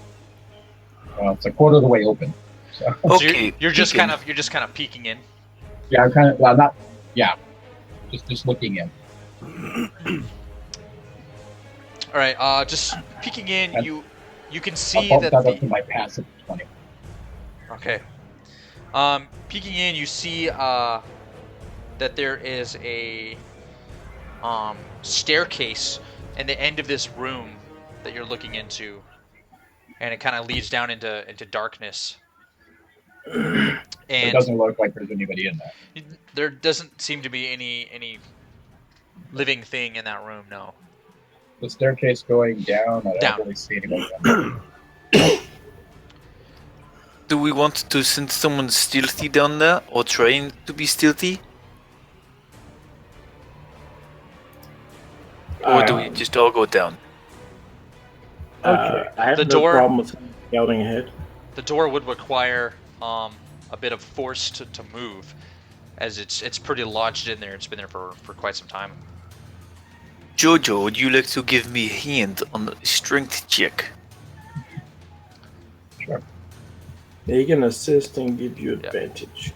It's a quarter of the way open. So So Okay. you're just peeking. kind of peeking in. yeah, I'm kind of not. Yeah, just looking in. All right. Just peeking in, And you can I'll see bump that that up to the my passive 20. okay. Peeking in, you see that there is a staircase in the end of this room that you're looking into, and it kind of leads down into darkness. It And doesn't look like there's anybody in there. there doesn't seem to be any living thing in that room. No. The staircase going down, I Down. don't really see anybody in there. Do we want to send someone stealthy down there, or trying to be stealthy, or do we just all go down? Okay. I have The no door- problem with scouting ahead. The door would require a bit of force to move, as it's pretty lodged in there. It's been there for quite some time. Jojo, would you like to give me a hand on the strength check? Sure. He can assist and give you Yeah. advantage.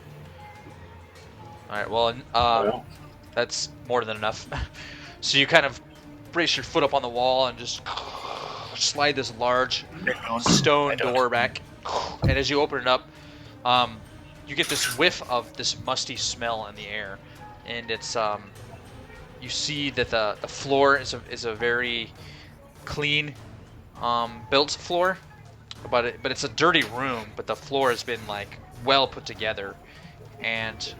All right. Well, Well, that's more than enough. So you kind of brace your foot up on the wall and just slide this large stone door back. And as you open it up, you get this whiff of this musty smell in the air, and it's you see that the floor is a very clean built floor, but it's a dirty room. But the floor has been like well put together, and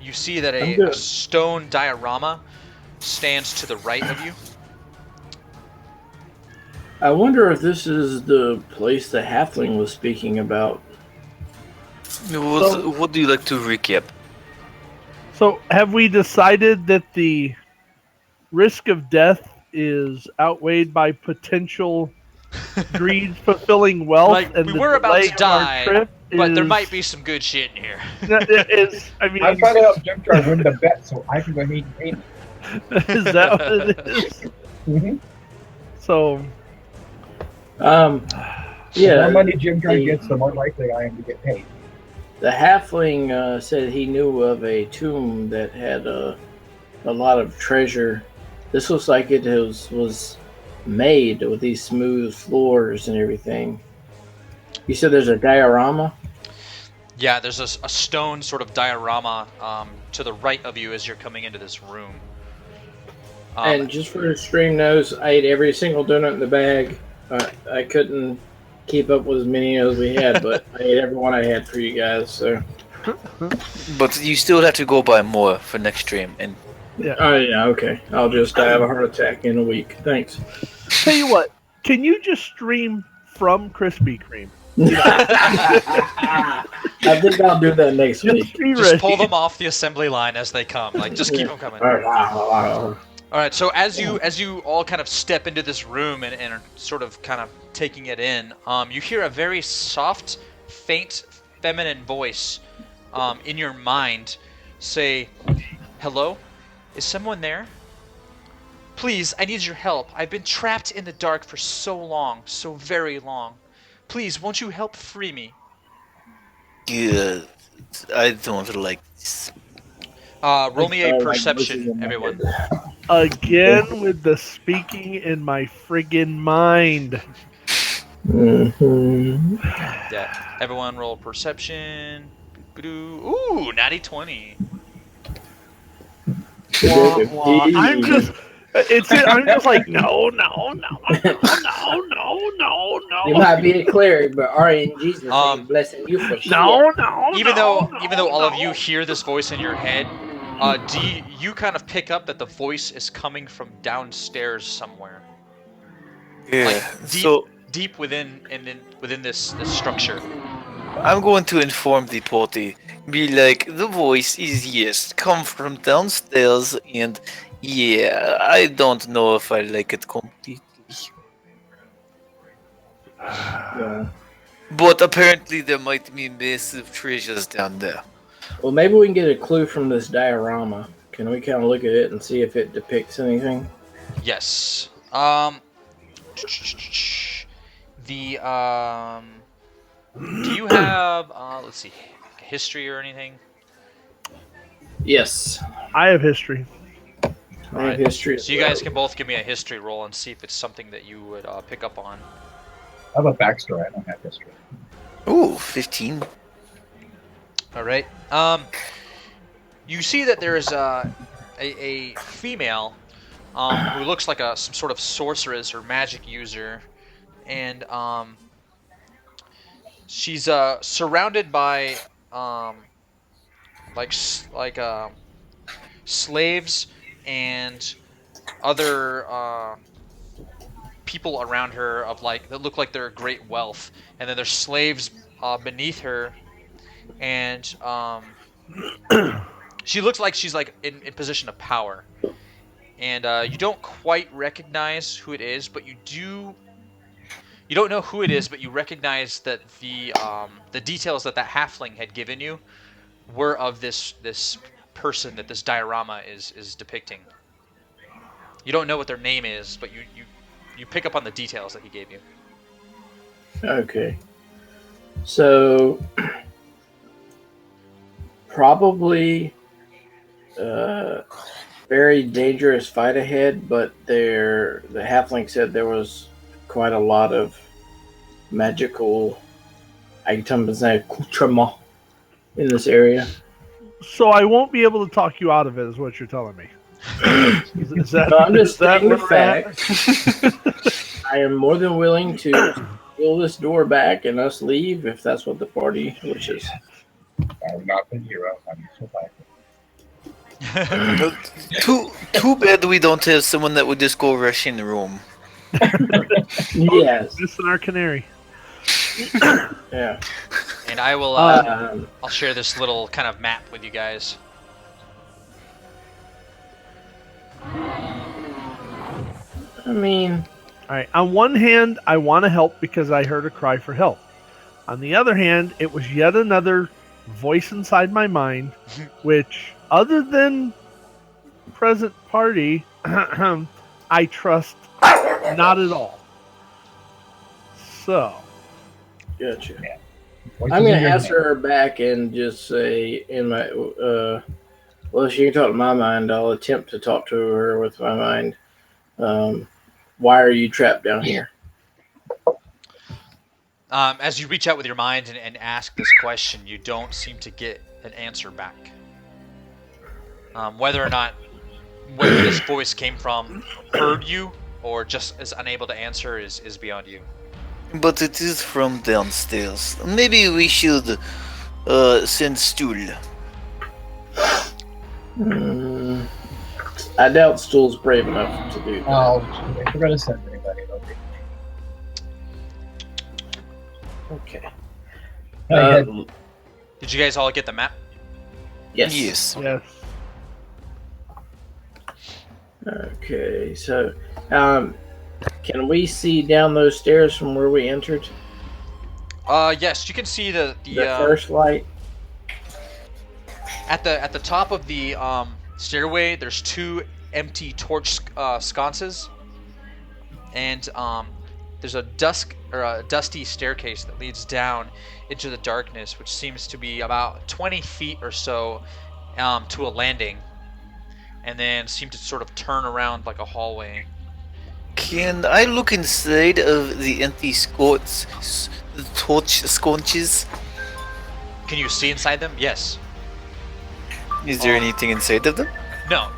you see that I'm a good. stone diorama stands to the right of you. I wonder if this is the place the halfling was speaking about. What do you like to recap? So, have we decided that the risk of death is outweighed by potential greed fulfilling wealth? Like, and we the were about delay to of our die, trip but there is- might be some good shit in here. I mean, I'm trying to help Jim try to win the bet so I can go meet Amy. is that what it is? Mm-hmm. So, Yeah, The more money Jim Try gets, the more likely I am to get paid. the halfling said he knew of a tomb that had a lot of treasure. This looks like it was made with these smooth floors and everything. You said there's a diorama? Yeah, there's a stone sort of diorama to the right of you as you're coming into this room. And just for the stream knows, I ate every single donut in the bag. I couldn't keep up with as many as we had, but I ate every one I had for you guys. So, But you still have to go buy more for next stream. And oh yeah, okay. I'll just have a heart attack in a week. Thanks. tell you what, can you just stream from Krispy Kreme? I think I'll do that next Just week. be just ready. pull them off the assembly line as they come. Like, just keep them coming. All All right, so as you all kind of step into this room and are sort of kind of taking it in, you hear a very soft, faint, feminine voice in your mind say, "Hello? Is someone there? Please, I need your help. I've been trapped in the dark for so long, so very long. Please, won't you help free me?" yeah, I don't like this. Roll me a Like perception, voices in my everyone. head. Again with the speaking in my friggin' mind. Mhm. Yeah, everyone roll perception. Ooh, natty 20. Wah, wah. I'm just like no. You might be a cleric, but RNG's Um, blessing you for shit. No. Even though all of you hear this voice in your head, you kind of pick up that the voice is coming from downstairs somewhere, Yeah. like So deep within this structure. I'm going to inform the party. Be like, the voice is yes, come from downstairs, and yeah, I don't know if I like it completely. Yeah. But apparently there might be massive treasures down there. Well, maybe we can get a clue from this diorama. Can we kind of look at it and see if it depicts anything? Yes. The do you have let's see, history or anything? Yes. I have history. I have Alright. history. So you guys can both give me a history roll and see if it's something that you would pick up on. I have a backstory. I don't have history. Ooh, 15. All right. You see that there is a female who looks like some sort of sorceress or magic user, and she's surrounded by slaves and other people around her that look like they're great wealth, and then there's slaves beneath her, and she looks like she's like in position of power, and you don't quite recognize who it is, but you don't know who it is, but you recognize that the details that halfling had given you were of this person that this diorama is depicting. You don't know what their name is, but you pick up on the details that he gave you. Okay. So, probably very dangerous fight ahead, but the halfling said there was quite a lot of magical items and accoutrement in this area. So I won't be able to talk you out of it, is what you're telling me. Is that, No, I'm just is that stating the where we're at? fact. I am more than willing to pull this door back and us leave if that's what the party wishes. I'm not the hero. I'm the survivor. Too bad we don't have someone that would just go rush in the room. Yes. Missing our canary. Yeah. And I will. Um, I'll share this little kind of map with you guys. I mean, All right. On one hand, I want to help because I heard a cry for help. On the other hand, it was yet another voice inside my mind, which, other than present party, I trust not at all. So, gotcha. Voices I'm in gonna your answer her back and just say in my well, she can talk to my mind. I'll attempt to talk to her with my mind. Why are you trapped down here? As you reach out with your mind and ask this question, you don't seem to get an answer back. Whether or not where this voice came from heard you or just is unable to answer is beyond you. But it is from downstairs. Maybe we should send Stool. I doubt Stool's brave enough to do that. Oh, if we're gonna send anybody, it'll be. Okay. Did you guys all get the map? Yes. Yes. yes. Okay. So, can we see down those stairs from where we entered? Yes, you can see the First light. at the top of the stairway. There's two empty torch sconces, and there's a dusty staircase that leads down into the darkness, which seems to be about 20 feet or so to a landing, and then seem to sort of turn around like a hallway. Can I look inside of the empty torch sconces? Can you see inside them? Yes. Is there anything inside of them? No.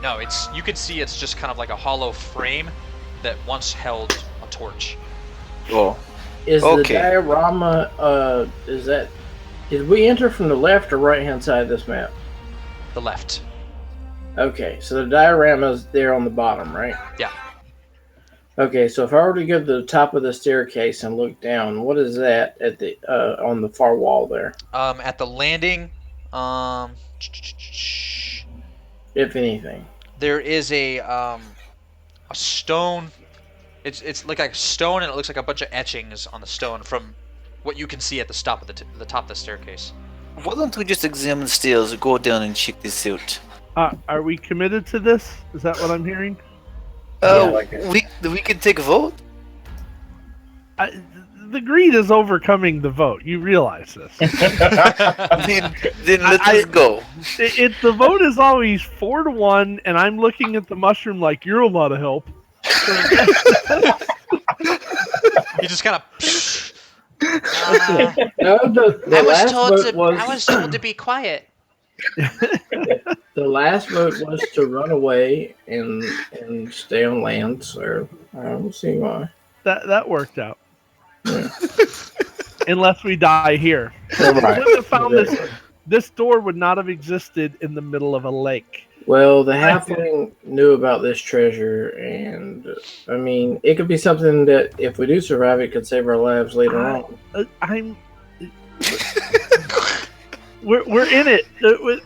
You can see it's just kind of like a hollow frame that once held a torch. Oh, Is Okay. the diorama? Did we enter from the left or right hand side of this map? The left. Okay, so the diorama's there on the bottom, right? Yeah. Okay, so if I were to go to the top of the staircase and look down, what is that at the on the far wall there? At the landing, If anything. there is a stone. It's like a stone, and it looks like a bunch of etchings on the stone from what you can see at the top of the top of the staircase. why don't we just examine the stairs, go down and check this out? Are we committed to this? Is that what I'm hearing? Oh, like it. we can take a vote. The greed is overcoming the vote. You realize this. Then let us go. The vote is always 4-1, and I'm looking at the mushroom like you're a lot of help. He just kind of. No, the last vote was I was told to be quiet. the last vote was to run away and stay on land. So I don't see why. That worked out. Unless we die here. Right. Wouldn't have found this door would not have existed in the middle of a lake. Well, the halfling knew about this treasure, and I mean, it could be something that if we do survive, it could save our lives later on. We're in it.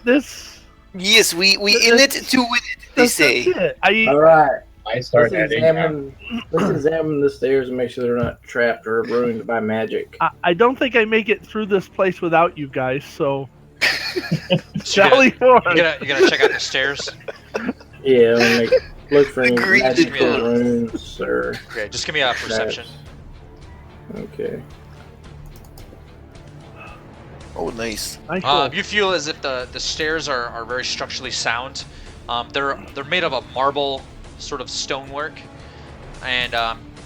This. Yes, we in it to win it. They say. That's it. All right, I start let's heading examine the stairs and make sure they're not trapped or ruined by magic. I don't think I make it through this place without you guys. So. So Jolly you're Ford. gonna check out the stairs. Yeah, and look for any Agreed. magical runes or. Okay, just give me a perception. Okay. Oh, nice. Nice roll. You feel as if the stairs are very structurally sound. They're made of a marble sort of stonework, and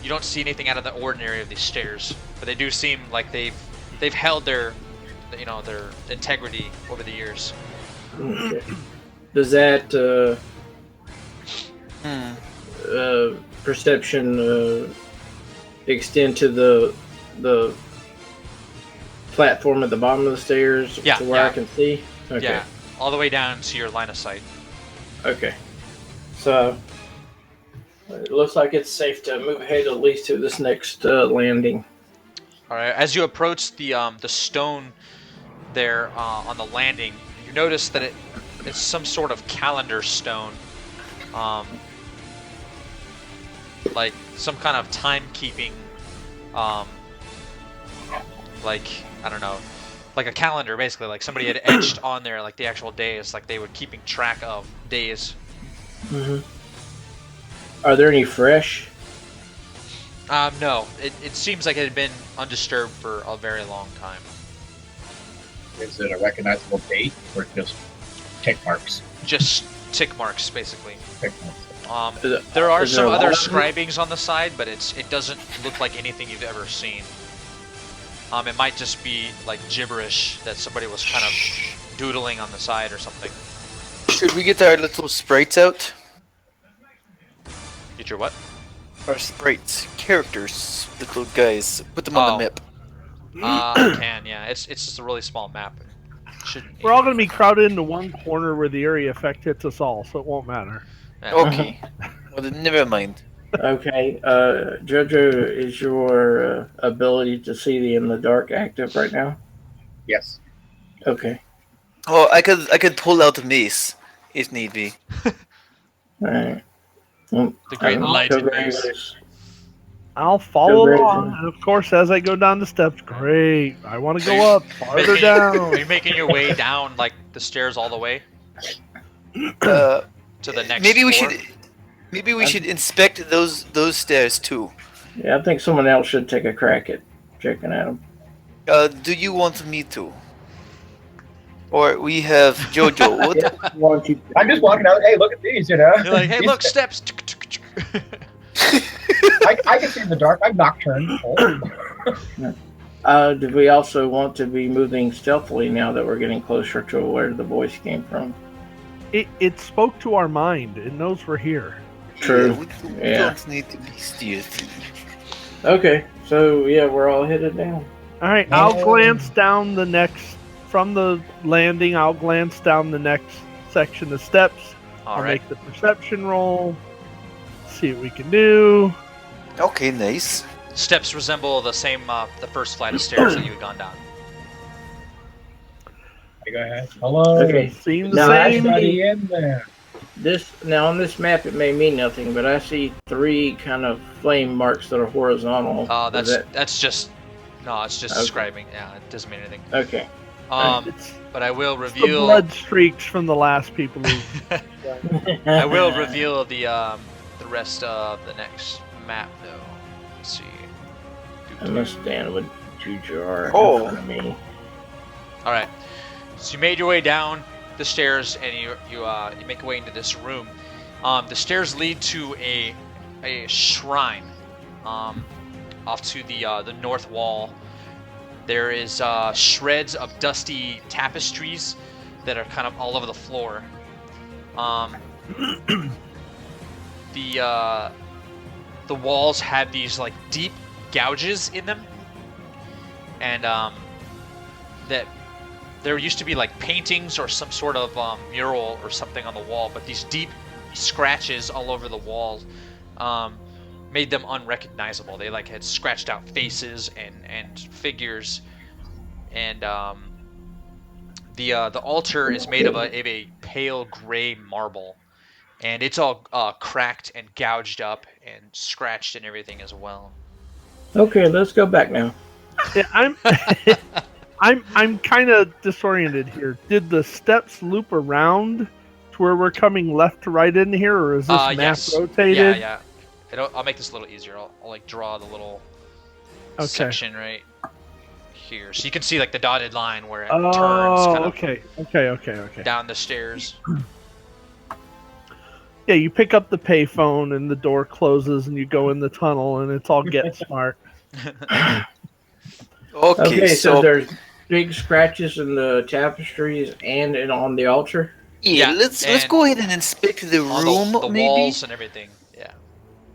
you don't see anything out of the ordinary of these stairs. But they do seem like they've held their integrity over the years. Okay. Does that perception extend to the platform at the bottom of the stairs Yeah, to where yeah. I can see? Okay. Yeah, all the way down to your line of sight. Okay. So it looks like it's safe to move ahead at least to this next landing. All right. As you approach the stone there on the landing, you notice that it's some sort of calendar stone, like some kind of timekeeping, like I don't know, like a calendar basically. Like somebody had etched on there like the actual days, like they were keeping track of days. Mm-hmm. Are there any fresh? No, it seems like it had been undisturbed for a very long time. Is it a recognizable date or just tick marks? Just tick marks, basically. Tick marks. There are Is there some a other lot of them? scribings on the side, but it doesn't look like anything you've ever seen. It might just be like gibberish that somebody was kind of doodling on the side or something. Should we get our little sprites out? Get your what? Our sprites, characters, little guys. Put them on Oh. the map. I can, yeah. It's just a really small map. Shouldn't. We're all going to be crowded into one corner where the area effect hits us all, so it won't matter. Yeah. Okay. Well, then never mind. Okay. Jojo, is your ability to see in the dark active right now? Yes. Okay. Oh, I could pull out a mace if need be. All right. Well, The great I don't know. light Go and grab mace. this. I'll follow Go along, Grayson. and of course, as I go down the steps, great. I want to go up, farther Are you down. making your way down like the stairs all the way Uh, to the next maybe we floor? should. Maybe we should inspect those stairs too. Yeah, I think someone else should take a crack at checking at them. Do you want me to? Or we have Jojo. What? Why don't you? I'm just walking out. Hey, look at these, you know. You're like, hey, These- look, steps. I can see in the dark. I'm nocturnal. Do we also want to be moving stealthily now that we're getting closer to where the voice came from? It spoke to our mind. It knows we're here. True. We Yeah. don't need to be stealthy. Okay, so yeah, we're all headed down. All right, I'll glance down the next from the landing. I'll glance down the next section of steps. All I'll right. make the perception roll. See what we can do. Okay, nice. Steps resemble the same, the first flight of stairs that you had gone down. Go ahead. Hello. Okay. Seems the Now, same. Anybody in there? This now on this map it may mean nothing, but I see 3 kind of flame marks that are horizontal. Is That's just no, it's just Okay. describing. Yeah, it doesn't mean anything. okay. It's But I will the reveal. blood streaks from the last people who. I will reveal the rest of the next map though. Let's see. I must stand with Jujar Oh. in front of me. All right. So you made your way down the stairs and you make your way into this room. The stairs lead to a shrine off to the north wall. There is shreds of dusty tapestries that are kind of all over the floor. The walls have these like deep gouges in them, and that there used to be like paintings or some sort of mural or something on the wall, but these deep scratches all over the walls made them unrecognizable. They like had scratched out faces and figures, and the altar is made of a pale gray marble, and it's all cracked and gouged up and scratched and everything as well. Okay, let's go back now. Yeah, I'm kind of disoriented here. Did the steps loop around to where we're coming left to right in here, or is this map Yes. rotated? Yeah. I'll make this a little easier. I'll like draw the little Okay. section right here, so you can see like the dotted line where it turns Oh, kind of okay. down the stairs. Yeah, you pick up the payphone and the door closes and you go in the tunnel and it's all Get Smart. Okay, Okay, so so there's big scratches in the tapestries and on the altar? Yeah, Yeah, let's and go ahead and inspect the on room, the maybe. walls and everything. Yeah.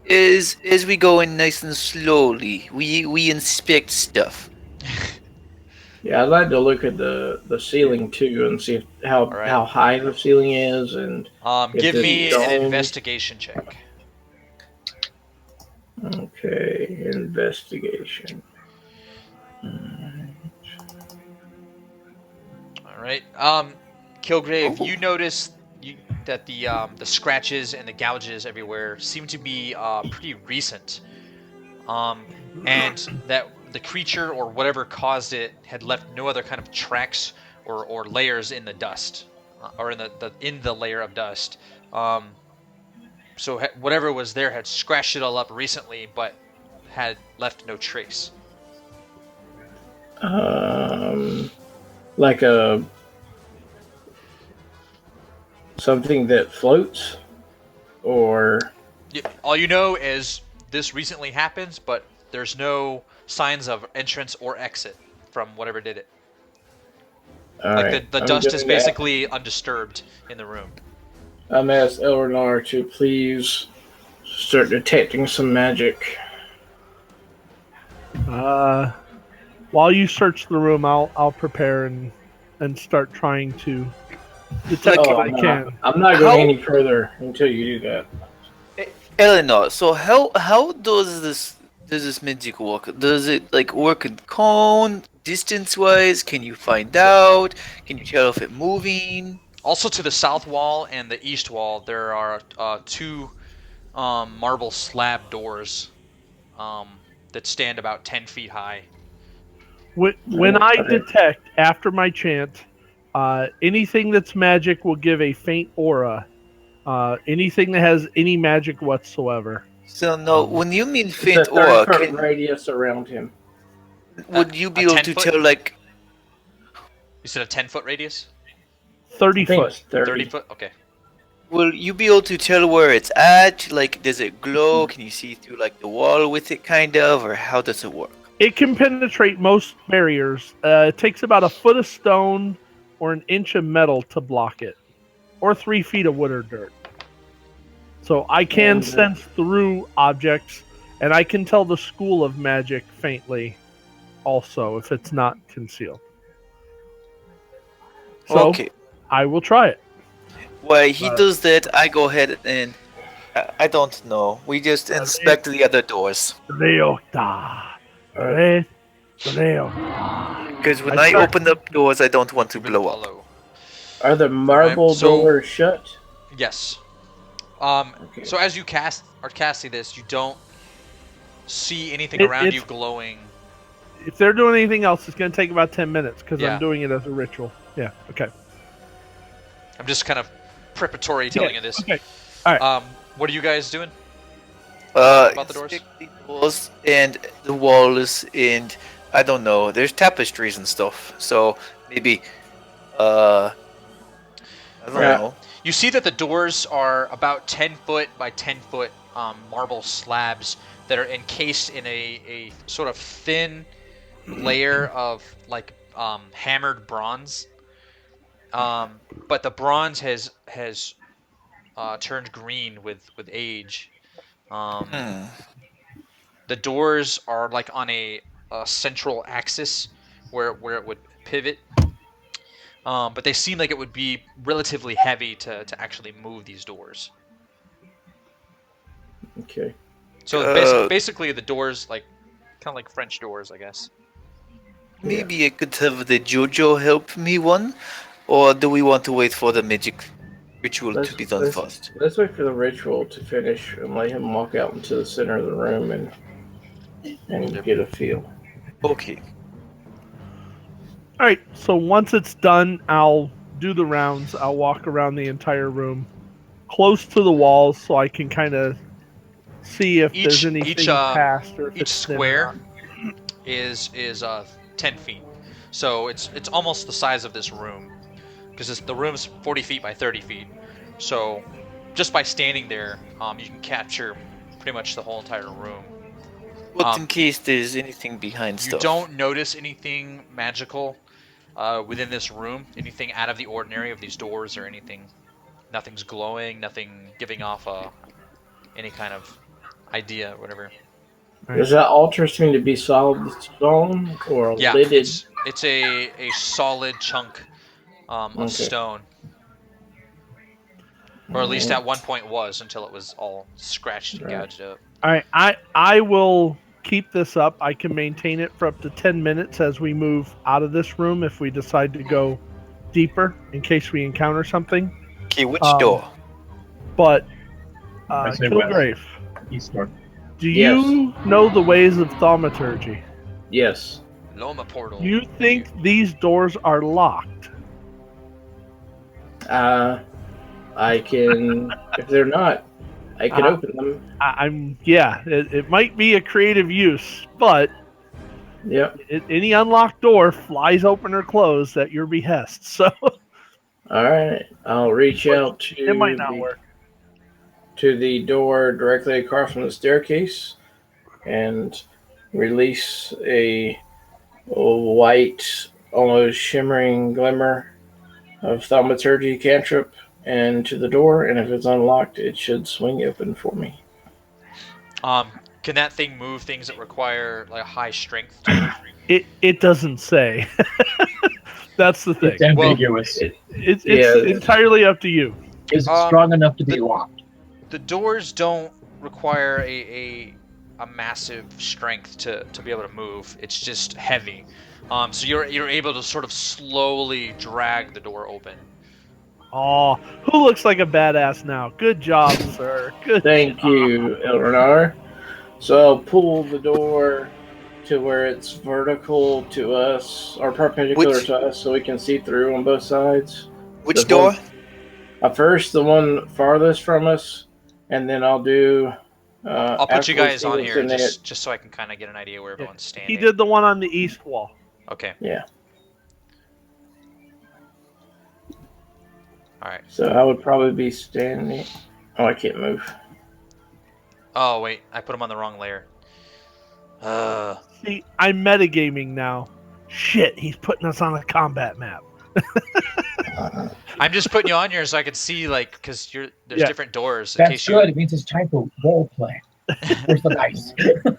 As we go in nice and slowly, we inspect stuff. Yeah, I'd like to look at the ceiling too and see how All right. how high the ceiling is and if Give there's me an stones. investigation check. Okay, investigation. All right. Kilgrave, you notice that the scratches and the gouges everywhere seem to be pretty recent. And that the creature or whatever caused it had left no other kind of tracks or layers in the dust, or in the layer of dust. So whatever was there had scratched it all up recently, but had left no trace. Like a something that floats, or All you know is this recently happens, but there's no signs of entrance or exit from whatever did it. all Like right, the I'm dust is gonna- basically undisturbed in the room. I'm asked Elrenar to please start detecting some magic. While you search the room, I'll prepare and start trying to detect Oh, what I no, can. I'm not going any further until you do that. Eleanor, so how does this magic work? Does it like work in cone, distance wise? Can you find out? Can you tell if it's moving? Also, to the south wall and the east wall, there are two marble slab doors that stand about 10 feet high. When I detect after my chant, anything that's magic will give a faint aura. Anything that has any magic whatsoever. So no, when you mean It's faint a aura, 30-foot radius around him. would you be A able 10 to foot? tell like? You said a 10-foot radius? 30 I think foot. it's 30. 30 foot? Okay. Will you be able to tell where it's at? Like, does it glow? Can you see through like the wall with it, kind of, or how does it work? It can penetrate most barriers. It takes about a foot of stone or an inch of metal to block it, or 3 feet of wood or dirt. So I can sense through objects, and I can tell the school of magic faintly, also, if it's not concealed. So Okay. I will try it. While he does that, I go ahead and I don't know. We just inspect the other doors. Because when I open up doors, I don't want to blow up. Follow. Are the marble Alright, so- doors shut? Yes. Okay. So as you are casting this, you don't see anything It- around it's- you glowing. If they're doing anything else, it's going to take about 10 minutes because Yeah. I'm doing it as a ritual. Yeah, okay. I'm just kind of preparatory telling you this. Okay. What are you guys doing? About the doors? the doors and the walls, and I don't know. There's tapestries and stuff, so maybe I don't Yeah. know. You see that the doors are about 10 foot by 10 foot marble slabs that are encased in a sort of thin layer of like hammered bronze. But the bronze has turned green with age. The doors are like on a central axis where it would pivot. But they seem like it would be relatively heavy to actually move these doors. Okay. So basically the doors, like kind of like French doors, I guess. Maybe I could have the JoJo help me one, or do we want to wait for the magic ritual to be done first? Let's wait for the ritual to finish and let him walk out into the center of the room and get a feel. Okay. All right, so once it's done, I'll do the rounds. I'll walk around the entire room, close to the walls, so I can kind of see if there's anything past or if each it's thin or square not. is 10 feet. So it's almost the size of this room, because the room's 40 feet by 30 feet. So just by standing there, you can capture pretty much the whole entire room. But in case there's anything behind You stuff. don't notice anything magical. within this room? Anything out of the ordinary of these doors or anything? Nothing's glowing. Nothing giving off any kind of idea, or whatever. Does that altar seem to be solid stone or Yeah, lidded? it's a solid chunk of Okay. stone, or at least at one point was, until it was all scratched and Right. gouged up. All right, I will keep this up. I can maintain it for up to 10 minutes as we move out of this room if we decide to go deeper in case we encounter something. Okay, which Um, door? But I say west. Kilgrave, East door. do Yes. you know the ways of thaumaturgy? Yes. Loma portal. Do you think these doors are locked? I can. If they're not, I can open them. It might be a creative use, but Yep. any unlocked door flies open or closed at your behest. So All right. I'll reach out to it might not work. to the door directly across from the staircase and release a white, almost shimmering glimmer of thaumaturgy cantrip into the door, and if it's unlocked, it should swing open for me. Can that thing move things that require like a high strength? To move? It doesn't say. That's the thing. It's ambiguous. It's Yeah. entirely up to you. Is it strong enough to be locked? The doors don't require a massive strength to be able to move. It's just heavy. So you're able to sort of slowly drag the door open. Oh, who looks like a badass now? Good job, sir. Good. Thank you, Elrenar. So I'll pull the door to where it's vertical to us, or perpendicular Which- to us, so we can see through on both sides. Which The door? one- first, the one farthest from us, and then I'll do. I'll put you after we guys see on what's here in it. just so I can kind of get an idea where everyone's standing. He did the one on the east wall. Okay. Yeah. All right. So I would probably be standing. Oh, I can't move. Oh wait, I put them on the wrong layer. See, I'm metagaming now. Shit, he's putting us on a combat map. I'm just putting you on here so I can see, like, because there's Yeah. different doors in That's case good. It means it's time for role play. Where's the dice? All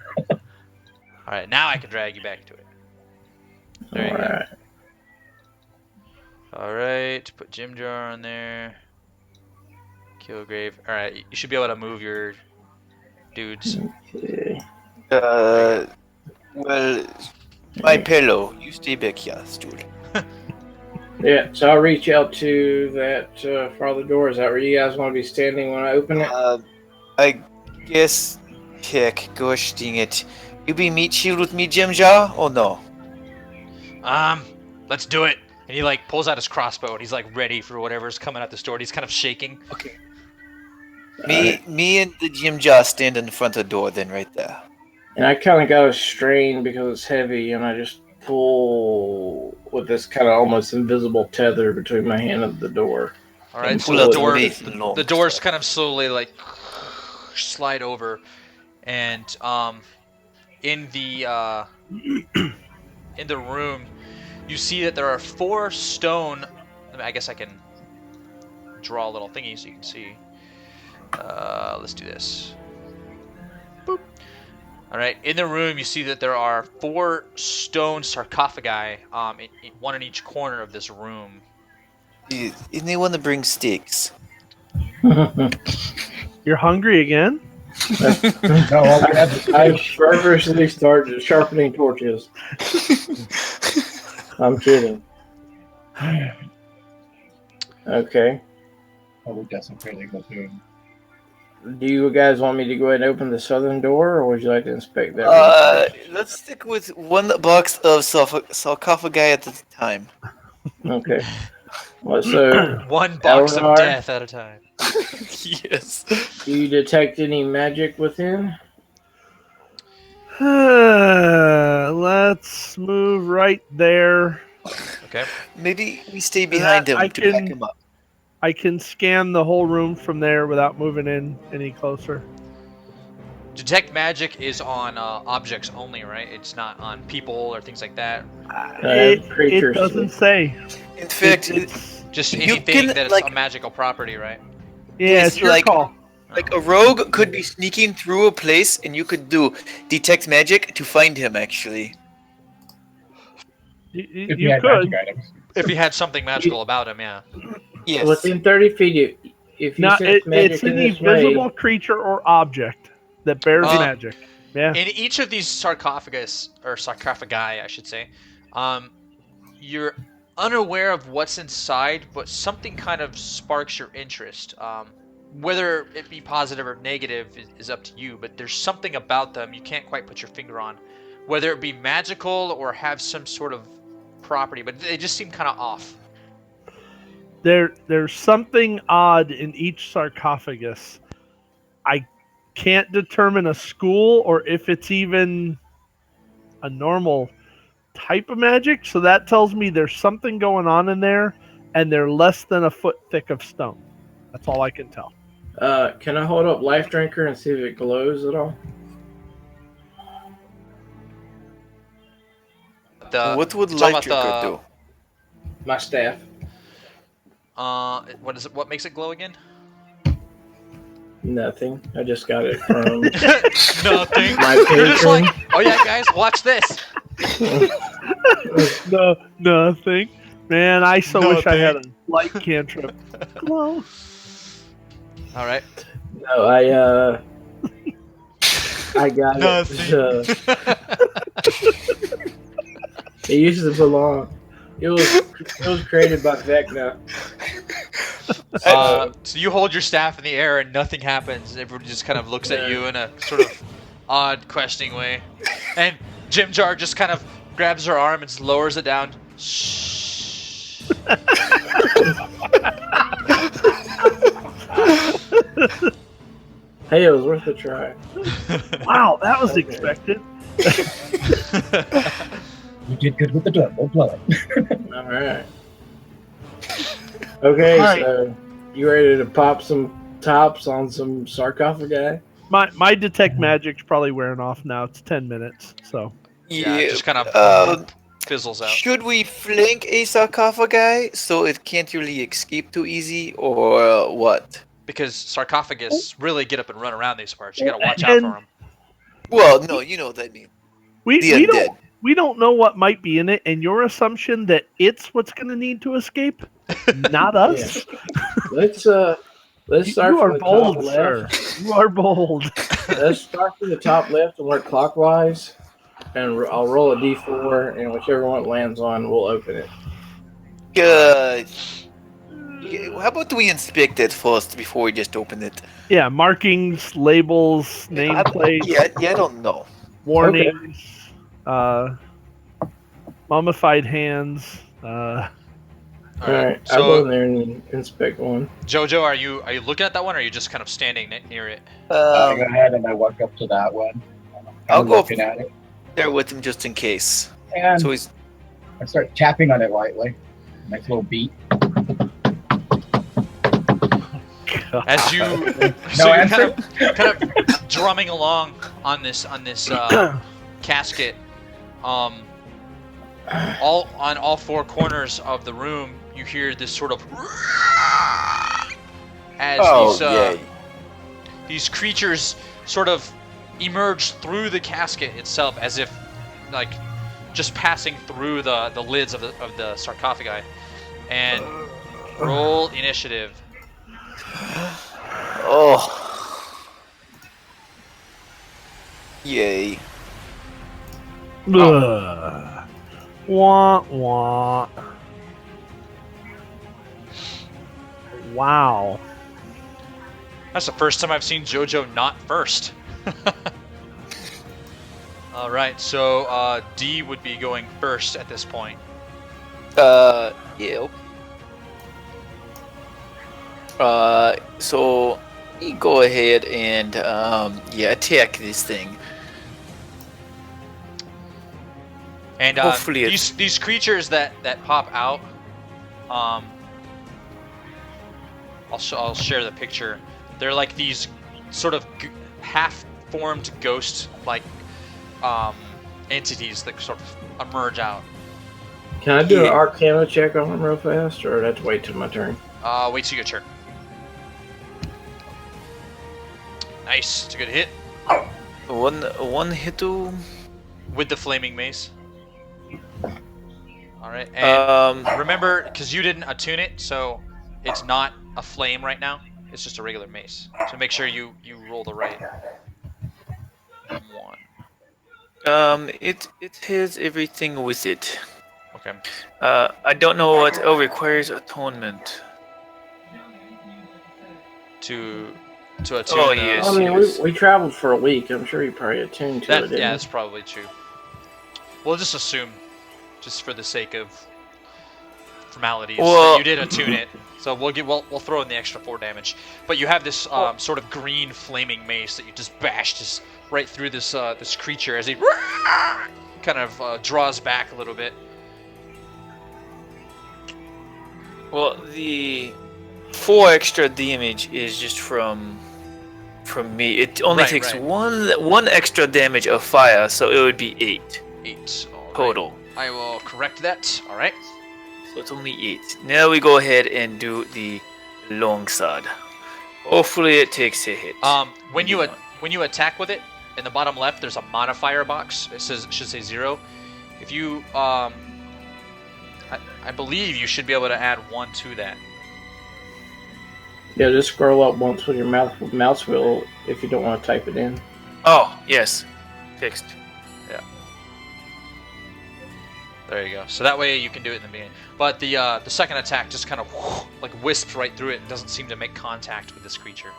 right, now I can drag you back to it. There you go. Alright. All right, put Jim Jar on there. Kilgrave. All right, you should be able to move your dudes. Okay. Well, my pillow. You stay back here, stool. Yeah, so I'll reach out to that farther door. Is that where you guys want to be standing when I open it? I guess. Heck, gosh dang it. You be meat shield with me, Jim Jar, or no? Let's do it. And he like pulls out his crossbow and he's like ready for whatever's coming out the door. And he's kind of shaking. Okay. Me and the Jim Jar stand in front of the door, then right there. And I kind of got a strain because it's heavy, and I just pull with this kind of almost invisible tether between my hand and the door. All right, so Pull the out door, Nathan Long the doors stuff. kind of slowly like slide over, and in the room, you see that there are 4 stone. I guess I can draw a little thingy so you can see. Let's do this. Boop. All right, in the room, you see that there are 4 stone sarcophagi, one in each corner of this room. And they want to bring steaks. You're hungry again? No, all we have is I feverishly started sharpening torches. I'm kidding. Okay. Oh, we got some fairly good food. Do you guys want me to go ahead and open the southern door, or would you like to inspect that? Let's stick with one box of sarcophagi at a time. Okay. Well, so, One box Eleanor? of death at a time. Yes. do you detect any magic within? Let's move right there. Okay. Maybe we stay behind him I to back can- him up. I can scan the whole room from there without moving in any closer. Detect magic is on objects only, right? It's not on people or things like that. It creatures. doesn't say. In fact, It's Just You anything can, that is like- a magical property, right? yeah, It's it's your like- call. like a rogue could be sneaking through a place, and you could do detect magic to find him. Actually, If You had could. magic items. If he had something magical about him, yeah. yes. Within 30 feet, if you Now, sense magic it's in an this way, invisible creature or object that bears magic. Yeah. In each of these sarcophagus or sarcophagi, I should say, you're unaware of what's inside, but something kind of sparks your interest. Whether it be positive or negative is up to you, but there's something about them you can't quite put your finger on. Whether it be magical or have some sort of property, but they just seem kind of off. There's something odd in each sarcophagus. I can't determine a school or if it's even a normal type of magic, so that tells me there's something going on in there, and they're less than a foot thick of stone. That's all I can tell. can I hold up Life Drinker and see if it glows at all? What would talking light about drinker the- do? My staff. What is it? What makes it glow again? Nothing. I just got it from Nothing. my You're just patron. like, oh yeah, guys, watch this. No, nothing. Man, I so wish I had a Nothing. light cantrip. Glow. All right. No, I got it. It used to belong. It was created by Vecna. So you hold your staff in the air and nothing happens. Everyone just kind of looks at you in a sort of odd, questioning way. And Jim Jar just kind of grabs her arm and lowers it down. Shh. Hey, it was worth a try. Wow, that was Okay. expected. You did good with the double blood. All right. Okay, Alright. so you ready to pop some tops on some sarcophagi? My detect magic's probably wearing off now. It's 10 minutes, so Yeah, it just kind of fizzles out. Should we flank a sarcophagi so it can't really escape too easy, or what? Because sarcophagus really get up and run around these parts. You gotta watch out And- for them. Well, no, you know what I mean. we The undead. we don't know what might be in it, and your assumption that it's what's going to need to escape, not us. Let's start You from are the bold, top sir. left. You are bold. Let's start from the top left and work clockwise, and I'll roll a d4, and whichever one it lands on, we'll open it. Yeah, how about we inspect it first before we just open it? Yeah, markings, labels, nameplates, Yeah, I don't know. warnings, mummified hands. All All right, I'll go in there and inspect one. Jojo, are you looking at that one, or are you just kind of standing near it? I go ahead and I walk up to that one. I'll I'm go looking at it. there with him just in case. And So he's I start tapping on it lightly. Nice little beat. As you, No so you're answer? kind of drumming along on this casket. All on all four corners of the room, you hear this sort of as yay. these creatures sort of emerge through the casket itself, as if like just passing through the lids of the sarcophagi. And roll initiative. Oh. Yay. Ugh. Wah, wah. Wow. That's the first time I've seen JoJo not first. All right, so D would be going first at this point. Yeah. So you go ahead and attack this thing. And Hopefully it- these creatures that pop out, I'll share the picture. They're like these sort of half formed ghost like entities that sort of emerge out. Can I do an Yeah. Arcana check on him real fast, or I'd have to wait till my turn? Wait till your turn. Nice, it's a good hit One hit to. with the flaming mace. All right, and Um. remember, because you didn't attune it, so it's not a flame right now. It's just a regular mace. So make sure you roll the right one. It has everything with it. Okay. I don't know what. Oh, requires atonement. To attune. Oh, yes. I mean, we traveled for a week. I'm sure you probably attuned to it. That Didn't yeah, you? that's probably true. We'll just assume, just for the sake of formalities, that Well- you did attune it. So we'll throw in the extra 4 damage. But you have this sort of green flaming mace that you just bashed just right through this this creature as he kind of draws back a little bit. Well, the 4 extra damage is just from me. It only Right, takes right. one extra damage of fire, so it would be 8 8 all right. total. I will correct that. All right. So it's only 8. Now we go ahead and do the long sword. Hopefully it takes a hit. When you attack with it, in the bottom left, there's a modifier box. It should say 0. If you I believe you should be able to add 1 to that. Yeah, just scroll up once with your mouse wheel if you don't want to type it in. Oh, yes. Fixed. There you go. So that way you can do it in the beginning. But the second attack just kind of like wisps right through it and doesn't seem to make contact with this creature.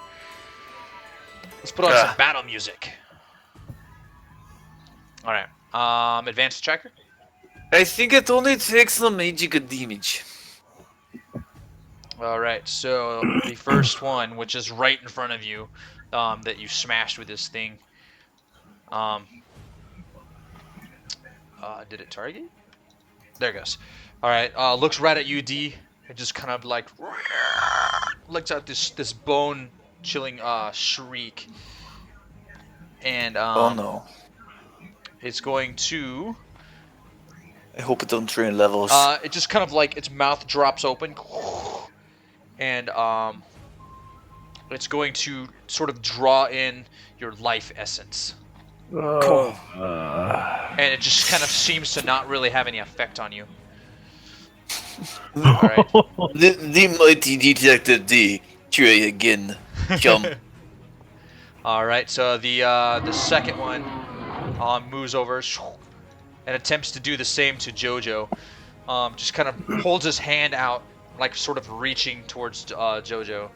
Let's put on some battle music. All right. Advanced tracker. I think it only takes some magic damage. All right. So the first one, which is right in front of you, that you smashed with this thing. Did it target? There it goes. All right. Looks right at you, D. It just kind of like lets out this bone-chilling shriek, and Oh no. it's going to. I hope it don't drain levels. It just kind of like its mouth drops open, and it's going to sort of draw in your life essence, Oh. and it just kind of seems to not really have any effect on you. All right. The mighty Detective D. Try again. Jump. All right. So the second one moves over and attempts to do the same to Jojo. Just kind of holds his hand out, like sort of reaching towards Jojo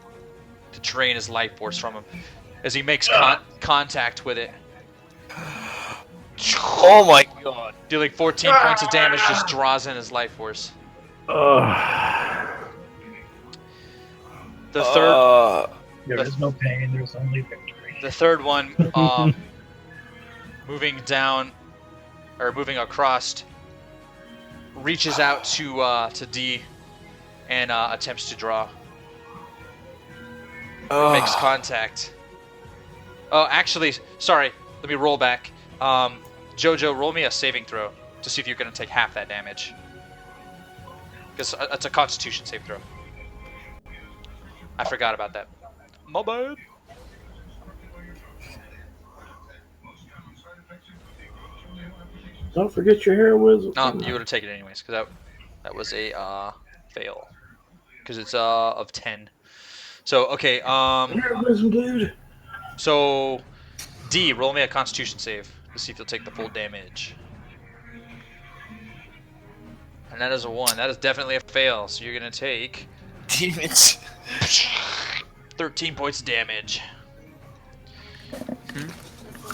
to drain his life force from him. As he makes contact with it, Oh my god. dealing 14 points of damage, just draws in his life force. The third, There is no pain, there's only victory. the third one, moving down or moving across, reaches out to D and attempts to draw. Makes contact. Oh, actually, sorry. Let me roll back. Jojo, roll me a saving throw to see if you're going to take half that damage. Because it's a Constitution save throw. I forgot about that. My bad. Don't forget your hair wizard. No, you would have taken it anyways, because that was a fail. Because it's of 10. So, okay, Hair wizard, dude. so D, roll me a Constitution save to see if you'll take the full damage. And that is a 1. That is definitely a fail. So you're going to take Damn it. 13 points of damage.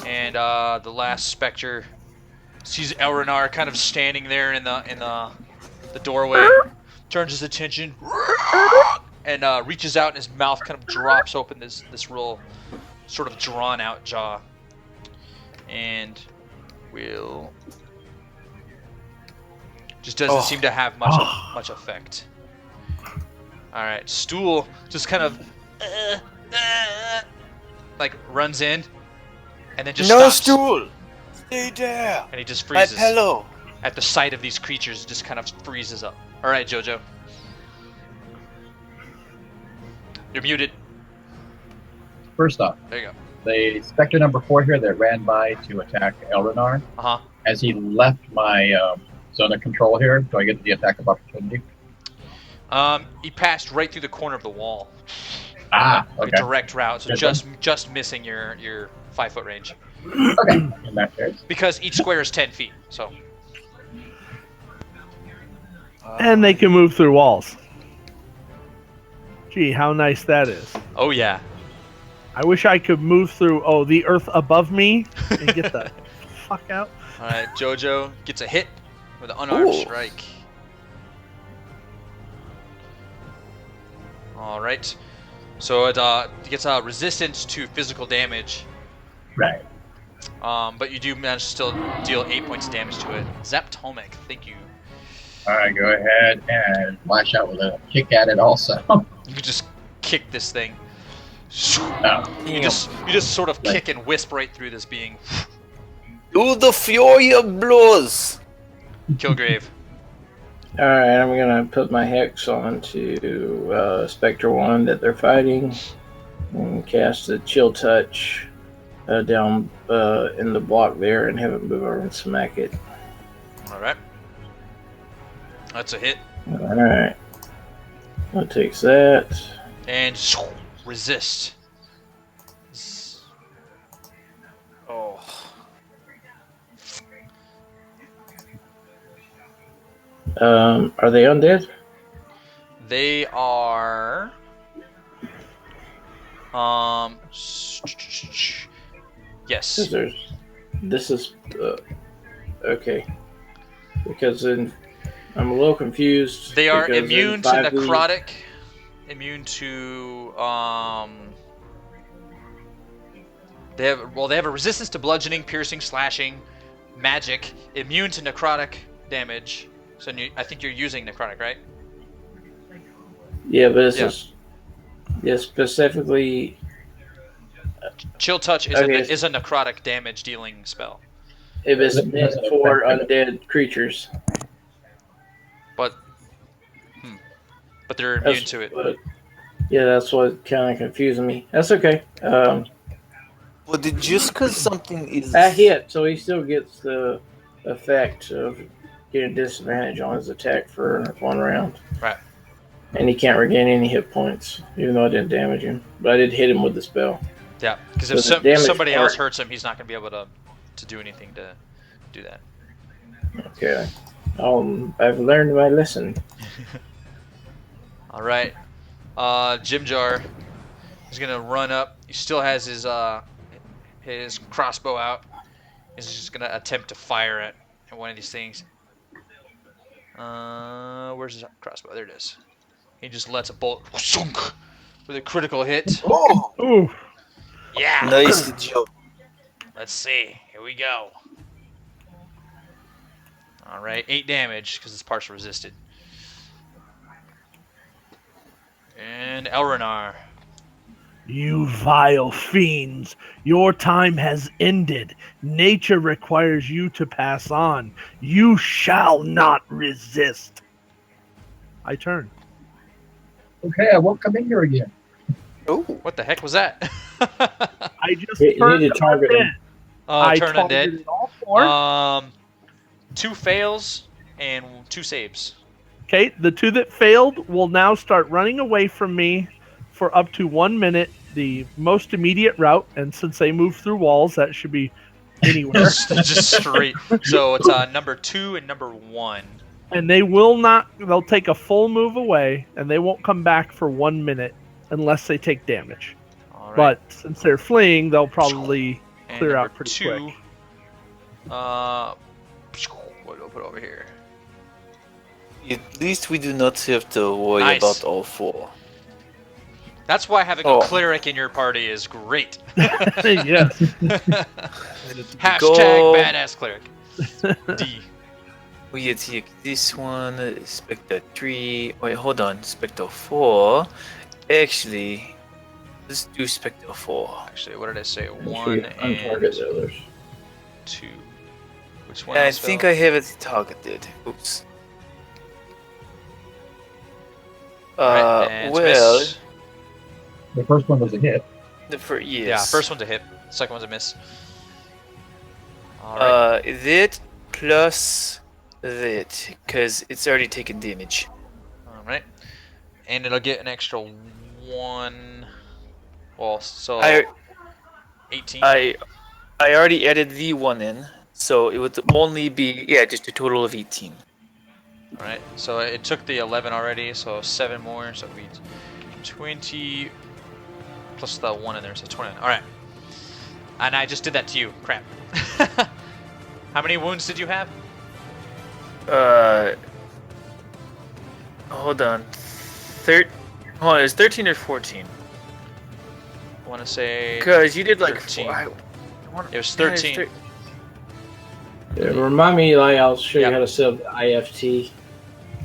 And the last specter sees Elrenar kind of standing there in the doorway, turns his attention, and reaches out, and his mouth kind of drops open this real sort of drawn out jaw, and will just doesn't seem to have much effect. All right, Stool just kind of like runs in and then just No stops. stool. Stay there. And he just My freezes pillow. at the sight of these creatures. Just kind of freezes up. All right, Jojo. You're muted. First off, There you go. the Spectre number 4 here that ran by to attack Elrenar, Uh huh. as he left my zone of control here, do I get the attack of opportunity? He passed right through the corner of the wall. Ah, Like okay. a direct route, so Good just missing your 5-foot range. Okay, in that case. Because each square is 10 feet, so. And they can move through walls. Gee, how nice that is. Oh yeah. I wish I could move through, the earth above me and get the fuck out. All right, Jojo gets a hit with an unarmed Ooh. strike. All right. So it gets resistance to physical damage, Right. but you do manage to still deal 8 points of damage to it. Zaptomic, thank you. Alright, go ahead and lash out with a kick at it also. You can just kick this thing. No. You just sort of kick and wisp right through this being. Do the fury of blows. Kilgrave. Alright, I'm gonna put my hex onto Spectre 1 that they're fighting and cast a chill touch down in the block there and have it move over and smack it. All right. That's a hit. Alright. That takes that. And resist. Oh. Are they undead? They are. Yes. Because this is okay. Because I'm a little confused. They are because in immune to 5e necrotic. Immune to They have a resistance to bludgeoning, piercing, slashing, magic. Immune to necrotic damage. So I think you're using necrotic, right? Yeah, but it's Yeah. just specifically. Chill touch is, Okay. is a necrotic damage dealing spell, If it's Doesn't meant affect for it. undead creatures. but they're immune That's to it. yeah, that's what kind of confusing me. That's okay. But just because something is That hit, so he still gets the effect of getting disadvantage on his attack for 1 round. Right. And he can't regain any hit points, even though I didn't damage him. But I did hit him with the spell. Yeah, because So if the damage somebody else part- hurts him, he's not going to be able to do anything to do that. Okay. I've learned my lesson. All right. Jim Jar is going to run up. He still has his crossbow out. He's just going to attempt to fire at one of these things. Where's his crossbow? There it is. He just lets a bolt with a critical hit. Oh, Ooh, Yeah. nice job. Let's see. Here we go. All right, 8 damage because it's partial resisted. And Elrenar. you vile fiends. Your time has ended. Nature requires you to pass on. You shall not resist. I turn. Okay, I won't come in here again. Oh, What the heck was that? I just You turned need to target undead. him. I I turn targeted undead. all 4. 2 fails and 2 saves. Okay, the 2 that failed will now start running away from me for up to 1 minute, the most immediate route. And since they move through walls, that should be anywhere. Just straight. So it's number 2 and number 1. And they will not, they'll take a full move away, and they won't come back for 1 minute unless they take damage. All right. But since they're fleeing, they'll probably And clear out number pretty 2, quick. what do I put over here? at least we do not have to worry Nice. about all 4. That's why having Oh. a cleric in your party is great. Yes. Hashtag Go. badass cleric. D. We take this one, Spectre 3. Wait, hold on, Spectre 4. Actually, Let's do Spectre 4. Actually, what did I say? Make sure One you untarget the and others. 2. Which one? And I else think fell? I have it targeted. Oops. Alright, and it's well, miss. The first one was a hit. yes. Yeah, first one's a hit. Second one's a miss. Alright. That plus that, because it's already taken damage. Alright. And it'll get an extra 1. Well, so I 18. I already added the 1 in, so it would only be just a total of 18. Alright, so it took the 11 already, so 7 more, so it'll be 20 plus the 1 in there, so 29. Alright. And I just did that to you. Crap. How many wounds did you have? Hold on. It's 13 or 14. I want to say Because you did like 13. It it was 13. Yeah, remind me, like, I'll show Yep. you how to set up the IFT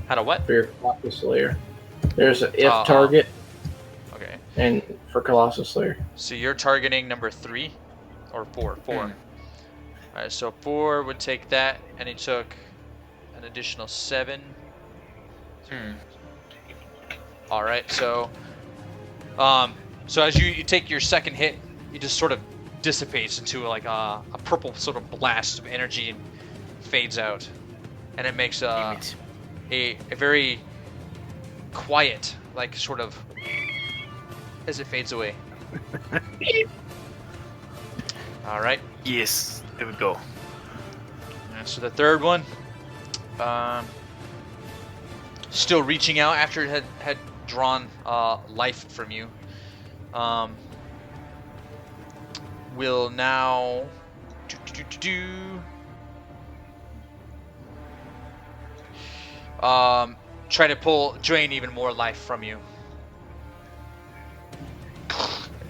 How to what? for your Colossus Slayer. There's an if Oh, target Okay. and for Colossus Slayer. So you're targeting number 3 or 4? 4. Alright, so 4 would take that, and he took an additional 7. Alright, so so as you take your second hit, it just sort of dissipates into like a purple sort of blast of energy and fades out. And it makes a very quiet, like sort of as it fades away. Alright. Yes, there we go. And so the third one, still reaching out after it had drawn life from you, will now try to drain even more life from you.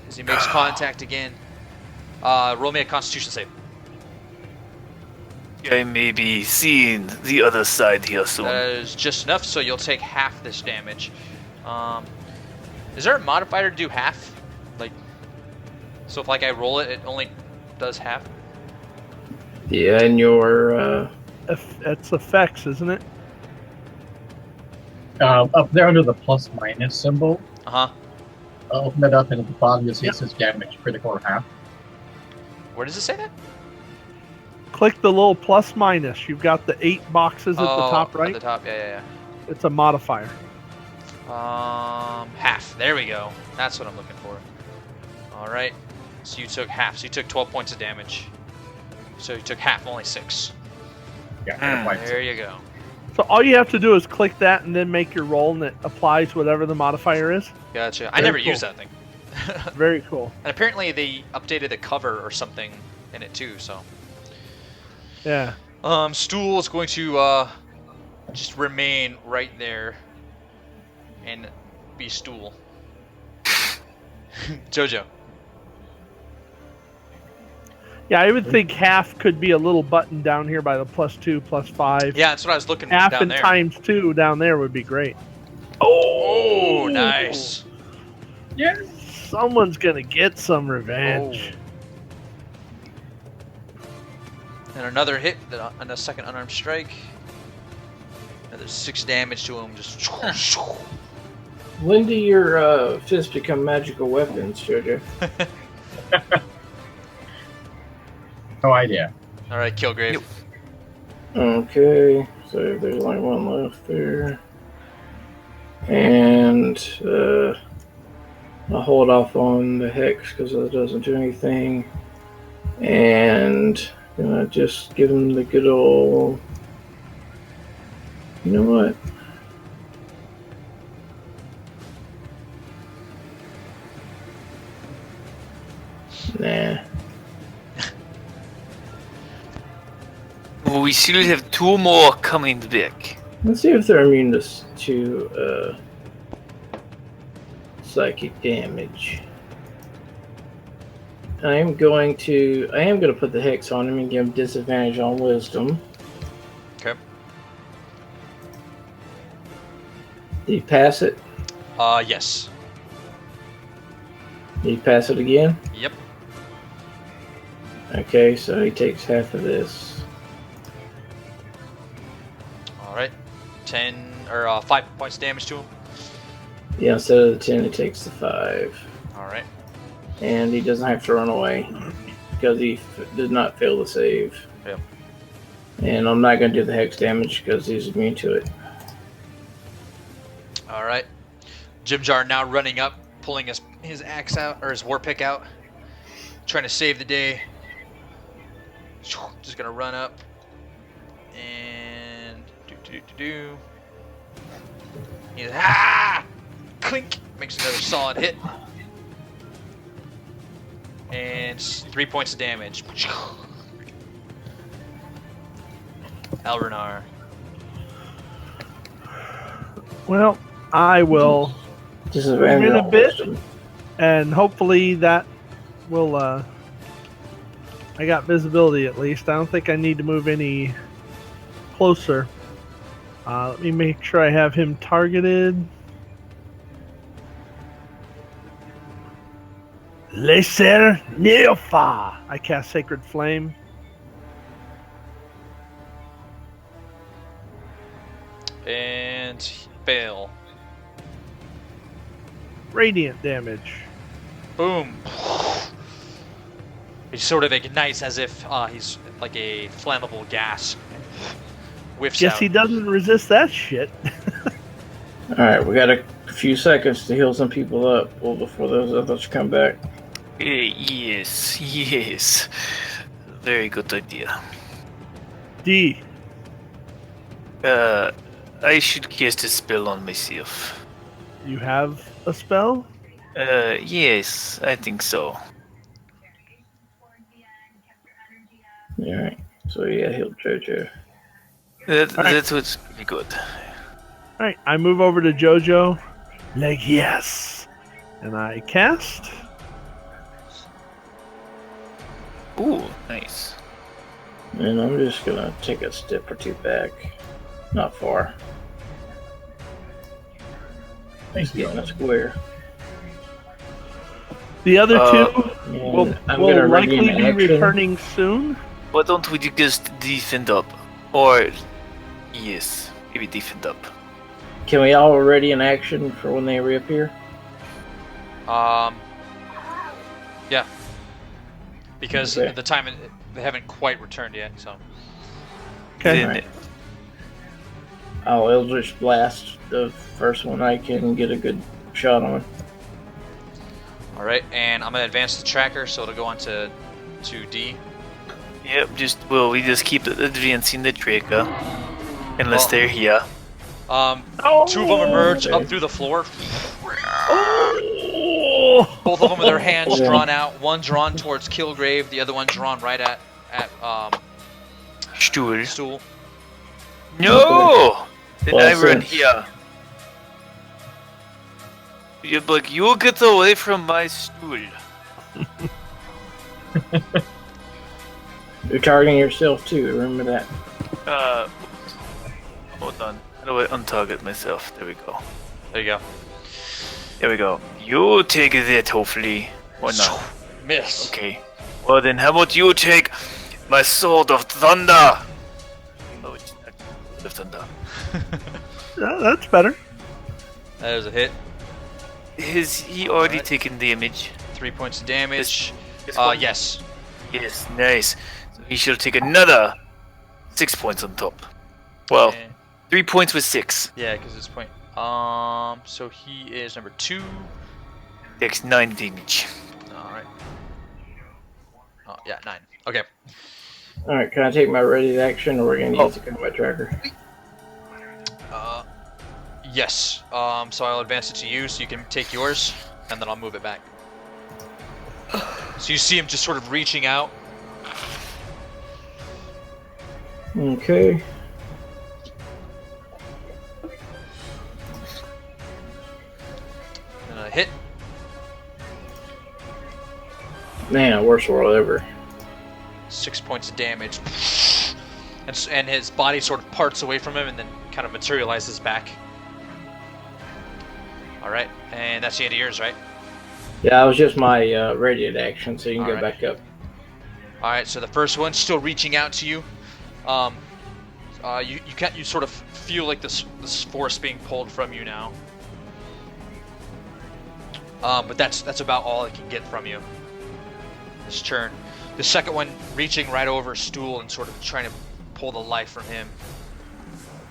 As he makes contact again. Roll me a Constitution save. I may be seeing the other side here soon. That is just enough, so you'll take half this damage. Is there a modifier to do half? Like, so if like I roll it, it only does half? Yeah, and your It's effects, isn't it? Up there under the plus minus symbol, Uh-huh. I'll open it up, and at the bottom you'll see it says damage, critical or half. Where does it say that? Click the little plus minus. You've got the 8 boxes at the top At right. the top, yeah. It's a modifier. Half. There we go. That's what I'm looking for. Alright. So you took half. So you took 12 points of damage. So you took half, only 6. Yeah, quite There you go. So all you have to do is click that and then make your roll, and it applies whatever the modifier is. Gotcha. I Very never cool. used that thing. Very cool. And apparently they updated the cover or something in it too, so. Yeah. Stool is going to just remain right there and be Stool. Jojo. Yeah, I would think half could be a little button down here by the +2, +5. Yeah, that's what I was looking Half down and there. ×2 down there would be great. Oh, nice. Yeah. Someone's gonna get some revenge. And another hit on a second unarmed strike. Another 6 damage to him. Just. when do your fists become magical weapons, Jojo? No idea. All right, Killgrave. Okay, so there's only one left there. And I'll hold off on the Hex because it doesn't do anything. And gonna just give him the good old. You know what? Nah. We still have 2 more coming back. Let's see if they're immune to psychic damage. I am going to put the Hex on him and give him disadvantage on Wisdom. Okay. Did he pass it? Yes. You pass it again? Yep. Okay, so he takes half of this. All right. 10 or 5 points damage to him. Yeah, instead of the 10, he takes the 5. All right. And he doesn't have to run away because he did not fail the save. Yep. And I'm not going to do the hex damage because he's immune to it. All right. Jimjar now running up, pulling his axe out, or his war pick out, trying to save the day. Just gonna run up and do. He's clink, makes another solid hit, and 3 points of damage. Elrenar. Well, I will Disadvantage in a on bit. wisdom. and hopefully that will I got visibility at least. I don't think I need to move any closer. Let me make sure I have him targeted. Laser Neofa! I cast Sacred Flame. And fail. Radiant damage. Boom. He sort of ignites as if he's like a flammable gas. Whiffs Guess out. he doesn't resist that shit. Alright, we got a few seconds to heal some people up before those others come back. Yes. Very good idea. D. I should cast a spell on myself. You have a spell? Yes, I think so. Alright, so yeah, heal Jojo. That's what's pretty good. Alright, I move over to Jojo. Like, yes. And I cast. Ooh, nice. And I'm just gonna take a step or two back. Not far. Thank Get in you. a square. The other two And will I'm gonna likely redeem be action. returning soon. Why don't we just defend up? Or, yes, maybe defend up. Can we all ready in action for when they reappear? Yeah. Because Okay. at the time they haven't quite returned yet, so. Okay. Then, Alright. I'll Eldritch Blast the first one I can get a good shot on. All right, and I'm gonna advance the tracker, so it'll go on to D. yep, we just keep advancing the tracker. Unless Oh. they're here. Two of them emerge okay. up through the floor. Oh! Both of them with their hands Yeah. drawn out. One drawn towards Kilgrave, the other one drawn right at Stuhl. Stool. No! Then Well, I run since- here. You're like, you get away from my stool. You're targeting yourself too, remember that. Hold on. How do I untarget myself? There we go. There you go. There we go. You take that, hopefully. Or not. Miss. Okay. Well then, how about you take my sword of thunder? Oh, it's not sword of thunder. Yeah, that's better. That is a hit. Has he already Alright. taken damage? 3 points of damage. This one? Yes. Yes, nice. So he shall take another 6 points on top. Well, And- 3 points with 6. yeah, because it's point. So he is number 2. Takes 9 damage. All right. Oh yeah, 9. Okay. Alright, can I take my ready action or we're gonna use the combat tracker? Yes. So I'll advance it to you, so you can take yours, and then I'll move it back. So you see him just sort of reaching out. Okay. And a hit. Man, worst roll ever. 6 points of damage. And his body sort of parts away from him and then kind of materializes back. Alright, and that's the end of yours, right? Yeah, it was just my radiant action, so you can go Alright. back up. All right, so the first one's still reaching out to you. You sort of feel like this force being pulled from you now. But that's about all it can get from you this turn. The second one reaching right over Stool and sort of trying to pull the life from him.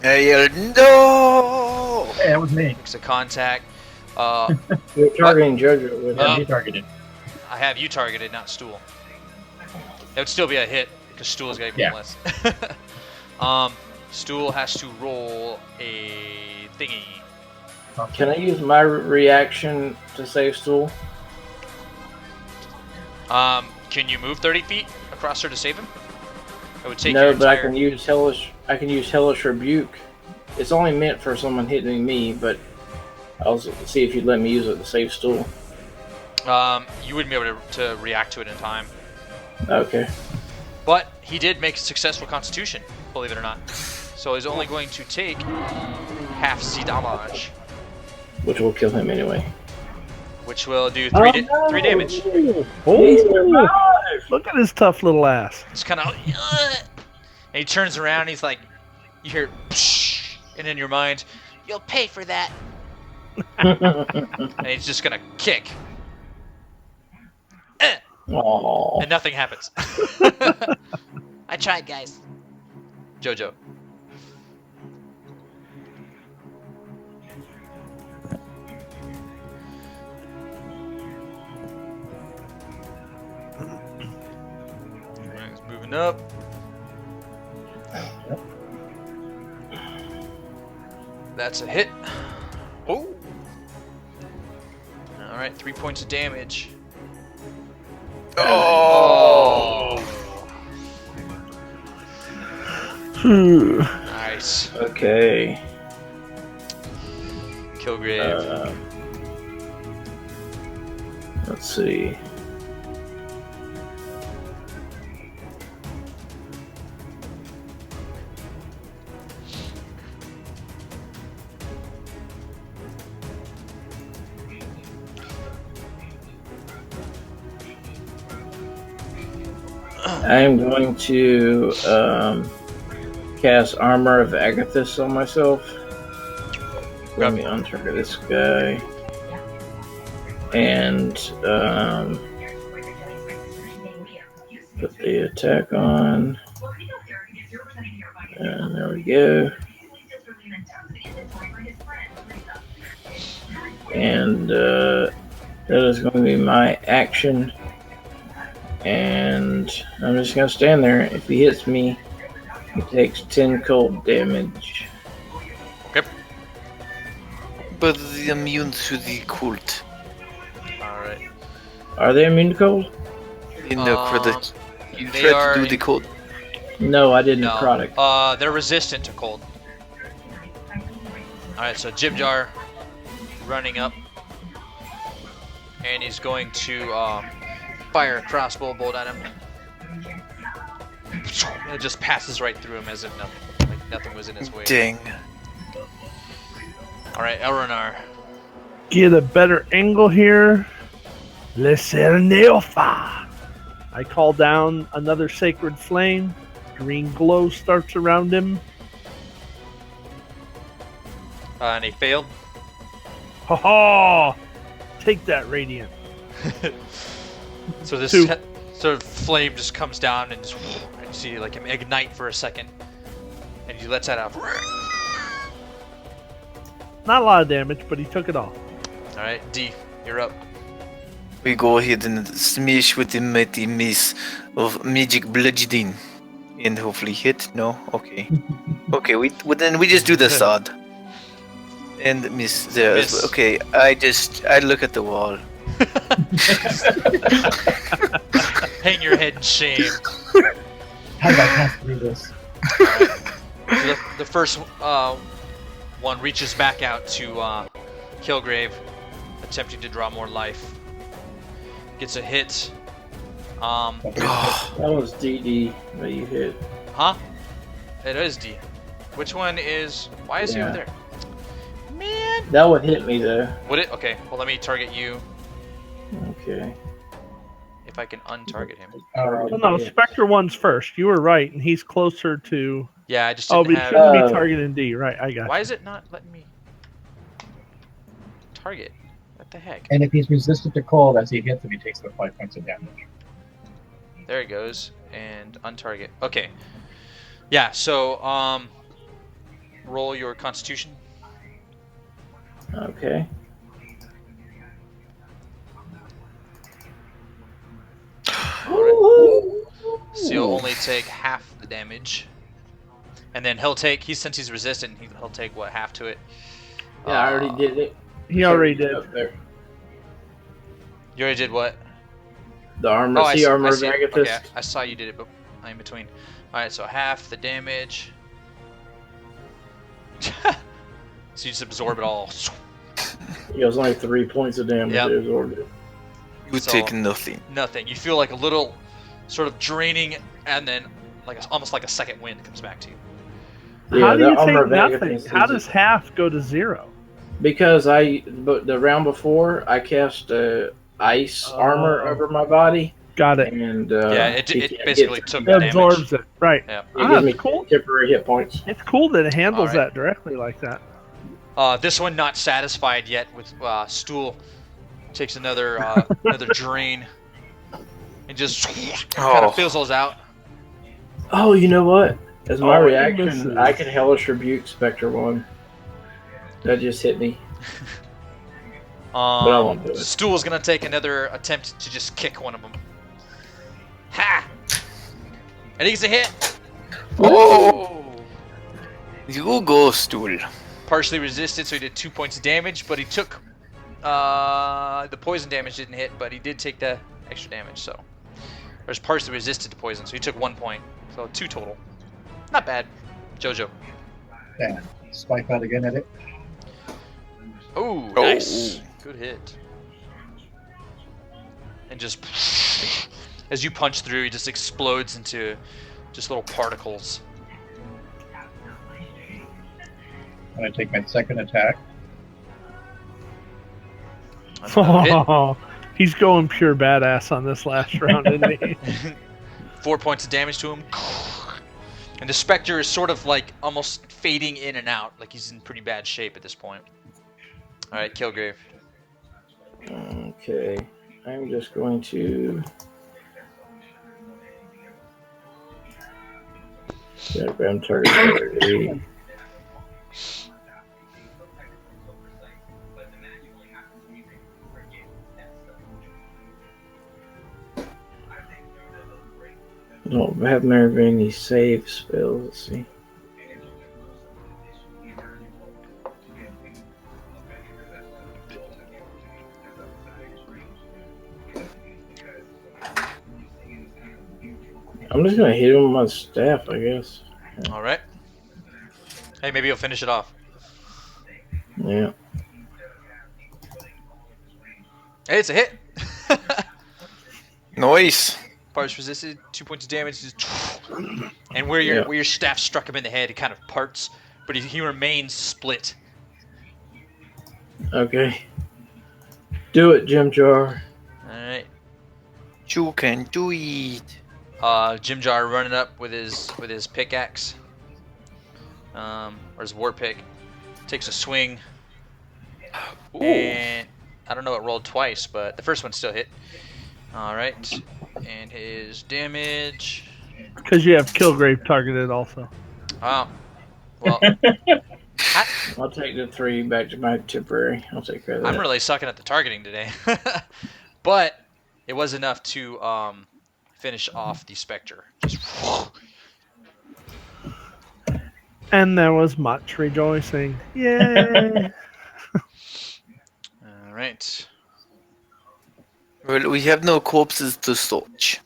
I yelled, no! Hey, that was me. Makes a contact. You're targeting Jojo with Yeah, him. he targeted. I have you targeted, not Stool. That would still be a hit because Stool's got even Yeah. less. Stool has to roll a thingy. Can I use my reaction to save Stool? Can you move 30 feet across her to save him? It would take your No, but I entire... can use hellish. I can use hellish rebuke. It's only meant for someone hitting me, but I'll see if you'd let me use it to save Stool. You wouldn't be able to react to it in time. Okay. But he did make a successful constitution, believe it or not. So he's only going to take half the damage, Which will kill him anyway. which will do 3 damage. Oh, look at his tough little ass. It's kind of... And he turns around and he's like... You hear... Psh, and in your mind, you'll pay for that. And he's just going to kick. Aww. And nothing happens. I tried, guys. Jojo. Alright, he's moving up. That's a hit. Oh. Alright, 3 points of damage. Oh. Nice. Okay. Kilgrave. Let's see. I am going to cast Armor of Agathis on myself. Let me untarget this guy. And put the attack on. And there we go. And that is going to be my action. And I'm just going to stand there. If he hits me, he takes 10 cold damage. Yep. But the immune to the cult. Alright. Are they immune to cold? In the credit. You they tried are to do the cult. No, I did No. necrotic. They're resistant to cold. Alright, so Jibjar running up. And he's going to fire a crossbow bolt at him. It just passes right through him as if nothing was in his way. Dang. Alright, Elronar. Get a better angle here. Leserneofa. I call down another sacred flame. Green glow starts around him. And he failed. Ha ha! Take that, Radiant. So this Two. sort of flame just comes down and just, you see like him ignite for a second. And he lets that out. Not a lot of damage, but he took it off. Alright, D, you're up. We go ahead and smash with the mighty mace of magic bludgeoning. And hopefully hit? No? Okay. Okay, then we just do the sod. And miss there as well. Miss. Okay, I look at the wall. Hang your head in shame. How did I pass through this? So the first one reaches back out to Kilgrave, attempting to draw more life. Gets a hit. That was DD that you hit. Huh? It is D. Which one is... Why is he Yeah. over there? Man! That would hit me though. Would it? Okay, well let me target you. Okay. If I can untarget him. Well, no, Yeah. Spectre 1's first. You were right, and he's closer to. Yeah, I just Oh, didn't but he have. shouldn't be Uh, targeting D. Right, I got Why you. is it not letting me target? What the heck? And if he's resistant to cold, as he hits him, he takes the 5 points of damage. There it goes. And untarget. Okay. Yeah, so roll your constitution. Okay. So you'll only take half the damage. And then he'll take, since he's resistant, he'll take what, half to it? Yeah, I already did it. He already did. Up there. You already did what? The armor. I See armor I of see it. Agathis. Okay, I saw you did it, but I'm in between. Alright, so half the damage. So you just absorb it all. It was only 3 points of damage. Yep. It absorbed it. You So- take nothing. Nothing. You feel like a little sort of draining, and then almost like a second wind comes back to you. Yeah, How do the you armor take of nothing? Agathis How is- does half go to 0? Because but the round before I cast ice armor Oh. over my body, Got it. and Yeah, he it can't basically get- took It the damage. absorbs it. Right. Yeah. It Ah, gives me it's cool. temporary hit points. It's cool that it handles All right. that directly like that. This one not satisfied yet with Stool takes another another drain and just kind Oh. of fizzles out. Oh, you know what? As my Oh, reaction, misses. I can hellish rebuke Spectre 1. That just hit me. I won't do it. Stool's gonna take another attempt to just kick one of them. Ha! And he's a hit. Oh! You go, stool. Partially resisted, so he did 2 points of damage, but he took the poison damage didn't hit, but he did take the extra damage. So there's partially resisted to poison, so he took 1 point, so 2 total. Not bad, Jojo. And spike out again at it. Ooh, Oh. nice. Good hit. And just as you punch through, he just explodes into just little particles. I'm going to take my second attack. Another Oh, he's going pure badass on this last round, isn't he? hit. 4 points of damage to him. And the Spectre is sort of like almost fading in and out, like he's in pretty bad shape at this point. Alright, Kilgrave. Okay. I'm just going to. Yeah, grab target. I don't have very many save spells. Let's see. I'm just gonna hit him with my staff, I guess. Alright. Hey, maybe he'll finish it off. Yeah. Hey, it's a hit! Nice. Parts resisted, 2 points of damage. Just and where your staff struck him in the head, it kind of parts, but he remains split. Okay. Do it, Jim Jar. Alright. You can do it. Jim Jar running up with his pickaxe, or his war pick, takes a swing, and I don't know, it rolled twice, but the first one still hit. All right, and his damage. Because you have Kilgrave targeted also. Wow. Well, I'll take the 3 back to my temporary. I'll take care of that. I'm really sucking at the targeting today, but it was enough to finish off the Spectre. Just And there was much rejoicing. Yay! all right. Well, we have no corpses to search.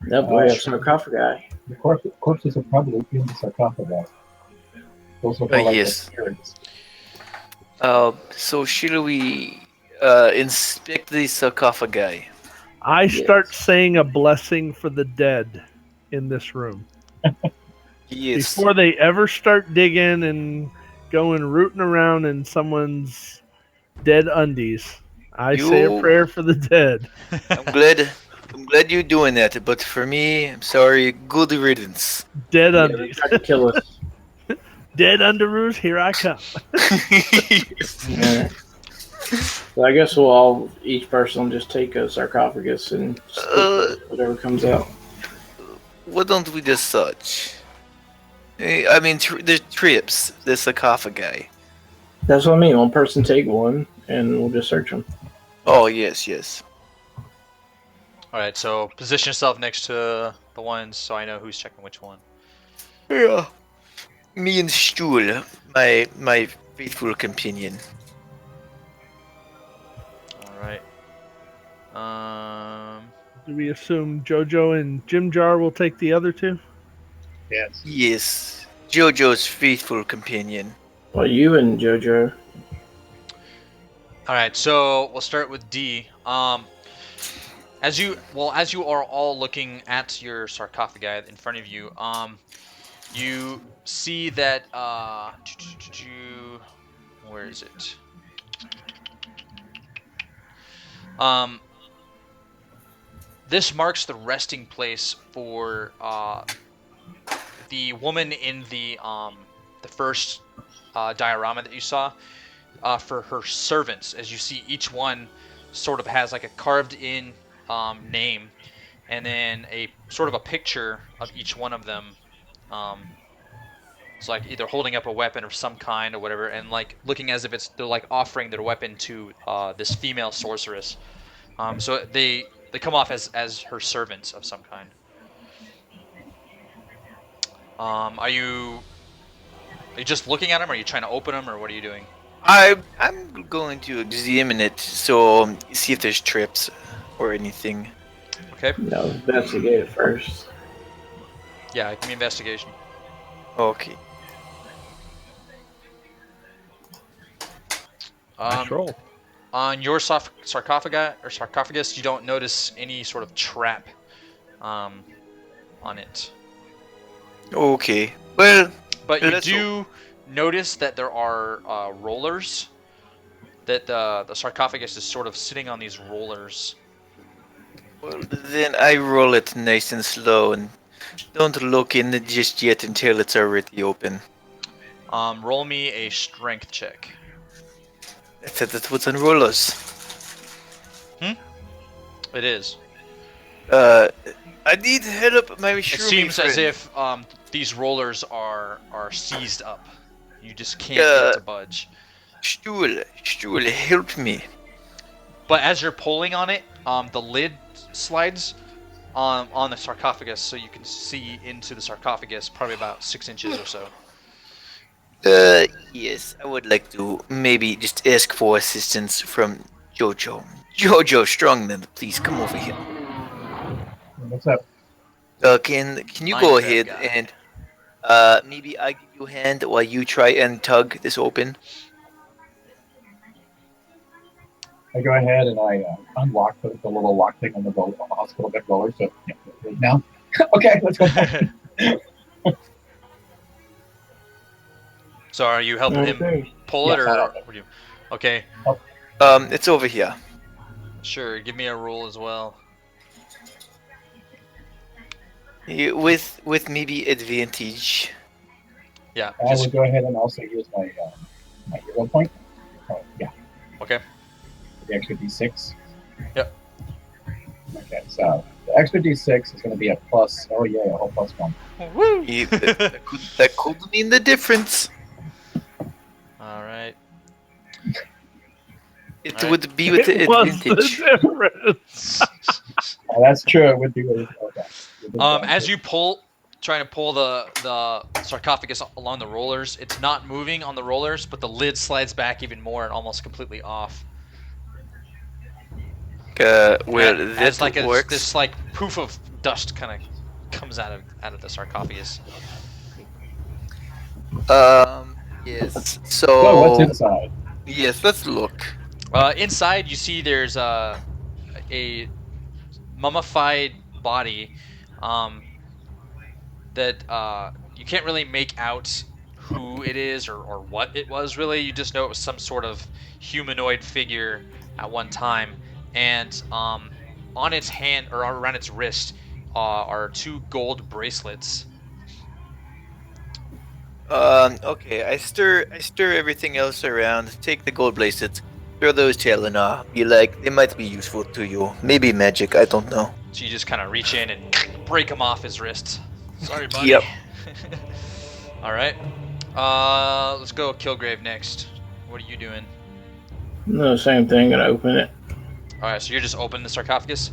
Nope, we have sarcophagi. The corpses are probably in the sarcophagus. Those are like Yes. the spirits. So shall we inspect the sarcophagi? I Yes. start saying a blessing for the dead in this room. Yes. Before they ever start digging and going rooting around in someone's dead undies, I say a You- prayer for the dead. I'm glad you're doing that, but for me, I'm sorry. Good riddance. Dead Yeah, they undies. tried to kill us. Dead underoos, here I come. Yeah. So I guess we'll all, each person will just take a sarcophagus and split whatever comes out. Why don't we just such? I mean, the trips, the sarcophagi. That's what I mean. One person take one, and we'll just search them. Oh yes, yes. All right, so position yourself next to the ones so I know who's checking which one. Yeah. Me and Stuhl, my faithful companion. All right. Do we assume Jojo and Jim Jar will take the other two? Yes. Yes, Jojo's faithful companion. Well, you and JoJo. All right, so we'll start with D. As you are all looking at your sarcophagi in front of you, you see that where is it? This marks the resting place for the woman in the first diorama that you saw. For her servants, as you see, each one sort of has like a carved-in name, and then a sort of a picture of each one of them. It's like either holding up a weapon of some kind or whatever, and like looking as if they're like offering their weapon to this female sorceress. So they come off as her servants of some kind. Are you just looking at them, or are you trying to open them, or what are you doing? I'm going to examine it, so see if there's trips or anything. Okay. No, investigate it first. Yeah, give me investigation. Okay. Nice roll. On your sarcophagus, you don't notice any sort of trap on it. Okay. Well, But you Let's do notice that there are rollers. That the sarcophagus is sort of sitting on these rollers. then I roll it nice and slow and don't look in it just yet until it's already open. Roll me a strength check. I said that was on rollers. It is. I need help, my It shroomy seems as friend. if these rollers are seized up. You just can't get it to budge. Stuhl, help me. But as you're pulling on it, the lid slides on the sarcophagus, so you can see into the sarcophagus, probably about 6 inches or so. Yes, I would like to maybe just ask for assistance from Jojo. Jojo Strongman, please come over here. What's up? Can you go Minecraft ahead guy. and maybe I give you a hand while you try and tug this open? I go ahead and I unlock the little lock thing on the hospital bed roller. So yeah, now, okay, let's go. So are you helping him Okay. pull it, Yes, or I have what do you? Okay, It's over here. sure. Give me a roll as well. With maybe advantage. Yeah. I will go ahead and also use my my hero point. Yeah, Okay. the extra d6. Yep. Okay, so the extra d6 is going to be a plus. Oh yeah, a whole +1. Woo! That could mean the difference. All right. It Alright. would be with the It was advantage. the difference. Oh, that's true. It would be with okay. As you trying to pull the sarcophagus along the rollers, it's not moving on the rollers, but the lid slides back even more and almost completely off. Well, As that like works. this like poof of dust kind of comes out of the sarcophagus. Yes. So So what's inside? yes, let's look. Inside, you see there's a mummified body that you can't really make out who it is or what it was really. You just know it was some sort of humanoid figure at one time, and on its hand or around its wrist are 2 gold bracelets. Okay, I stir everything else around, take the gold bracelets, throw those to Eleanor. Be like, they might be useful to you. Maybe magic, I don't know. So you just kind of reach in and break him off his wrist. Sorry, buddy. Yep. All right. Let's go Kilgrave next. What are you doing? No, same thing. Gonna open it. All right, so you're just opening the sarcophagus.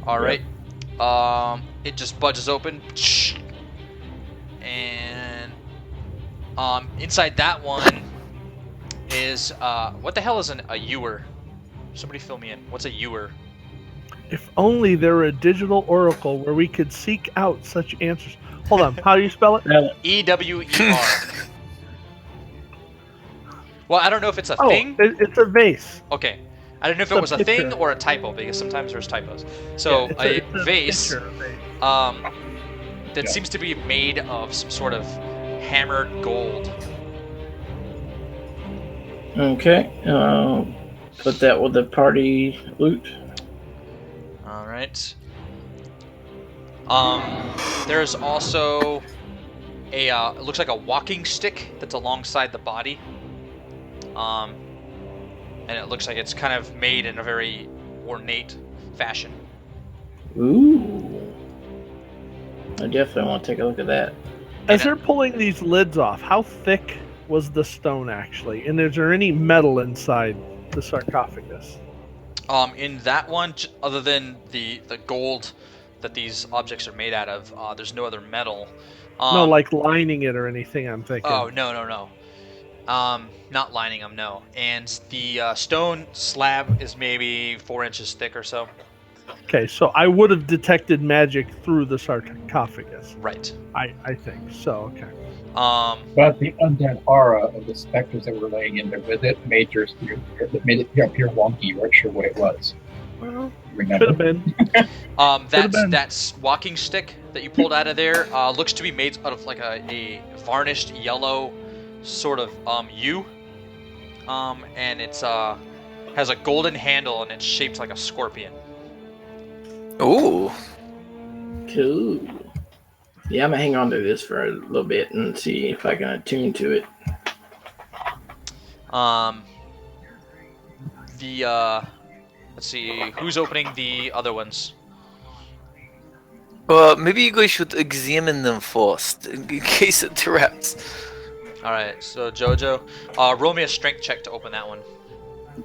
All Yep. right. It just budges open, and inside that one is what the hell is a ewer? Somebody fill me in. What's a ewer? If only there were a digital oracle where we could seek out such answers. Hold on, how do you spell it? EWER. Well, I don't know if it's a Oh, thing. it's a vase. Okay. I don't know if It's it a was a thing picture. or a typo, because sometimes there's typos. So Yeah, a it's a vase picture of a vase. that Yeah. seems to be made of some sort of hammered gold. Okay. Put that with the party loot. All right. There's also a it looks like a walking stick that's alongside the body. And it looks like it's kind of made in a very ornate fashion. Ooh. I definitely want to take a look at that. As they're pulling these lids off, how thick was the stone actually? And is there any metal inside the sarcophagus? In that one, other than the gold that these objects are made out of, there's no other metal. No, like lining it or anything, I'm thinking. Oh, no. Not lining them, no. And the stone slab is maybe 4 inches thick or so. Okay, so I would have detected magic through the sarcophagus. Right. I think. So, okay. But the undead aura of the specters that were laying in there with it made it made it appear wonky. You weren't sure what it was. Well, Remember? should have been. been. That walking stick that you pulled out of there looks to be made out of like a varnished yellow sort of U. And it's has a golden handle and it's shaped like a scorpion. Ooh. Cool. Yeah, I'm gonna hang on to this for a little bit and see if I can attune to it. Let's see, who's opening the other ones? Maybe you guys should examine them first, in case of traps. All right, so Jojo, roll me a strength check to open that one.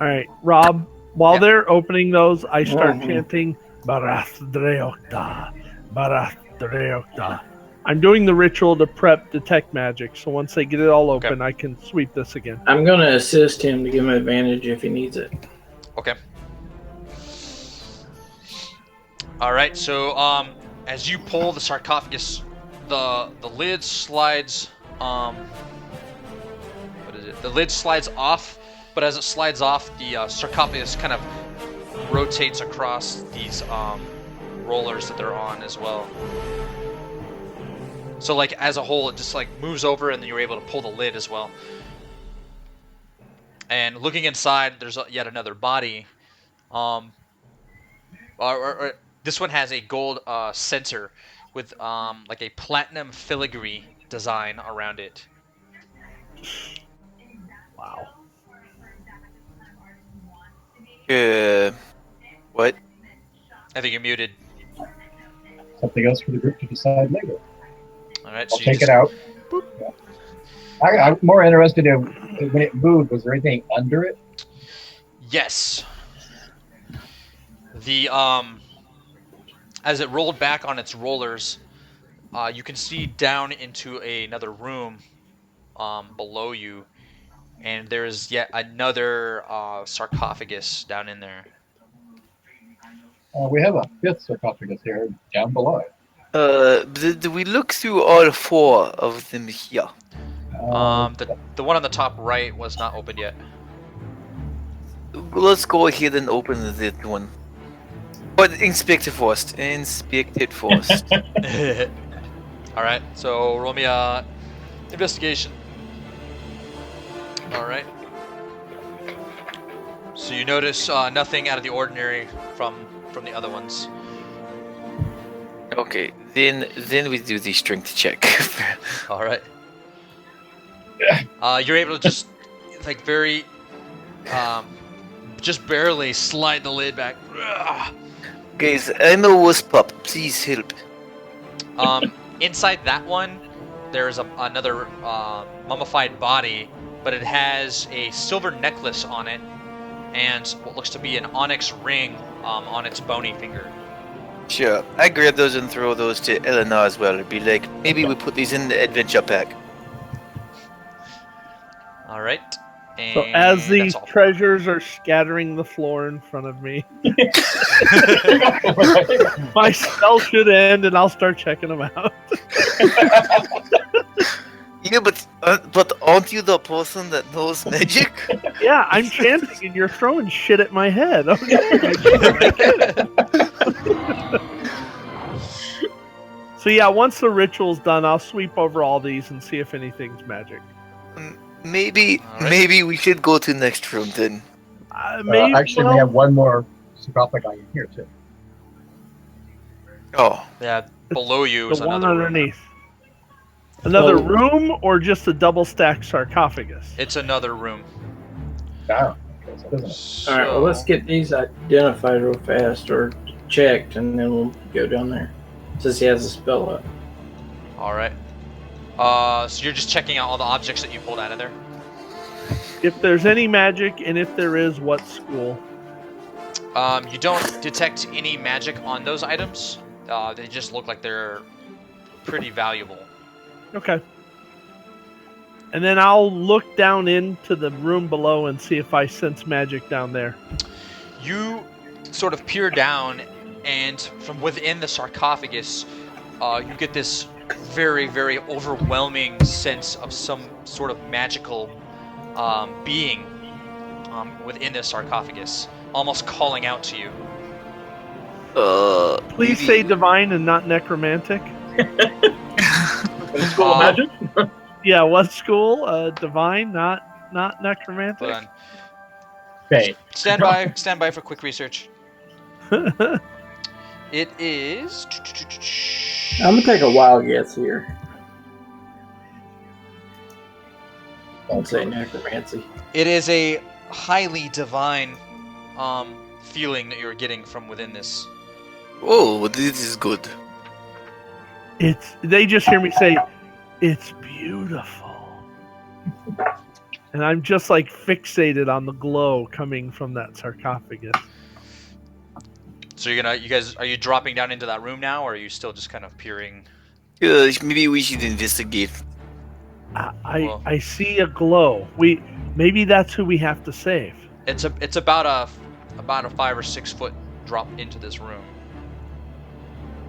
All right, Rob, while Yep. they're opening those, I start Mhm. chanting Barath Dreokta, Barath Dreokta. I'm doing the ritual to prep detect magic, so once they get it all Okay. open, I can sweep this again. I'm gonna assist him to give him advantage if he needs it. Okay. All right, so as you pull the sarcophagus, the lid slides. What is it? The lid slides off, but as it slides off, the sarcophagus kind of rotates across these rollers that they're on as well. So like as a whole, it just like moves over, and then you're able to pull the lid as well. And looking inside, there's yet another body. This one has a gold censer with like a platinum filigree design around it. Wow. What? I think you're muted. Something else for the group to decide later. All right, I'll so you take just, it out. Yeah. I'm more interested in when it moved. Was there anything under it? Yes. The as it rolled back on its rollers, you can see down into another room below you, and there's yet another sarcophagus down in there. We have a fifth sarcophagus here down below it. Did we look through all 4 of them here? The one on the top right was not opened yet. Let's go ahead and open that one. But inspect it first. Inspect it first. All right, so roll me a investigation. All right. So you notice nothing out of the ordinary from the other ones. Okay, then we do the strength check. All right. You're able to just like very, just barely slide the lid back. Guys, I'm a wuss pup. Please help. Inside that one, there's another mummified body, but it has a silver necklace on it and what looks to be an onyx ring on its bony finger. Sure, I grab those and throw those to Eleanor as well. It'd be like, maybe we put these in the adventure pack. All right. So And as these that's all. treasures are scattering the floor in front of me, my spell should end, and I'll start checking them out. Yeah, but aren't you the person that knows magic? Yeah, I'm chanting, and you're throwing shit at my head. Okay. So yeah, once the ritual's done, I'll sweep over all these and see if anything's magic. Maybe Alright. maybe we should go to next room then. Maybe, Actually, well, we have one more sarcophagi in here too. Oh, Yeah, below you is the one another room. underneath. Another Well- room or just a double stacked sarcophagus? It's another room. Ah, okay, so it doesn't- All right, well, let's get these identified real fast or checked, and then we'll go down there. Since he has a spell up. All right. So you're just checking out all the objects that you pulled out of there. If there's any magic, and if there is, what school? You don't detect any magic on those items. They just look like they're pretty valuable. Okay. And then I'll look down into the room below and see if I sense magic down there. You sort of peer down, and from within the sarcophagus, you get this very, very overwhelming sense of some sort of magical being within the sarcophagus, almost calling out to you. Please maybe- say divine and not necromantic. School of magic? Yeah, what school? Divine, not necromantic. Hold on. Okay. Stand by for quick research. It is. I'm gonna take a wild guess here. I'll say necromancy. It is a highly divine feeling that you're getting from within this. Oh, this is good. They just hear me say, "It's beautiful," and I'm just like fixated on the glow coming from that sarcophagus. So you guys, are you dropping down into that room now, or are you still just kind of peering? Maybe we should investigate. I see a glow. Maybe that's who we have to save. It's about a 5 or 6 foot drop into this room.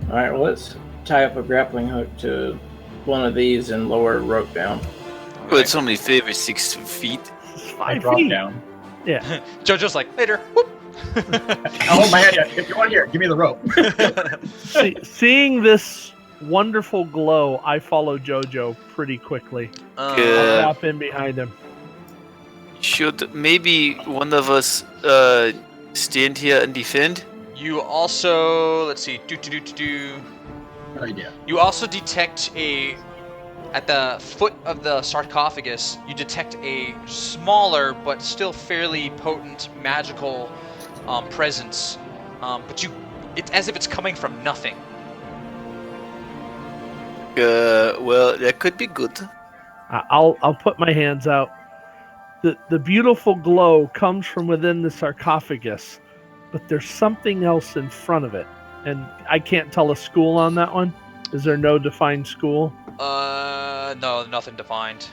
All right, well, let's tie up a grappling hook to one of these and lower a rope down. Well, it's only 5 or 6 feet. It's I 5 drop feet. down. Yeah. Jojo's like, later. Whoop. I'll hold my hand out. If you want here, give me the rope. Seeing this wonderful glow, I follow Jojo pretty quickly. Good. I'll drop in behind him. Should maybe one of us stand here and defend? You also, let's see, No idea. You also detect at the foot of the sarcophagus, you detect a smaller but still fairly potent magical presence. But it's as if it's coming from nothing. Well, that could be good. I'll put my hands out. The beautiful glow comes from within the sarcophagus, but there's something else in front of it, and I can't tell a school on that one. Is there no defined school? No, nothing defined.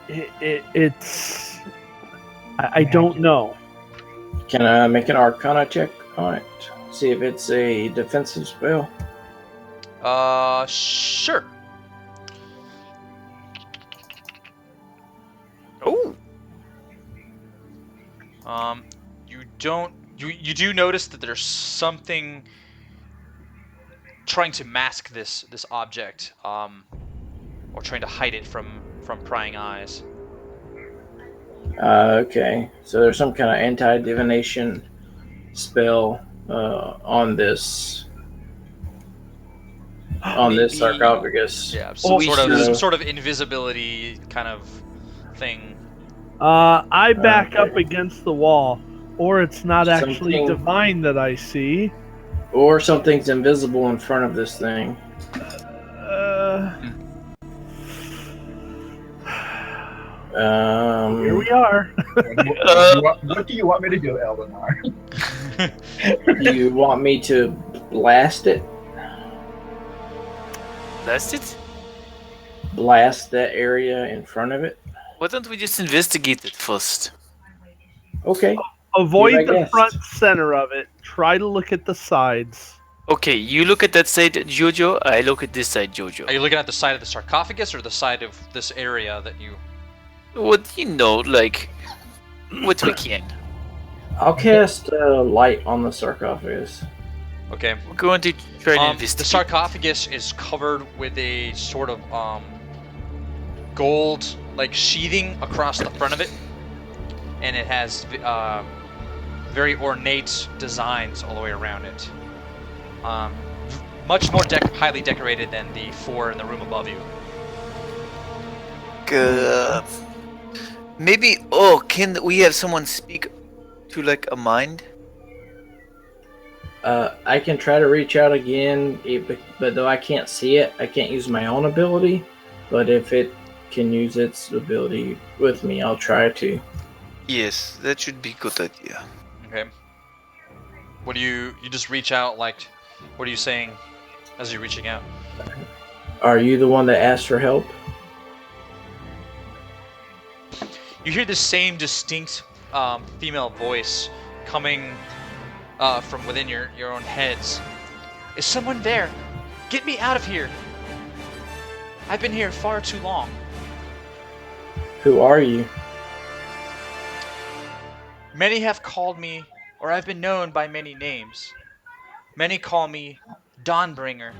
It's I don't know. Can I make an Arcana check on it? See if it's a defensive spell. Sure. Oh, You do notice that there's something trying to mask this object, or trying to hide it from prying eyes. Okay, so there's some kind of anti-divination spell on this Maybe- sarcophagus. Yeah, Oh, some so- sort of invisibility kind of thing. I back Okay. up against the wall, or it's not actually Something- divine that I see. Or something's invisible in front of this thing. Here we are. What do you want me to do, Eldenar? Do you want me to blast it? Blast it? Blast that area in front of it? Why don't we just investigate it first? Okay. Avoid You're my the guest. front center of it. Try to look at the sides. Okay, you look at that side, Jojo. I look at this side, Are Jojo. you looking at the side of the sarcophagus or the side of this area that you? What like what we can. I'll cast light on the sarcophagus. Okay. We're going to try to The investigate. sarcophagus is covered with a sort of gold like sheathing across the front of it, and it has very ornate designs all the way around it. Much more highly decorated than the four in the room above you. Maybe. Can we have someone speak to like a mind? I can try to reach out again, but though I can't see it, I can't use my own ability. But if it can use its ability with me, I'll try to. Yes, that should be a good idea. Okay. What do you just reach out like? What are you saying as you're reaching out? Are you the one that asked for help? You hear the same distinct female voice coming from within your own heads. Is someone there? Get me out of here! I've been here far too long. Who are you? Many have called me, or I've been known by many names. Many call me Dawnbringer.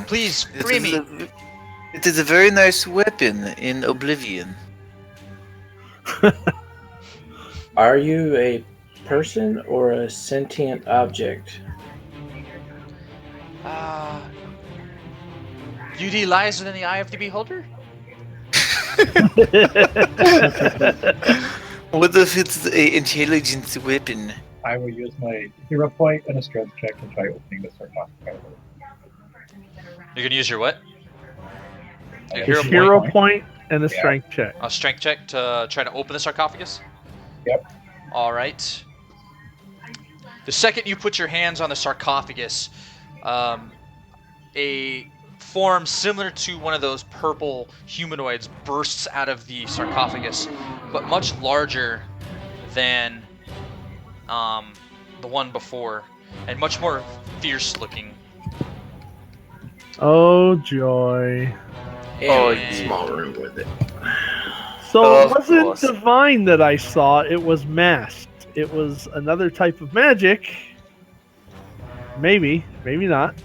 Please free me. It is a very nice weapon in Oblivion. Are you a person or a sentient object? Beauty lies within the eye of the beholder? What if it's an intelligence weapon? I will use my hero point and a strength check to try opening the sarcophagus. You're gonna use your what? Your His hero hero point? point and a Yeah. strength check. A strength check to try to open the sarcophagus? Yep. Alright. The second you put your hands on the sarcophagus, a form similar to one of those purple humanoids bursts out of the sarcophagus, but much larger than the one before, and much more fierce looking. Oh joy! Oh, And a small room with it. So Of it wasn't course. divine that I saw. It was masked. It was another type of magic. Maybe, maybe not.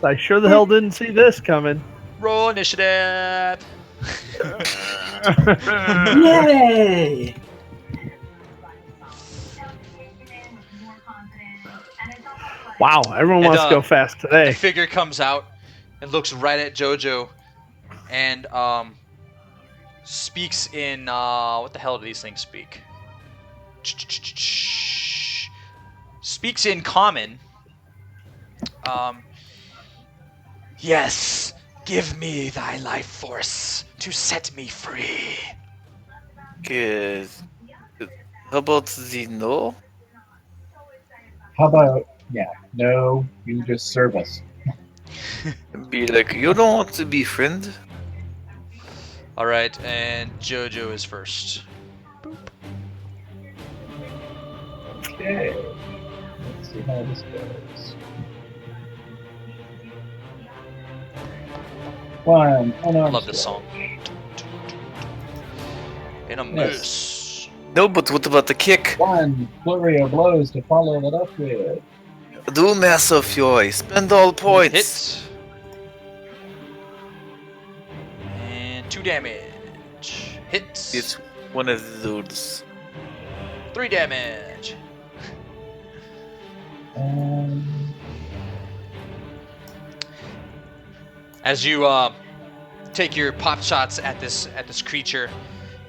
I sure the hell didn't see this coming. Roll initiative! Yay! Wow, everyone And, wants to go fast A today. figure comes out and looks right at Jojo and speaks in what the hell do these things speak? Speaks in common. Yes, give me thy life force to set me free. Good. How about the no? How about, no, you just serve us. Be like, you don't want to be friend? All right, and Jojo is first. Okay. Let's see how this goes. One. I love this song. In a moose. No, but what about the kick? One flurry of blows to follow it up with. Do massive fury. Spend all points. Hit. And 2 damage. Hits. It's one of those. 3 damage. As you take your pop shots at this creature,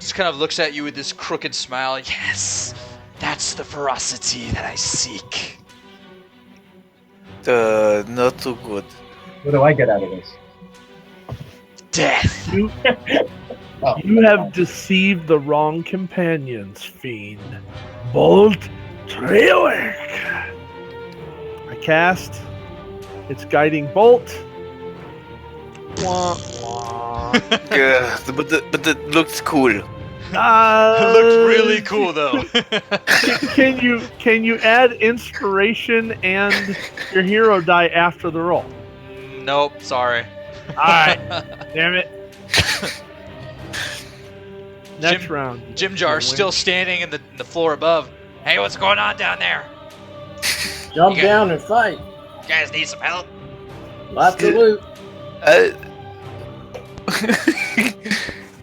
just kind of looks at you with this crooked smile. Yes, that's the ferocity that I seek. Not too good. What do I get out of this? Death. Oh, You have deceived the wrong companions, Fiend. Bolt Trailwork. I cast its guiding bolt. Wah, wah. Yeah, but it looks cool. It looked really cool though. Can you add inspiration and your hero die after the roll? Nope, sorry. Alright. Damn it. Next Jim- round. Jim Jar's still standing in the floor above. Hey, what's going on down there? Jump You got- down and fight. You guys need some help? Lots of loot.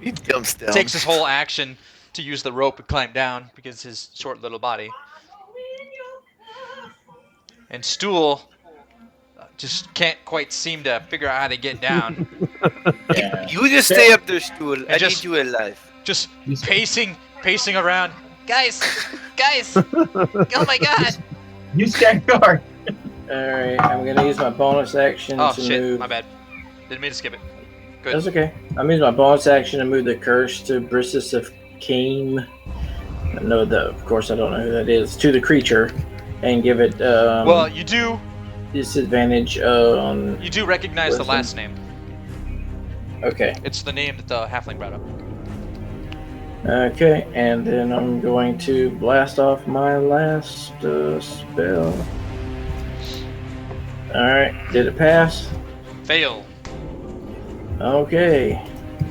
He jumps down. Takes his whole action to use the rope and climb down because his short little body. And Stool just can't quite seem to figure out how to get down. Yeah. You just stay up there, Stool. I just- need you alive. Just pacing around. Guys! Oh my god! You stand guard. Alright, I'm gonna use my bonus action Oh to shit, move. my bad. Didn't mean to skip it. Good. That's okay. I'm using my bonus action to move the curse to Brissus of Kame. No, of course I don't know who that is. To the creature, and give it Well, you do disadvantage on. recognize the Wisdom. last name. Okay. It's the name that the halfling brought up. Okay, and then I'm going to blast off my last spell. Alright, did it pass? Fail. Okay.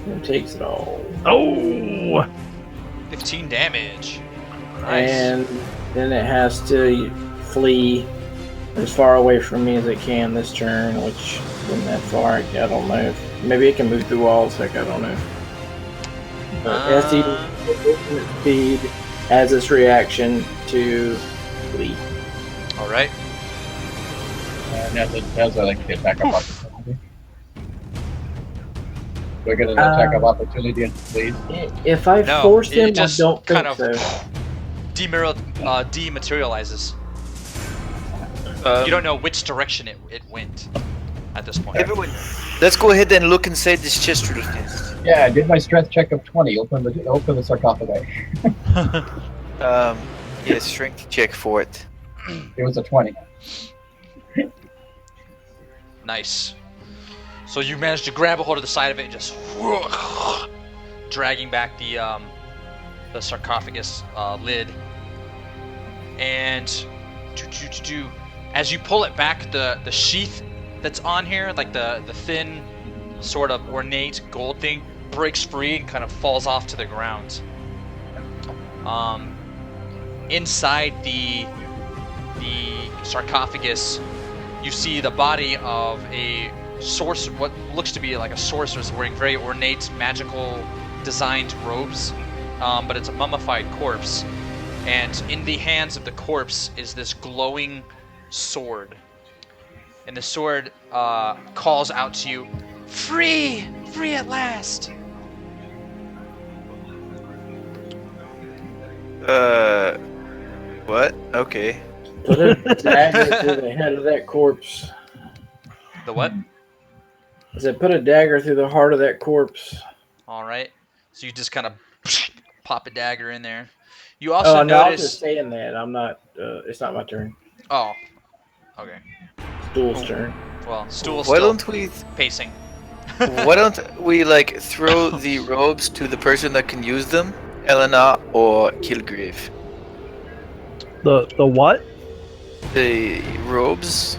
It takes it all. Oh! 15 damage. Nice. And then it has to flee as far away from me as it can this turn, which isn't that far. I don't know. Maybe it can move through walls. Heck, I don't know. But it has to use speed as its reaction to flee. All right. And that's a like attack of opportunity. Do I get an attack of opportunity, please? If I No, force it him, I just don't kind think of so. dematerializes. You don't know which direction it went at this point. Everyone, let's go ahead and look inside this chest real fast. Yeah, I did my strength check of 20. Open the sarcophagi. Yeah, strength check for it. It was a 20. Nice. So you managed to grab a hold of the side of it and just dragging back the sarcophagus lid. And as you pull it back, the sheath that's on here, like the thin, sort of ornate gold thing, breaks free and kind of falls off to the ground. Inside the sarcophagus, you see the body of a what looks to be like a sorceress wearing very ornate, magical designed robes, but it's a mummified corpse. And in the hands of the corpse is this glowing sword. And the sword calls out to you, "Free! Free at last!" What? Okay. Put a dagger through the head of that corpse. The what? I said, put a dagger through the heart of that corpse. All right. So you just kind of pop a dagger in there. You also Oh, no, I was notice. just saying that. I'm not. It's not my turn. Oh, okay. Stool's turn. Well, Stool's Why still don't we? pacing. Why don't we like throw the robes to the person that can use them, Elena or Kilgrave? The what? The robes.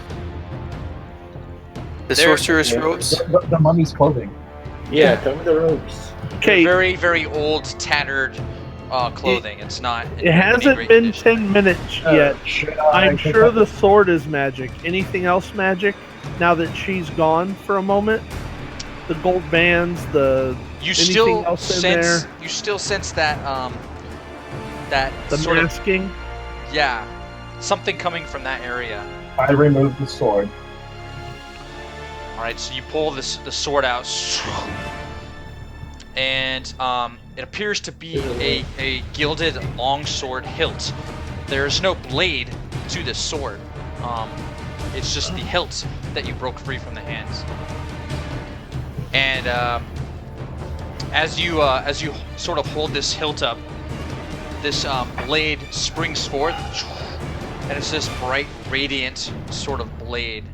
The They're- sorceress robes. The mummy's clothing. Yeah, tell me the ropes. Okay, Very, very old, tattered clothing. It's not. in it any hasn't great been condition. 10 minutes yet. I'm sure the sword is magic. Anything else magic? Now that she's gone for a moment, the gold bands, the You Anything still else in sense. there? You still sense that that The sort of masking. something coming from that area. I removed the sword. All right, so you pull the sword out, and it appears to be a gilded longsword hilt. There's no blade to this sword. It's just the hilt that you broke free from the hands. And as you sort of hold this hilt up, this blade springs forth, and it's this bright, radiant sort of blade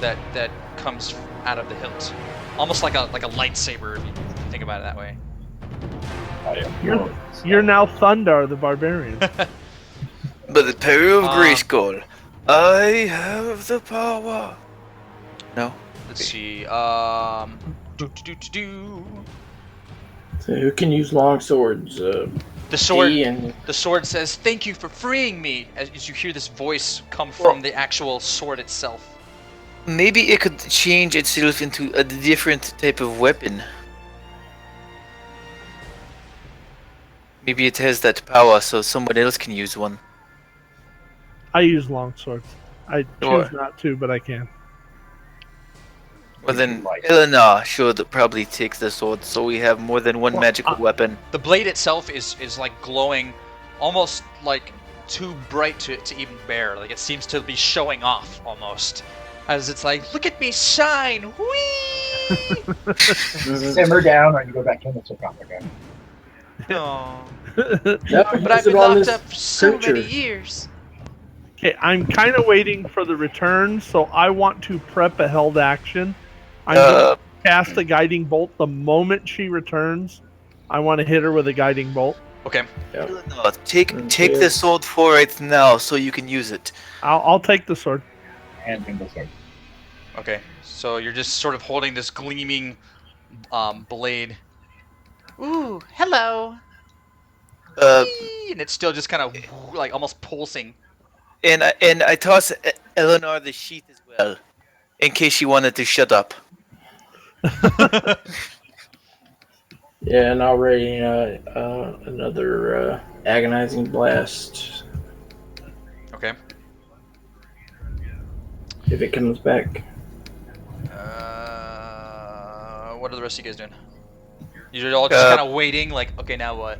that comes out of the hilt, almost like a lightsaber if you think about it that way. You're now Thundar the Barbarian. But the power of Um, Grayskull. I have the power. No. Let's see. Do. So who can use long swords? The sword. D and The sword says, "Thank you for freeing me." As you hear this voice come from the actual sword itself. Maybe it could change itself into a different type of weapon. Maybe it has that power, so someone else can use one. I use long swords. I Sure. choose not to, but I can. Well then, Like- Eleanor should probably take the sword, so we have more than one Well, magical weapon. The blade itself is like glowing, almost like too bright to even bear. Like it seems to be showing off almost, as it's like, "Look at me shine!" Whee! Simmer down, or you go back in the sarcophagus. No. no, But I've been locked up for so many years. Okay, I'm kind of waiting for the return, so I want to prep a held action. I'm going Uh, to cast a guiding bolt the moment she returns. I want to hit her with a guiding bolt. Okay. Eleanor, take Okay. the sword for it now, so you can use it. I'll take the sword. And single sword. Okay. So you're just sort of holding this gleaming blade. Ooh, hello. Whee! And it's still just kind of like almost pulsing. And I toss Eleanor the sheath as well, in case she wanted to shut up. Yeah, and already another agonizing blast Okay. if it comes back. What are the rest of you guys doing? You're all just kind of waiting, like, okay, now what?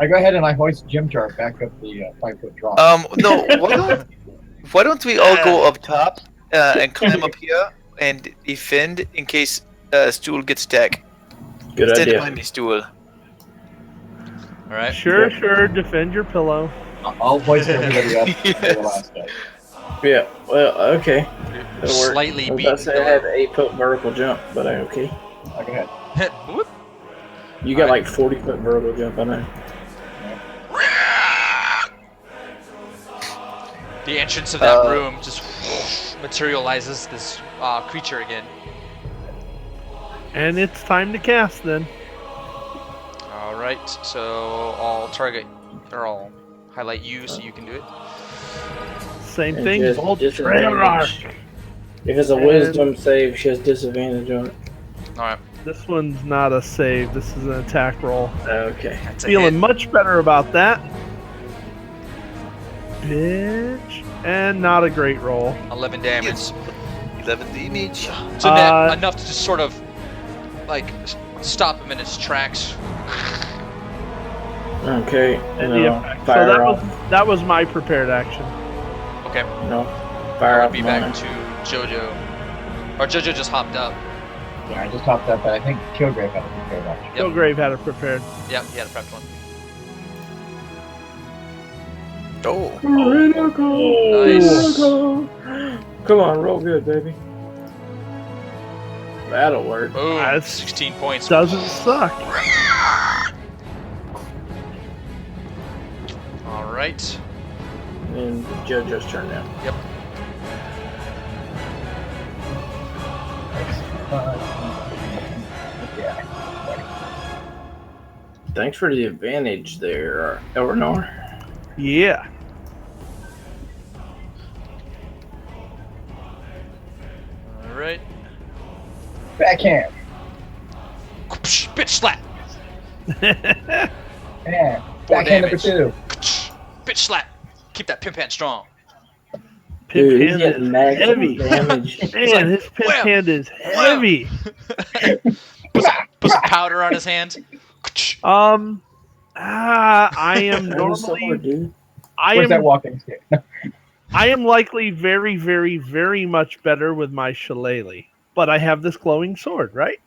I go ahead and I hoist Jimtar back up the 5-foot drop. No, why don't we all go up top and climb up here and defend in case Stool gets attacked. Good Stand idea. behind me, Stool. All right. Sure, defend your pillow. I'll hoist everybody up for the last guy. Yeah, well, okay. That'll work. Slightly I was beat. about to say I have 8-foot vertical jump, but okay. I go ahead. Whoop. You got Alright. like 40-foot vertical jump, I know. The entrance of that room just materializes this creature again. And it's time to cast then. All right, so I'll target, or I'll highlight you so you can do it. Same And thing. she has Bolt disadvantage. If it's a And- wisdom save, she has disadvantage on it. All right, This one's not a save. This is an attack roll. Okay. that's a Feeling hit. much better about that. Bitch. And not a great roll. 11 damage. 11 damage. So enough to just sort of like stop him in his tracks. Okay. And No, the effect. So fire off. that was my prepared action. Okay, No. Fire I'll off be mine. back to Jojo. Or Jojo just hopped up. Yeah, I just hopped up, but I think Kilgrave had a prepared action. Yep. Kilgrave had it prepared. Yep, he had a prepped one. Oh. Critical. Nice. Critical. Come on, roll good, baby. That'll work. Boom, That's- 16 points. Doesn't suck. All right. And JoJo's turn now. Yep. Yeah. Thanks for the advantage there, Eleanor. Yeah. All right. Backhand. Bitch slap. And Four backhand number damage. 2. Bitch slap. Keep that pimp hand strong. Pimp Dude, he's hand getting is maximum heavy. damage. Man, like, his pimp wham, hand is wham. heavy. Put some powder on his hand. I am Have a sword, normally, dude. Where's that walking stick? I am likely very, very, very much better with my shillelagh, but I have this glowing sword, right?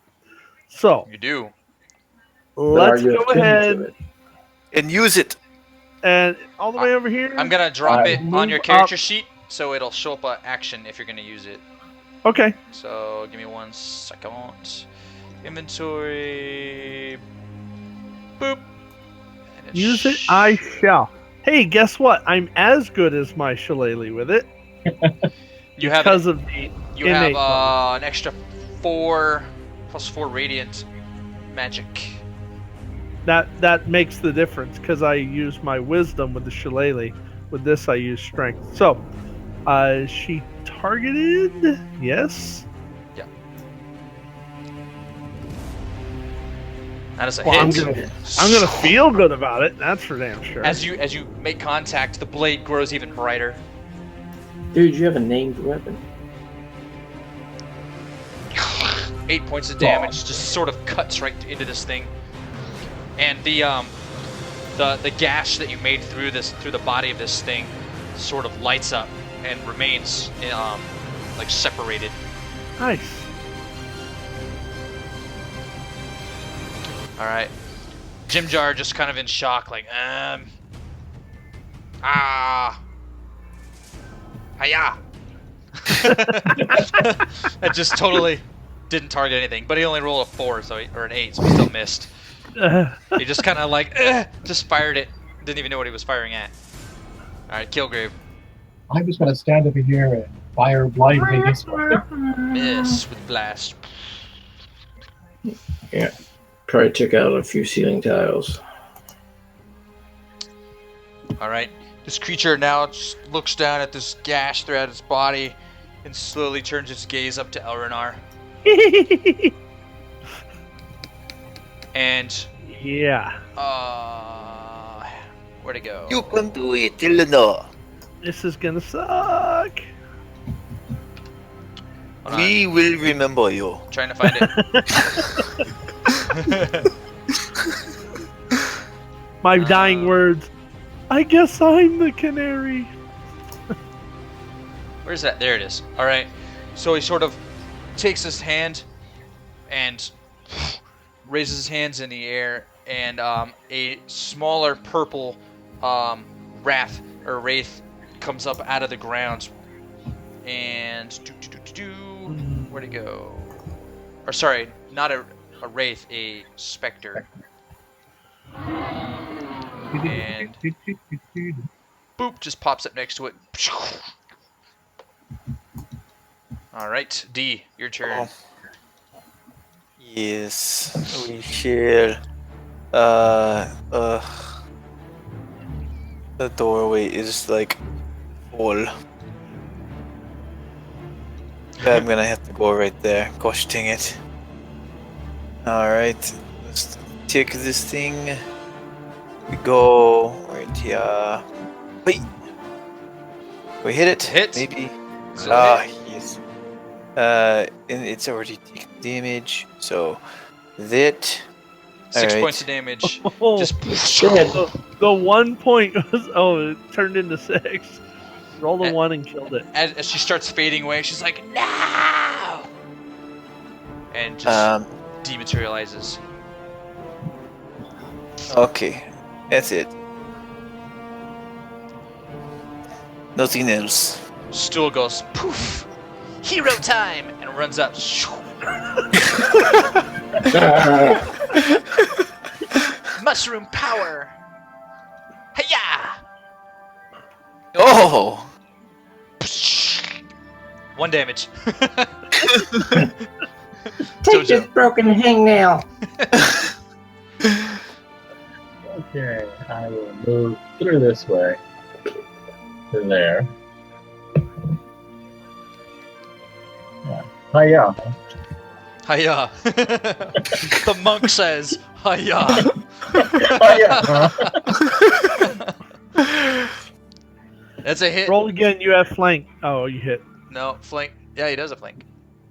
So You do. But let's are you go attuned to ahead it? And use it. and all the way over here. I'm gonna drop it on Move your up. character sheet, so it'll show up an action if you're gonna use it. Okay. So give me 1 second. Inventory. Boop. And it's Use it, I shall. Hey, guess what? I'm as good as my shillelagh with it You have because of the you have innate bonus. an extra 4 plus 4 radiant magic. That makes the difference because I use my wisdom with the shillelagh. With this, I use strength. So, she targeted. Yes. That is a Well, hit. I'm gonna feel good about it. That's for damn sure. As you make contact, the blade grows even brighter. Dude, you have a named weapon. 8 points of damage, just sort of cuts right into this thing. And the gash that you made through the body of this thing sort of lights up and remains like separated. Nice. All right, Jim Jar just kind of in shock, like hiya. That just totally didn't target anything, but he only rolled a 4, or an 8, so he still missed. He just kind of like just fired it. Didn't even know what he was firing at. All right, Kilgrave. I'm just gonna stand over here and fire blindly this way. Miss with blast. Yeah. Probably took out a few ceiling tiles. All right. This creature now just looks down at this gash throughout its body and slowly turns its gaze up to Elrenar. And Yeah. where'd it go? You can do it, Eleanor. This is gonna suck. Hold on, We will remember you. trying to find it. My dying words. I guess I'm the canary. Where's that? There it is. All right. So he sort of takes his hand and raises his hands in the air, and a smaller purple wraith comes up out of the ground. And where'd it go? Or sorry, not a wraith, a specter. And boop, just pops up next to it. All right, D, your turn. Yes, we shall. The doorway is like full. I'm gonna have to go right there. Gosh dang it. Alright, let's take this thing. We go right here. Wait! We hit it? Hit. Maybe. So Yes. And it's already taken damage, so that. 6 Alright. points of damage. Oh, Just the 1 point was it turned into 6. Roll the 1 and killed it. as she starts fading away, she's like, "No!" And just dematerializes. Okay, that's it. Nothing else. Stool goes poof. Hero time, and runs up. Mushroom power. Hiya! Oh! 1 damage. Take this broken hangnail. Okay, I will move through this way to there. Yeah. Hiya. Hiya. The monk says, hiya. Oh, yeah. That's a hit. Roll again. You have flank. Oh, you hit. No, flank. Yeah, he does a flank.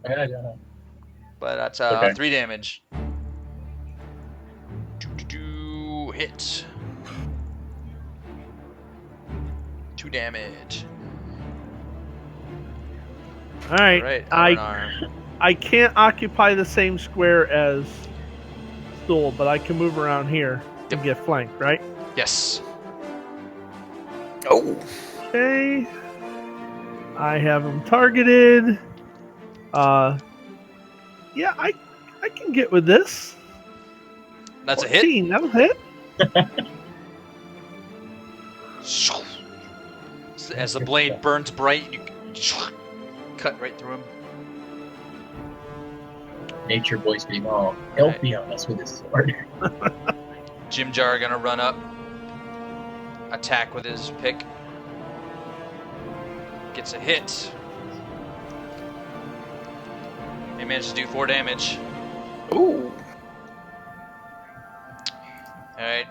Yeah. But that's Okay. 3 damage. Hit. 2 damage. All right. Alright, I can't occupy the same square as Stool, but I can move around here and get flanked, right? Yes. Oh. Okay. I have him targeted. Yeah, I can get with this. That's a hit. 14, that'll hit. As the blade burns bright, you cut right through him. Nature voice being all healthy on us with his sword. Jim Jar gonna run up, attack with his pick. Gets a hit. He managed to do 4 damage. Ooh. Alright.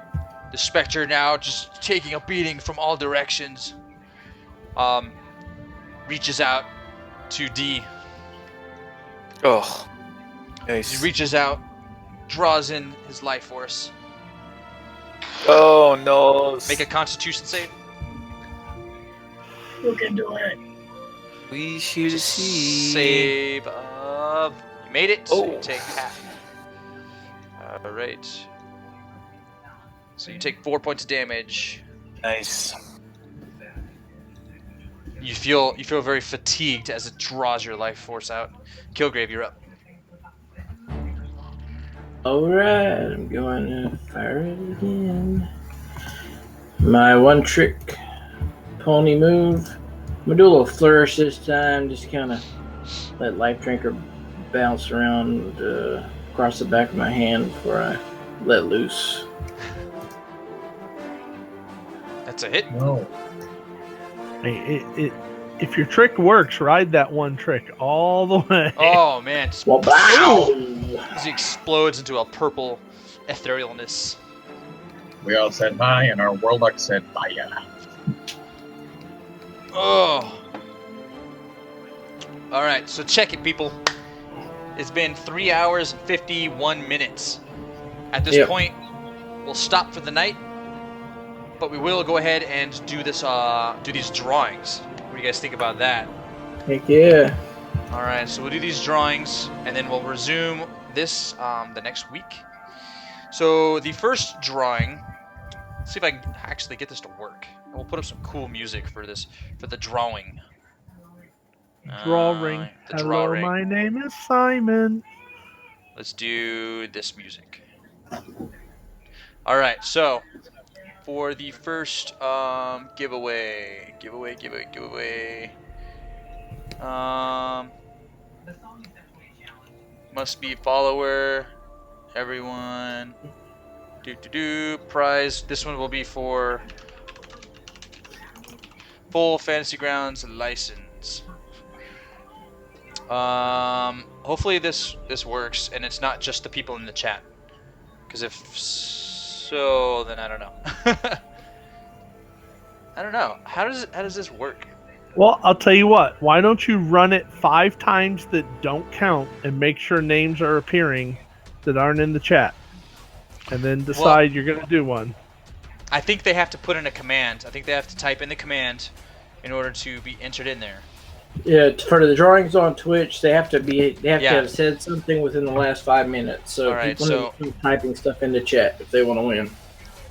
The Spectre now just taking a beating from all directions. Reaches out to D. Oh. He Nice. reaches out, draws in his life force. Oh no. Make a Constitution save. You can do it. We should see. Save of. You made it. So you Oh. take half. Alright. So you take 4 points of damage. Nice. You feel very fatigued as it draws your life force out. Kilgrave, you're up. Alright, I'm going to fire it again. My one trick pony move. I'm going to do a little flourish this time. Just kind of let Life Drinker bounce around across the back of my hand before I let loose. That's a hit. No. Hey, if your trick works, ride that one trick all the way. Oh man, just Well, wow! as he explodes into a purple etherealness. We all said hi, and our warlock said fire. Oh. Alright, so check it, people. It's been 3 hours and 51 minutes. At this Yep. point, we'll stop for the night, but we will go ahead and do this. Do these drawings. What do you guys think about that? Heck yeah. Alright, so we'll do these drawings, and then we'll resume this the next week. So the first drawing, let's see if I can actually get this to work. And we'll put up some cool music for this, for the drawing. Drawing. The Hello, drawing. my name is Simon. Let's do this music. Alright, so for the first giveaway. Must be follower. Everyone. Prize. This one will be for full Fantasy Grounds license. Hopefully this works and it's not just the people in the chat. Because if so, then I don't know. I don't know. How does this work? Well, I'll tell you what. Why don't you run it 5 times that don't count and make sure names are appearing that aren't in the chat, and then decide you're going to do one. I think they have to put in a command. I think they have to type in the command in order to be entered in there. Yeah, for the drawings on Twitch, they have to Yeah. have said something within the last 5 minutes. So Alright, people need to keep typing stuff in the chat if they want to win.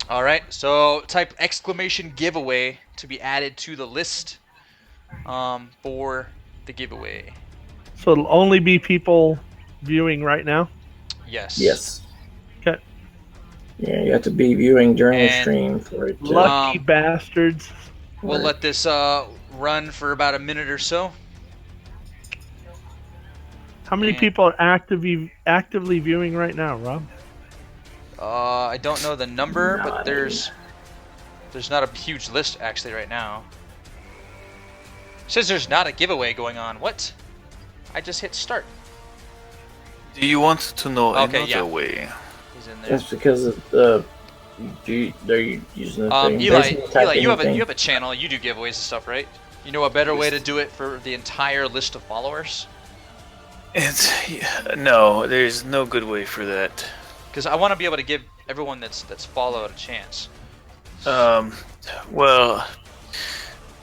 All right. So type exclamation giveaway to be added to the list for the giveaway. So it'll only be people viewing right now. Yes. Yes. Okay. Yeah, you have to be viewing during the And stream for it to... Lucky bastards. We'll let this run for about a minute or so. How many And- people are actively viewing right now, Rob? I don't know the number, but Nine. there's not a huge list actually right now. It says there's not a giveaway going on. What? I just hit start. Do you want to know Okay, another yeah. way? He's in there. That's because of they're using the thing. Eli, Basically, type Eli, you have anything. a channel. You do giveaways and stuff, right? You know a better way to do it for the entire list of followers? No, there's no good way for that. Because I want to be able to give everyone that's followed a chance. Well,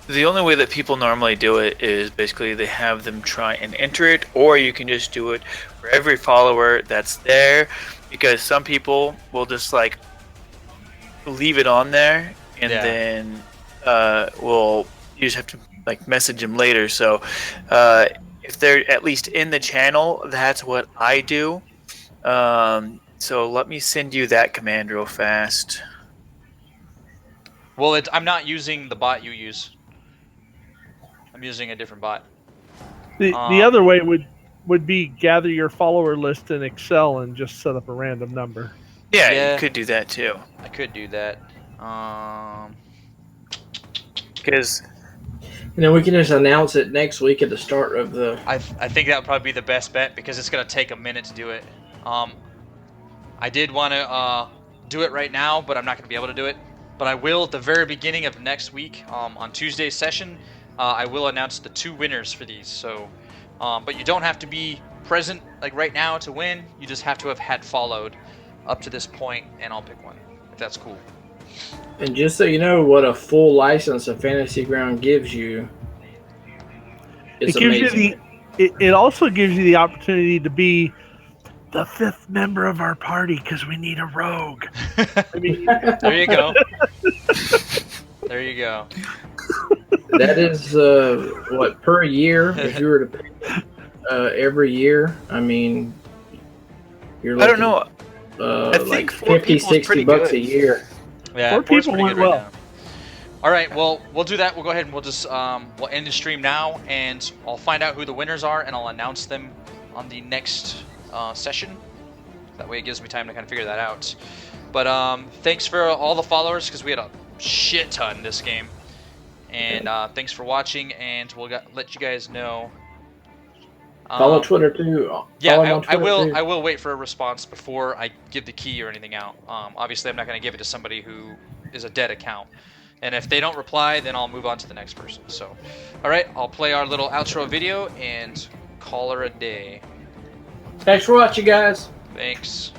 the only way that people normally do it is basically they have them try and enter it, or you can just do it for every follower that's there, because some people will just like leave it on there, and Yeah. then you just have to like message them later. So if they're at least in the channel, that's what I do. So let me send you that command real fast. Well, I'm not using the bot you use. I'm using a different bot. The other way would be gather your follower list in Excel and just set up a random number. Yeah, Yeah. you could do that too. I could do that. Because And then we can just announce it next week at the start of the. I think that would probably be the best bet because it's gonna take a minute to do it. I did want to do it right now, but I'm not gonna be able to do it. But I will at the very beginning of next week, on Tuesday's session, I will announce the 2 winners for these. So, but you don't have to be present like right now to win. You just have to have had followed up to this point, and I'll pick one if that's cool. And just so you know, what a full license of Fantasy Ground gives you. It's It gives amazing. it also gives you the opportunity to be the 5th member of our party because we need a rogue. I mean, There you go. There you go. That is what per year. If you were to pick every year, I mean, you're I looking, don't know. I think like 4 50, people is pretty 60 bucks good. a year. Yeah, 4 four's people pretty went good right well. now. All right, well, we'll do that. We'll go ahead and we'll just we'll end the stream now, and I'll find out who the winners are, and I'll announce them on the next session. That way, it gives me time to kind of figure that out. But thanks for all the followers because we had a shit ton this game, and thanks for watching. And we'll let you guys know. Follow Twitter too. Follow him Yeah, on I Twitter, will. too. I will wait for a response before I give the key or anything out. Obviously, I'm not going to give it to somebody who is a dead account. And if they don't reply, then I'll move on to the next person. So, all right, I'll play our little outro video and call her a day. Thanks for watching, guys. Thanks.